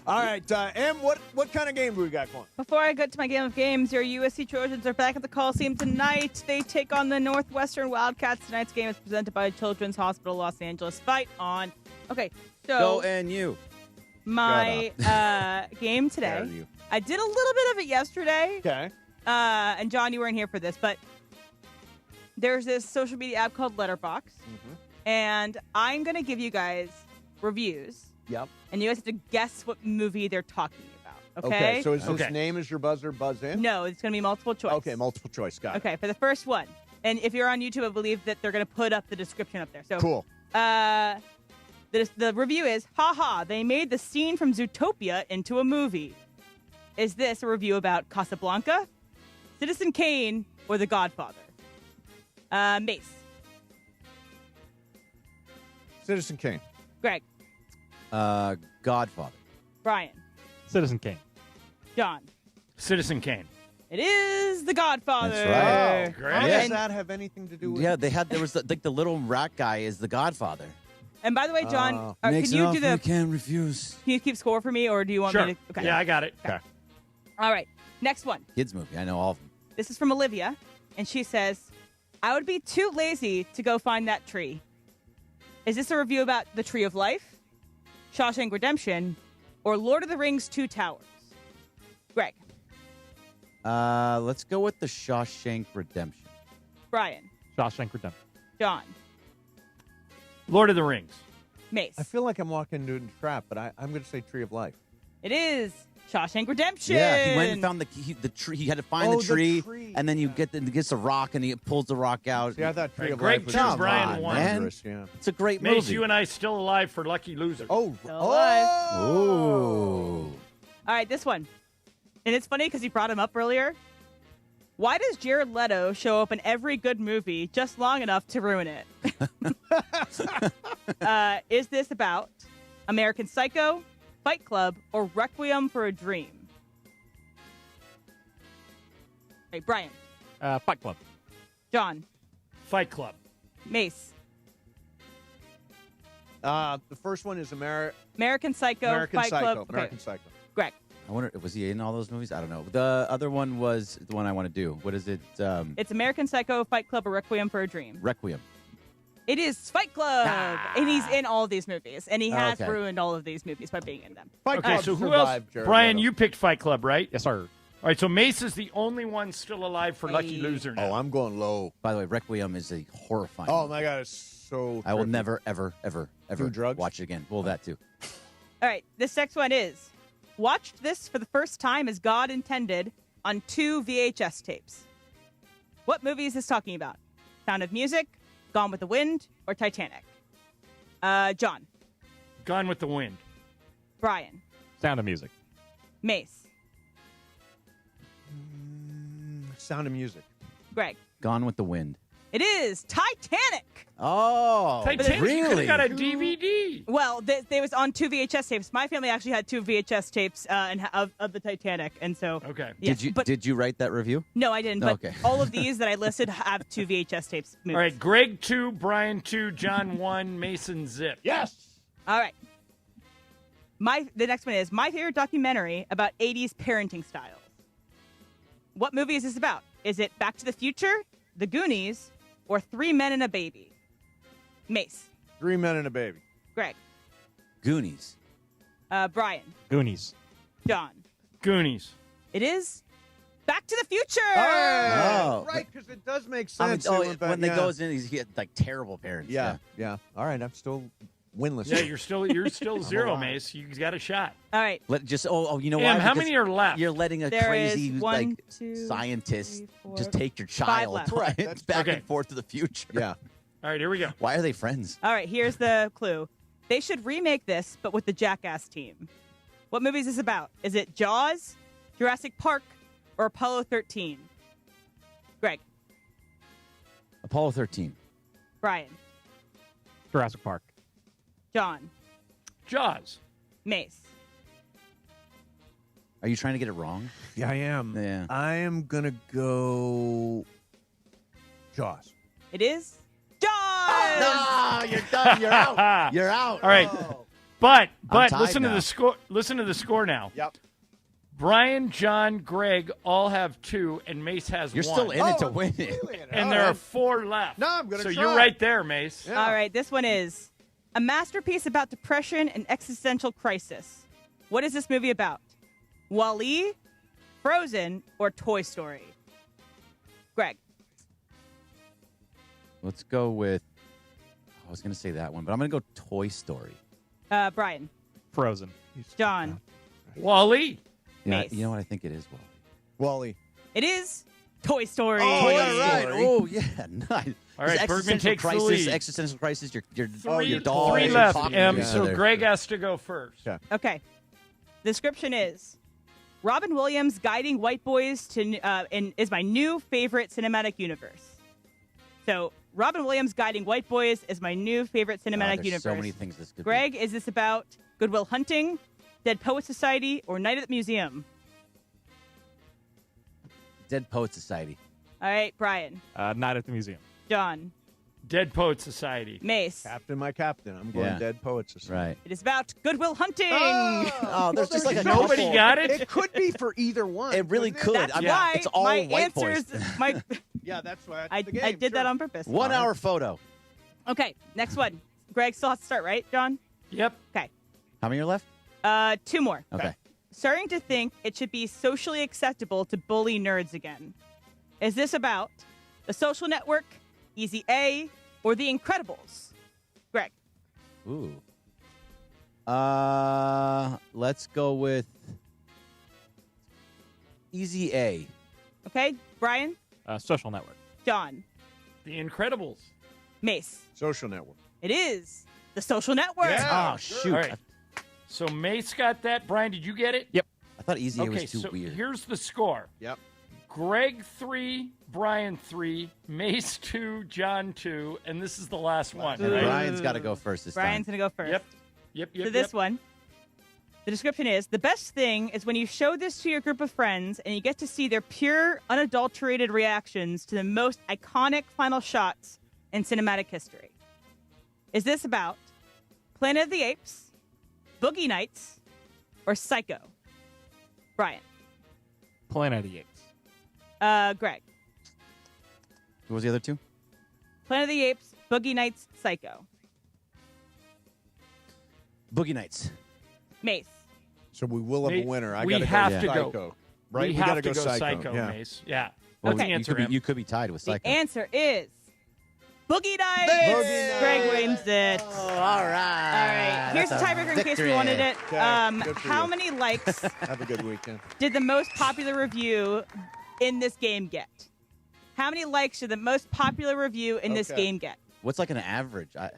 All right, Em, what kind of game do we got going? Before I get to my game of games, your USC Trojans are back at the Coliseum tonight. They take on the Northwestern Wildcats. Tonight's game is presented by Children's Hospital Los Angeles. Fight on. Okay, so Go NU. My game today. I did a little bit of it yesterday. Okay. And John, you weren't here for this, but there's this social media app called Letterboxd, and I'm going to give you guys reviews. Yep. And you guys have to guess what movie they're talking about. Okay. So is this name is your buzzer, buzz in? No, it's going to be multiple choice. Okay, multiple choice. Got it. Okay, for the first one. And if you're on YouTube, I believe that they're going to put up the description up there. So cool. The review is, haha, they made the scene from Zootopia into a movie. Is this a review about Casablanca, Citizen Kane, or The Godfather? Mace. Citizen Kane. Greg. Godfather. Brian. Citizen Kane. John. Citizen Kane. It is The Godfather. That's right. Great. How does that have anything to do with it? There was the little rat guy is the Godfather. And by the way, John, can you do the... Can't refuse. Can you keep score for me, or do you want me to... Okay. Yeah, I got it. Okay. All right. Next one. Kids movie. I know all of them. This is from Olivia, and she says, I would be too lazy to go find that tree. Is this a review about the Tree of Life, Shawshank Redemption, or Lord of the Rings: Two Towers? Greg. Let's go with the Shawshank Redemption. Brian. Shawshank Redemption. John. Lord of the Rings. Mace. I feel like I'm walking into a trap, but I'm going to say Tree of Life. It is Shawshank Redemption. Yeah, he went and found the tree. He had to find the tree, and then you get the rock, and he pulls the rock out. Yeah, I thought Tree of Greg Life was chose Brian won. Man. Yeah. It's a great Mace, movie. you and I still alive for Lucky Loser. Oh, Ooh. All right, this one. And it's funny because he brought him up earlier. Why does Jared Leto show up in every good movie just long enough to ruin it? Is this about American Psycho, Fight Club, or Requiem for a Dream? Hey, Brian. Fight Club. John. Fight Club. Mace. The first one is American Psycho, American Fight Psycho. Club. Okay. American Psycho. Greg. I wonder, was he in all those movies? I don't know. The other one was the one I want to do. What is it? It's American Psycho, Fight Club, or Requiem for a Dream. Requiem. It is Fight Club, and he's in all of these movies, and he has Okay. ruined all of these movies by being in them. Fight Okay, Club so who else? survived Jared Brian, Leto. you picked Fight Club, right? Yes, sir. All right, so Mace is the only one still alive for Lucky Loser now. Oh, I'm going low. By the way, Requiem is a horrifying. Oh my God, it's so. I will trippy. never, ever, ever, ever Do drugs? watch it again. Well, that too. All right, this next one is watched this for the first time as God intended on 2 VHS tapes. What movie is this talking about? Sound of Music, Gone with the Wind, or Titanic? John. Gone with the Wind. Brian. Sound of Music. Mace. Sound of Music. Greg. Gone with the Wind. It is Titanic. Oh, Titanic, you could really? have got a DVD. Well, they was on 2 VHS tapes. My family actually had 2 VHS tapes of the Titanic, and so okay. Yes, Did you write that review? No, I didn't. But Okay. all of these that I listed have 2 VHS tapes. Movies. All right, Greg 2, Brian 2, John 1, Mason zip. Yes. All right. The next one is my favorite documentary about 80s parenting styles. What movie is this about? Is it Back to the Future, The Goonies, or 3 Men and a Baby? Mace. 3 Men and a Baby. Greg. Goonies. Brian. Goonies. John. Goonies. It is Back to the Future. Oh. Right, because it does make I mean, sense. when they goes in, he had like terrible parents. Yeah. All right, I'm still winless. Yeah, you're still zero, Mace. You got a shot. All right. You know Em, why? how Because many are left? You're letting a There crazy is 1, 2, scientist 3, 4, just take your 5 child left. right, That's back okay. and forth to the future. Yeah. All right, here we go. Why are they friends? All right, here's the clue. They should remake this, but with the Jackass team. What movie is this about? Is it Jaws, Jurassic Park, or Apollo 13? Greg. Apollo 13. Brian. Jurassic Park. John. Jaws. Mace. Are you trying to get it wrong? Yeah, I am. Yeah. I am gonna go Jaws. It is Jaws. No, you're done. You're out. You're out. All right. Oh. But I'm tied listen to now. the score. Listen to the score now. Yep. Brian, John, Greg all have 2, and Mace has You're 1. still in it to win it. And there are 4 left. No, I'm gonna So try. you're right there, Mace. Yeah. All right, this one is a masterpiece about depression and existential crisis. What is this movie about? Wall-E, Frozen, or Toy Story? Greg. Let's go with. I was going to say that one, but I'm going to go Toy Story. Brian. Frozen. John. Wall-E. Yeah, Mace. you know what? I think it is Wally. It is Toy Story. Oh, Toy all right. Story. Oh, yeah. Nice. All right, Bergman takes the crisis, lead. Existential crisis. Your Three dog. 3 is left, talking M. to So each other. Greg has to go first. Yeah. Okay. The description is Robin Williams guiding white boys to is my new favorite cinematic universe. So Robin Williams guiding white boys is my new favorite cinematic there's universe. so many things this could Greg, is this about Goodwill Hunting, Dead Poet Society, or Night at the Museum? be. Dead Poet Society. All right, Brian. Night at the Museum. John. Dead Poet Society. Mace. Captain, my captain. I'm going Yeah. Dead Poet Society. Right. It is about Goodwill Hunting. Oh, there's just like a Nobody couple. got it? It could be for either one. It really couldn't could. That's I mean, why it's all my white answers. boys. Yeah, that's why. I did that on purpose. 1 hour photo. Okay, next one. Greg still has to start, right, John? Yep. Okay. How many are left? 2 more. Okay. Starting to think it should be socially acceptable to bully nerds again. Is this about The Social Network, Easy A, or The Incredibles? Greg. Ooh. Let's go with Easy A. Okay. Brian. Social Network. John. The Incredibles. Mace. Social Network. It is The Social Network. Yeah. Oh, shoot. All right. So Mace got that. Brian, did you get it? Yep. I thought Easy A Okay, was too so weird. here's the score. Yep. Greg 3, Brian 3, Mace 2, John 2, and this is the last one. Right? Brian's got to go first this Brian's time. going to go first. Yep. So this one, the description is, the best thing is when you show this to your group of friends and you get to see their pure, unadulterated reactions to the most iconic final shots in cinematic history. Is this about Planet of the Apes, Boogie Nights, or Psycho? Brian. Planet of the Apes. Greg. What was the other two? Planet of the Apes, Boogie Nights, Psycho. Boogie Nights. Mace. So we will have a winner. I we got have to to go go. Psycho. Right? We gotta have to go Psycho, Yeah. Mace. Yeah. Well, Let's you answer him. You could be tied with Psycho. The answer is Boogie Nights. Boogie Nights. Greg wins it. Oh, all right. All right. Here's the tiebreaker in case you wanted it. Okay, good for How you. many likes Have a good weekend. did the most popular review in this game get? How many likes did the most popular review in this Okay. game get? What's like an average? That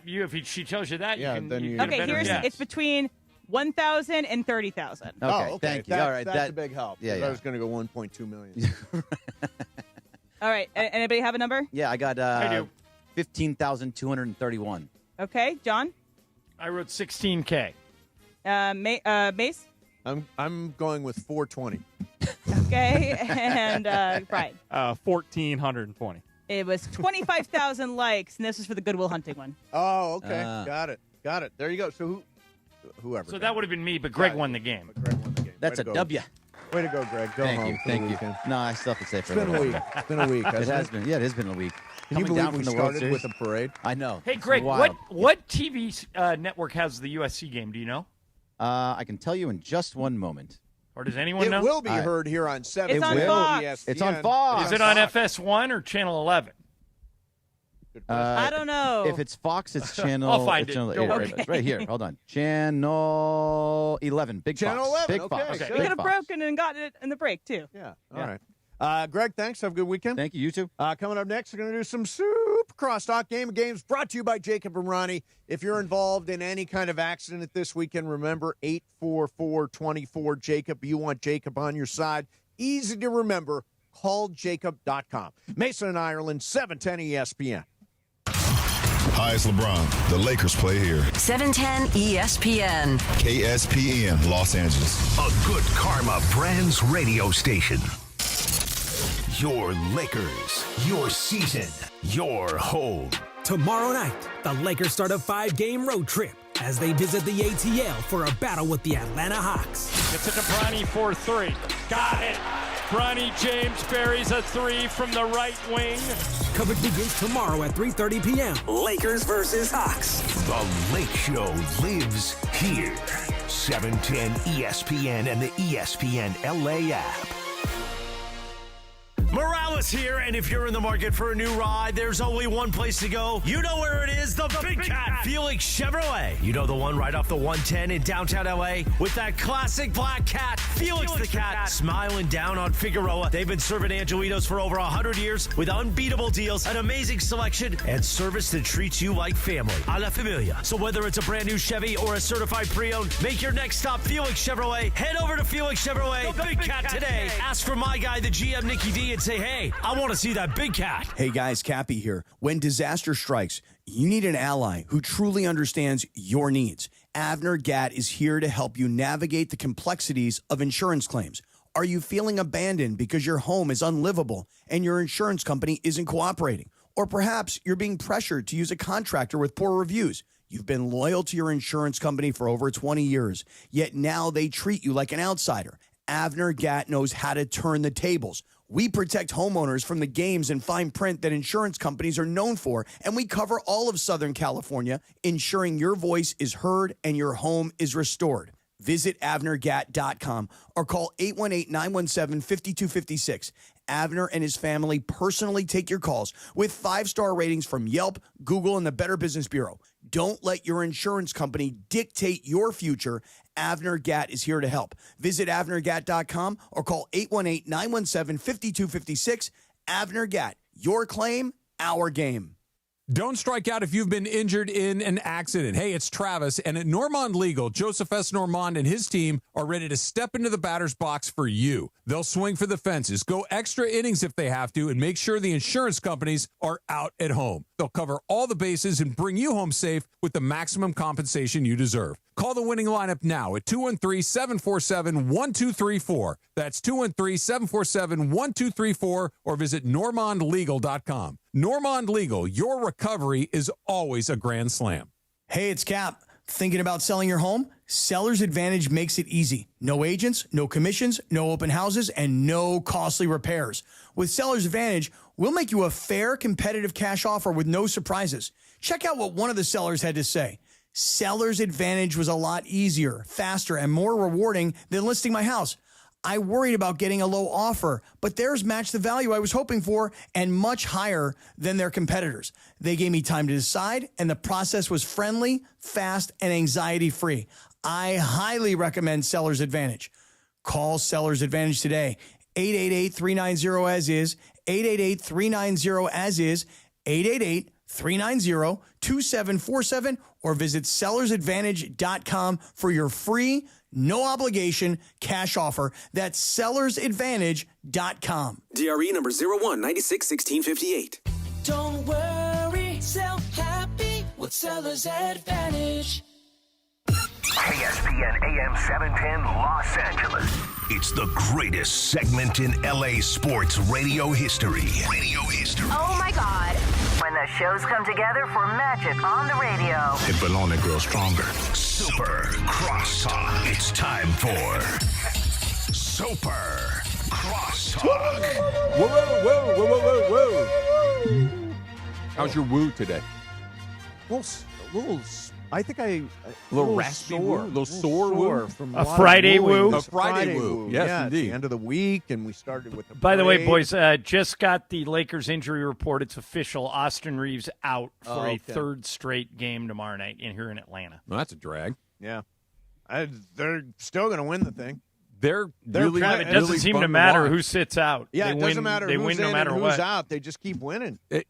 you, if she tells you that, Yeah, you can. then you you- get a Okay, better here's guess. it's between 1,000 and 30,000. Okay, Oh, okay. thank you. That's, All right, that's a big help. Yeah, 'cause yeah. I was going to go 1.2 million. All right. Anybody have a number? Yeah, I got I do. 15,231. Okay, John. I wrote 16K. Mace. I'm going with 420. Okay, and Brian. 1,420. It was 25,000 likes, and this is for the Goodwill Hunting one. Oh, okay. Got it. There you go. So whoever. So that would have been me, but Greg won the game. Greg won the game. That's Way a to go. W. Way to go, Greg. Go Thank home you. for the Thank you. weekend. No, I still have to say for It's been a week. while. It's been a week. It hasn't has been. Yeah, it has been a week. Can you Coming believe down we from the started World with Series. a parade? I know. Hey, It's Greg, wild. what TV network has the USC game? Do you know? I can tell you in just one moment. Or does anyone It know? will be heard here on 7. It's on will. Fox. ESPN. It's on Fox. Is it on FS1 or Channel 11? I don't know. If it's Fox, it's channel. I'll find it's it. channel Don't right, worry. it's right here. Hold on. Channel 11. Big Channel Fox. 11, Big okay, Fox. good. we Big could have Fox. broken and gotten it in the break, too. Yeah. All right. Greg, thanks. Have a good weekend. Thank you. You too. Coming up next, we're going to do some Super Crosstalk Game of Games brought to you by Jacob and Ronnie. If you're involved in any kind of accident this weekend, remember 844-24-JACOB. You want Jacob on your side. Easy to remember. Call jacob.com. Mason and Ireland, 710 ESPN. Hi, it's LeBron. The Lakers play here. 710 ESPN. KSPN, Los Angeles. A Good Karma Brands radio station. Your Lakers, your season, your home. Tomorrow night, the Lakers start a 5-game road trip as they visit the ATL for a battle with the Atlanta Hawks. Gets it to Bronny for 3. Got it. Bronny James buries a 3 from the right wing. Coverage begins tomorrow at 3:30 p.m. Lakers versus Hawks. The Lake Show lives here. 710 ESPN and the ESPN LA app. Morales here, and if you're in the market for a new ride, there's only one place to go. You know where it is, the Big Cat Felix Chevrolet. You know the one right off the 110 in downtown LA with that classic black cat, Felix the Cat, smiling down on Figueroa. They've been serving Angelitos for over 100 years with unbeatable deals, an amazing selection, and service that treats you like family. A la familia. So whether it's a brand new Chevy or a certified pre-owned, make your next stop Felix Chevrolet. Head over to Felix Chevrolet, the Big Cat today. Ask for my guy, the GM Nicky D, and say, hey, I want to see that big cat. Hey guys, Cappy here. When disaster strikes, you need an ally who truly understands your needs. Avner Gatt is here to help you navigate the complexities of insurance claims. Are you feeling abandoned because your home is unlivable and your insurance company isn't cooperating? Or perhaps you're being pressured to use a contractor with poor reviews. You've been loyal to your insurance company for over 20 years, yet now they treat you like an outsider. Avner Gatt knows how to turn the tables. We protect homeowners from the games and fine print that insurance companies are known for, and we cover all of Southern California, ensuring your voice is heard and your home is restored. Visit AvnerGat.com or call 818-917-5256. Avner and his family personally take your calls with 5-star ratings from Yelp, Google, and the Better Business Bureau. Don't let your insurance company dictate your future. Avner Gat is here to help. Visit AvnerGat.com or call 818-917-5256. Avner Gat, your claim, our game. Don't strike out if you've been injured in an accident. Hey, it's Travis, and at Normand Legal, Joseph S. Normand and his team are ready to step into the batter's box for you. They'll swing for the fences, go extra innings if they have to, and make sure the insurance companies are out at home. They'll cover all the bases and bring you home safe with the maximum compensation you deserve. Call the winning lineup now at 213-747-1234. That's 213-747-1234, or visit normandlegal.com. Normand Legal, your recovery is always a grand slam. Hey, it's Cap. Thinking about selling your home? Seller's Advantage makes it easy. No agents, no commissions, no open houses, and no costly repairs. With Seller's Advantage, we'll make you a fair, competitive cash offer with no surprises. Check out what one of the sellers had to say. Seller's Advantage was a lot easier, faster, and more rewarding than listing my house. I worried about getting a low offer, but theirs matched the value I was hoping for and much higher than their competitors. They gave me time to decide, and the process was friendly, fast, and anxiety-free. I highly recommend Seller's Advantage. Call Seller's Advantage today. 888-390-AS-IS, 888-390-AS-IS, 888-390-2747, or visit sellersadvantage.com for your free, no obligation cash offer. That's sellersadvantage.com. DRE number 01961658. Don't worry, sell happy with Seller's Advantage. ESPN AM 710 Los Angeles. It's the greatest segment in LA sports radio history. Oh my God. When the shows come together for magic on the radio. It will only grow stronger. Super Crosstalk. It's time for Super Crosstalk. Whoa, whoa, whoa, whoa, whoa, whoa, whoa. How's your woo today? I think a little raspy woo, a little sore woo from a Friday woo. A Friday woo. Yes, yeah, indeed. It's the end of the week, and we started with the By the way, parade. boys, just got the Lakers injury report. It's official. Austin Reaves out for a third straight game tomorrow night here in Atlanta. Well, that's a drag. Yeah. They're still going to win the thing. They're really, it doesn't seem to matter who sits out. Yeah, they it doesn't matter They who's win no in matter and what. who's out. They just keep winning. They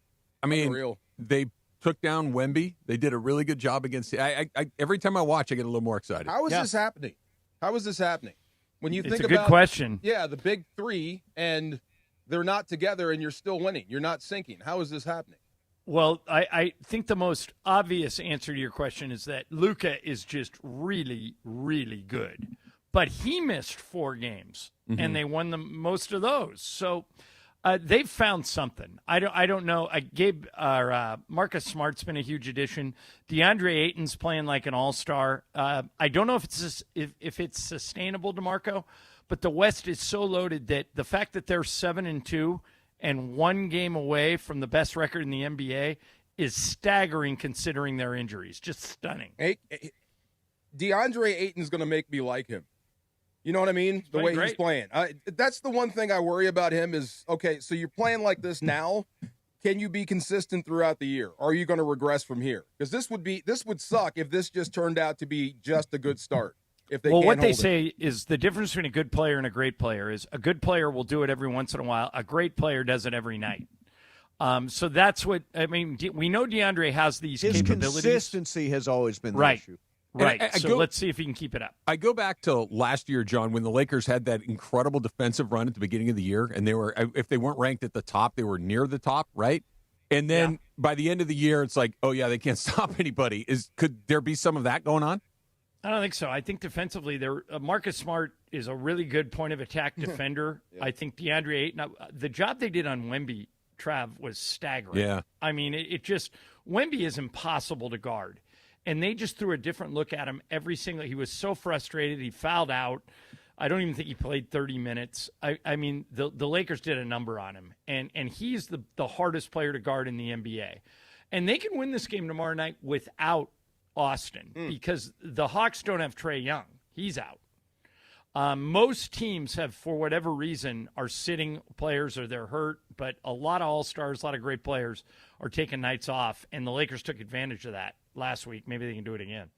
took down Wemby. They did a really good job against. Every time I watch, I get a little more excited. How is this happening? How is this happening? When you It's think a about good question. Yeah, the big three, and they're not together, and you're still winning. You're not sinking. How is this happening? Well, I think the most obvious answer to your question is that Luka is just really, really good. But he missed 4 games, and they won most of those. So they've found something. I don't know. Marcus Smart's been a huge addition. DeAndre Ayton's playing like an all-star. I don't know if it's sustainable, DeMarco, but the West is so loaded that the fact that they're 7-2 and 1 game away from the best record in the NBA is staggering considering their injuries. Just stunning. DeAndre Ayton's going to make me like him. You know what I mean? The way he's playing. That's the one thing I worry about him is, okay, so you're playing like this now. Can you be consistent throughout the year? Or are you going to regress from here? Because this would suck if this just turned out to be just a good start. What they say is the difference between a good player and a great player is a good player will do it every once in a while. A great player does it every night. So that's what – I mean, we know DeAndre has these capabilities. His consistency has always been the issue. Right. Let's see if he can keep it up. I go back to last year, John, when the Lakers had that incredible defensive run at the beginning of the year, and they were, if they weren't ranked at the top, they were near the top, right? And then by the end of the year, it's like, oh, yeah, they can't stop anybody. Could there be some of that going on? I don't think so. I think defensively, Marcus Smart is a really good point of attack defender. I think DeAndre Ayton, the job they did on Wemby, Trav, was staggering. Yeah. I mean, Wemby is impossible to guard. And they just threw a different look at him every single – he was so frustrated. He fouled out. I don't even think he played 30 minutes. I mean, the Lakers did a number on him, and he's the hardest player to guard in the NBA. And they can win this game tomorrow night without Austin because the Hawks don't have Trae Young. He's out. Most teams have, for whatever reason, are sitting players or they're hurt, but a lot of all-stars, a lot of great players are taking nights off, and the Lakers took advantage of that last week. Maybe they can do it again.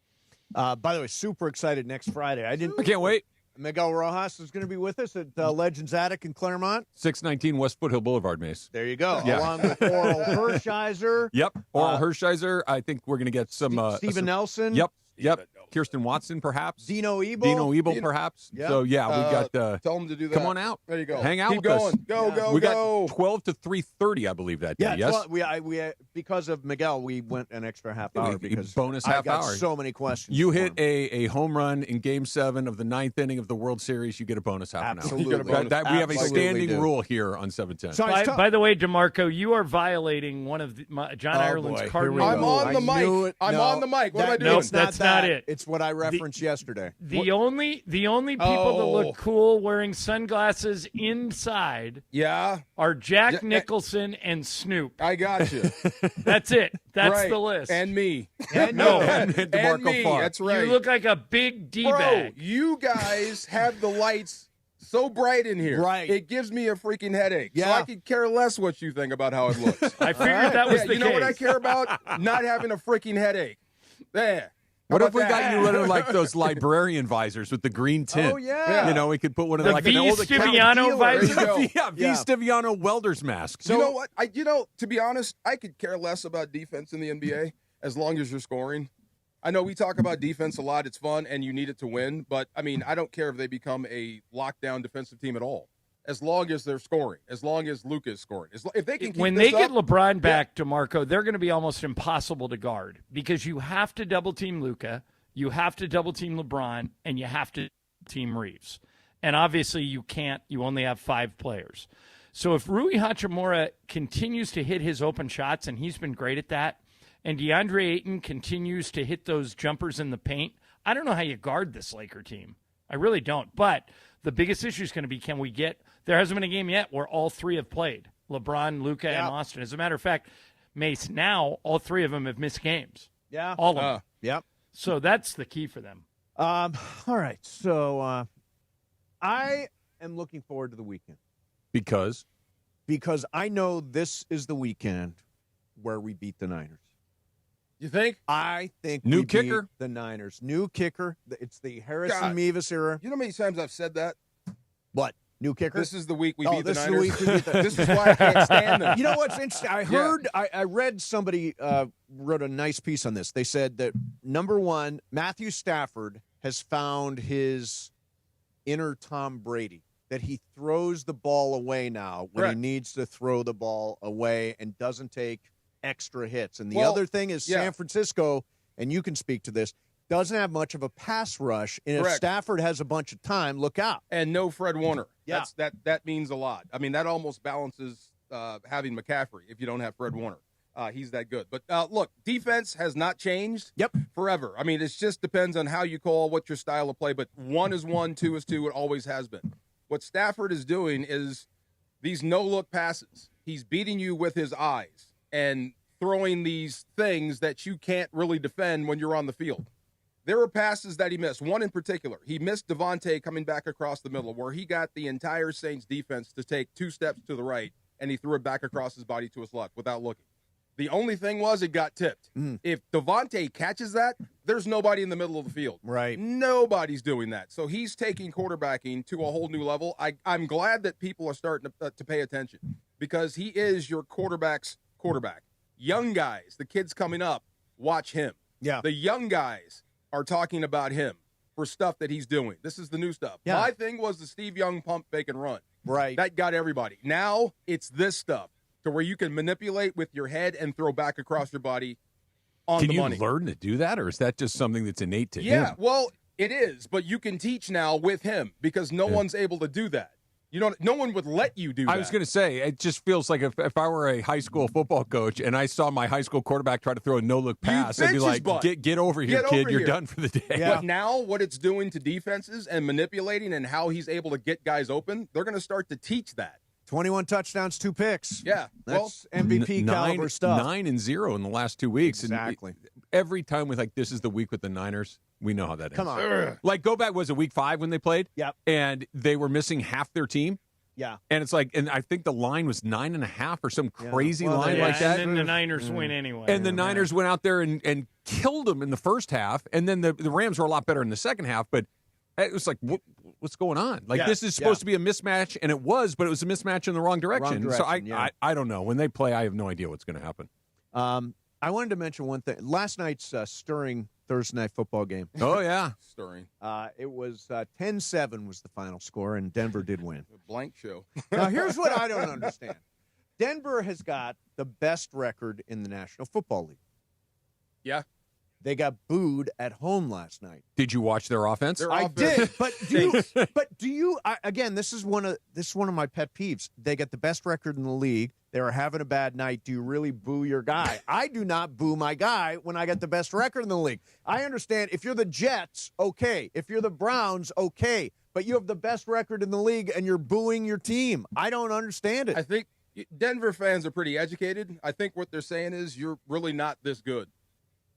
By the way, super excited next Friday. I can't wait. Miguel Rojas is going to be with us at Legends Attic in Claremont. 619 West Foothill Boulevard, Mace. There you go. Yeah. Along with Oral Hershiser. Yep. Oral Hershiser. I think we're going to get some... Steven Nelson. Yep. Kirsten Watson, perhaps. Dino Ebel, perhaps. Yep. So, yeah, we got... tell them to do that. Come on out. There you go. Hang out Keep with going. us. Go. We got 12 to 3:30, I believe, that day, yes? Well, we because of Miguel, we went an extra half hour because bonus I half got hour. so many questions. You for hit him. a home run in Game 7 of the 9th inning of the World Series, you get a bonus half an hour. Absolutely. We have a Absolutely standing do. rule here on 710. So By the way, DeMarco, you are violating one of John Ireland's boy. cardinal I'm rules. on the mic. I'm on the mic. What am I doing? Nope, that's not it. It's what I referenced yesterday. The only people that look cool wearing sunglasses inside are Jack Nicholson and Snoop. I got you. That's it. That's Right. the list. And me. And no, and And DeMarco me. Farr. That's right. you look like a big Bro, D-bag. you guys have the lights so bright in here. Right. It gives me a freaking headache. So Yeah. I could care less what you think about how it looks. I figured that was Yeah, the you know what I case. care about? Not having a freaking headache. There. What How if we about got that? you one of like those librarian visors with the green tint? Oh, yeah. You know, we could put one of The like V. an old Stiviano account visor? There you go. Yeah, V. Yeah. Stiviano welder's mask. You know what? To be honest, I could care less about defense in the NBA as long as you're scoring. I know we talk about defense a lot. It's fun, and you need it to win. But, I mean, I don't care if they become a lockdown defensive team at all. As long as they're scoring, as long as Luka is scoring. If they can keep When this they get up, LeBron back, DeMarco, they're going to be almost impossible to guard because you have to double-team Luka, you have to double-team LeBron, and you have to team Reaves. And obviously you can't. You only have 5 players. So if Rui Hachimura continues to hit his open shots, and he's been great at that, and DeAndre Ayton continues to hit those jumpers in the paint, I don't know how you guard this Laker team. I really don't. But the biggest issue is going to be, can we get – there hasn't been a game yet where all 3 have played, LeBron, Luka, and Austin. As a matter of fact, Mace, now all 3 of them have missed games. Yeah. All of them. Yep. So that's the key for them. All right. So I am looking forward to the weekend. Because I know this is the weekend where we beat the Niners. you think? I think New we kicker? beat the Niners. New kicker. It's the Harrison God. Mevis era. You know how many times I've said that? What? New kicker? This is the week we Oh, beat the this is the Niners. week we beat the- This is why I can't stand them. You know what's interesting? I read somebody wrote a nice piece on this. They said that, number one, Matthew Stafford has found his inner Tom Brady, that he throws the ball away now when Correct. he needs to throw the ball away and doesn't take extra hits. And the Well, other thing is yeah. San Francisco, and you can speak to this, doesn't have much of a pass rush. And if Correct. Stafford has a bunch of time, look out. And no Fred Warner. Yeah. That means a lot. I mean, that almost balances having McCaffrey if you don't have Fred Warner. He's that good. But look, defense has not changed forever. I mean, it just depends on how you call, what your style of play. But 1 is 1, 2 is 2. It always has been. What Stafford is doing is these no-look passes. He's beating you with his eyes and throwing these things that you can't really defend when you're on the field. There were passes that he missed. One in particular, he missed Devontae coming back across the middle where he got the entire Saints defense to take 2 steps to the right, and he threw it back across his body to his left without looking. The only thing was it got tipped. If Devontae catches that, there's nobody in the middle of the field. Right. Nobody's doing that. So he's taking quarterbacking to a whole new level. I'm glad that people are starting to pay attention because he is your quarterback's quarterback. Young guys, the kids coming up, watch him. Yeah. The young guys are talking about him for stuff that he's doing. This is the new stuff. Yeah. My thing was the Steve Young pump, fake, and run. Right. That got everybody. Now it's this stuff to where you can manipulate with your head and throw back across your body on Can the you money. learn to do that, or is that just something that's innate to Yeah, him? well, it is, but you can teach now with him because no one's able to do that. No one would let you do that. I was going to say, it just feels like if I were a high school football coach and I saw my high school quarterback try to throw a no-look pass, I'd be like, get over here, kid. You're done for the day. Yeah. But now what it's doing to defenses and manipulating and how he's able to get guys open, they're going to start to teach that. 21 touchdowns, 2 picks. Yeah. That's MVP caliber stuff. 9-0 in the last 2 weeks. Exactly. And every time we this is the week with the Niners, we know how that ends. Come on. Like, go back, was it week 5 when they played? Yep. And they were missing half their team? Yeah. And it's like, and I think the line was 9.5 or some crazy line like that. And then the Niners win anyway. And the Niners went out there and killed them in the first half. And then the Rams were a lot better in the second half. But it was like, what's going on? Like, this is supposed to be a mismatch, and it was, but it was a mismatch in the wrong direction. So I don't know. When they play, I have no idea what's going to happen. I wanted to mention one thing. Last night's stirring Thursday night football game. Oh, yeah. Stirring. It was 10-7 was the final score, and Denver did win. A blank show. Now, here's what I don't understand. Denver has got the best record in the National Football League. Yeah. They got booed at home last night. Did you watch their offense? I did, but do you? Again, this is one of my pet peeves. They get the best record in the league. They were having a bad night. Do you really boo your guy? I do not boo my guy when I get the best record in the league. I understand if you're the Jets, okay. If you're the Browns, okay. But you have the best record in the league and you're booing your team. I don't understand it. I think Denver fans are pretty educated. I think what they're saying is you're really not this good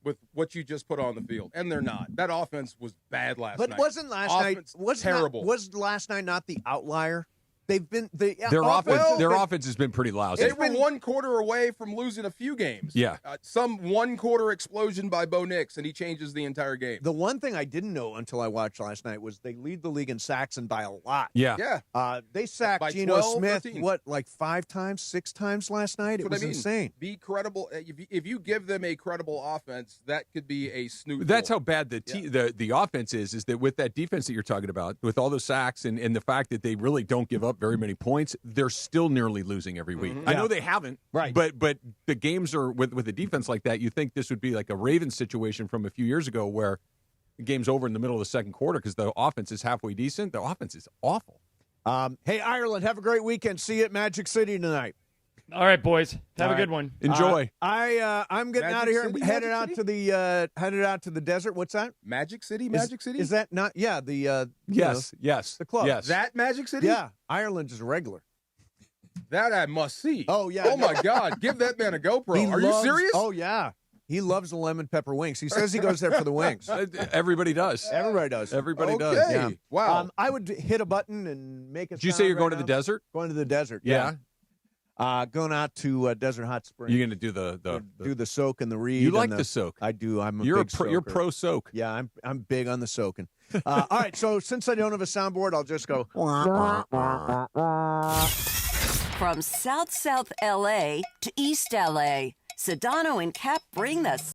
with what you just put on the field, and they're not. That offense was bad last night. But wasn't last night terrible? Was last night not the outlier? They've been their offense has been pretty lousy. They've been one quarter away from losing a few games. Yeah, some one quarter explosion by Bo Nix, and he changes the entire game. The one thing I didn't know until I watched last night was they lead the league in sacks and by a lot. Yeah. They sacked by Geno 12, Smith 13. like 5 times, 6 times last night. It was insane. Be credible. If you give them a credible offense, that could be a snoot. That's how bad the offense is that with that defense that you're talking about, with all those sacks and the fact that they really don't give up very many points, they're still nearly losing every week. I know they haven't, right? But the games are with a defense like that. You think this would be like a Ravens situation from a few years ago, where the game's over in the middle of the second quarter because the offense is halfway decent. The offense is awful. Hey, Ireland, have a great weekend. See you at Magic City tonight. All right, boys, have a good one. Enjoy. I'm getting out of here. City, headed out to the desert. What's that? Magic City. Magic City. Is that not? Yeah. The yes. The club. Yes. That Magic City. Yeah. Ireland is a regular. That I must see. Oh, yeah. Oh, my God. Give that man a GoPro. Are you serious? Oh, yeah. He loves the lemon pepper wings. He says he goes there for the wings. Everybody does. Everybody does. Everybody does. Yeah. Wow. I would hit a button and make a Did you say you're going to the desert? Going to the desert, yeah. Going out to Desert Hot Springs. You're going to do do the soak and the read. You like the soak? I do. I'm a you're big soaker. You're pro soak. Yeah, I'm big on the soaking. All right, so since I don't have a soundboard, I'll just go. From South LA to East LA, Sedano and Cap bring the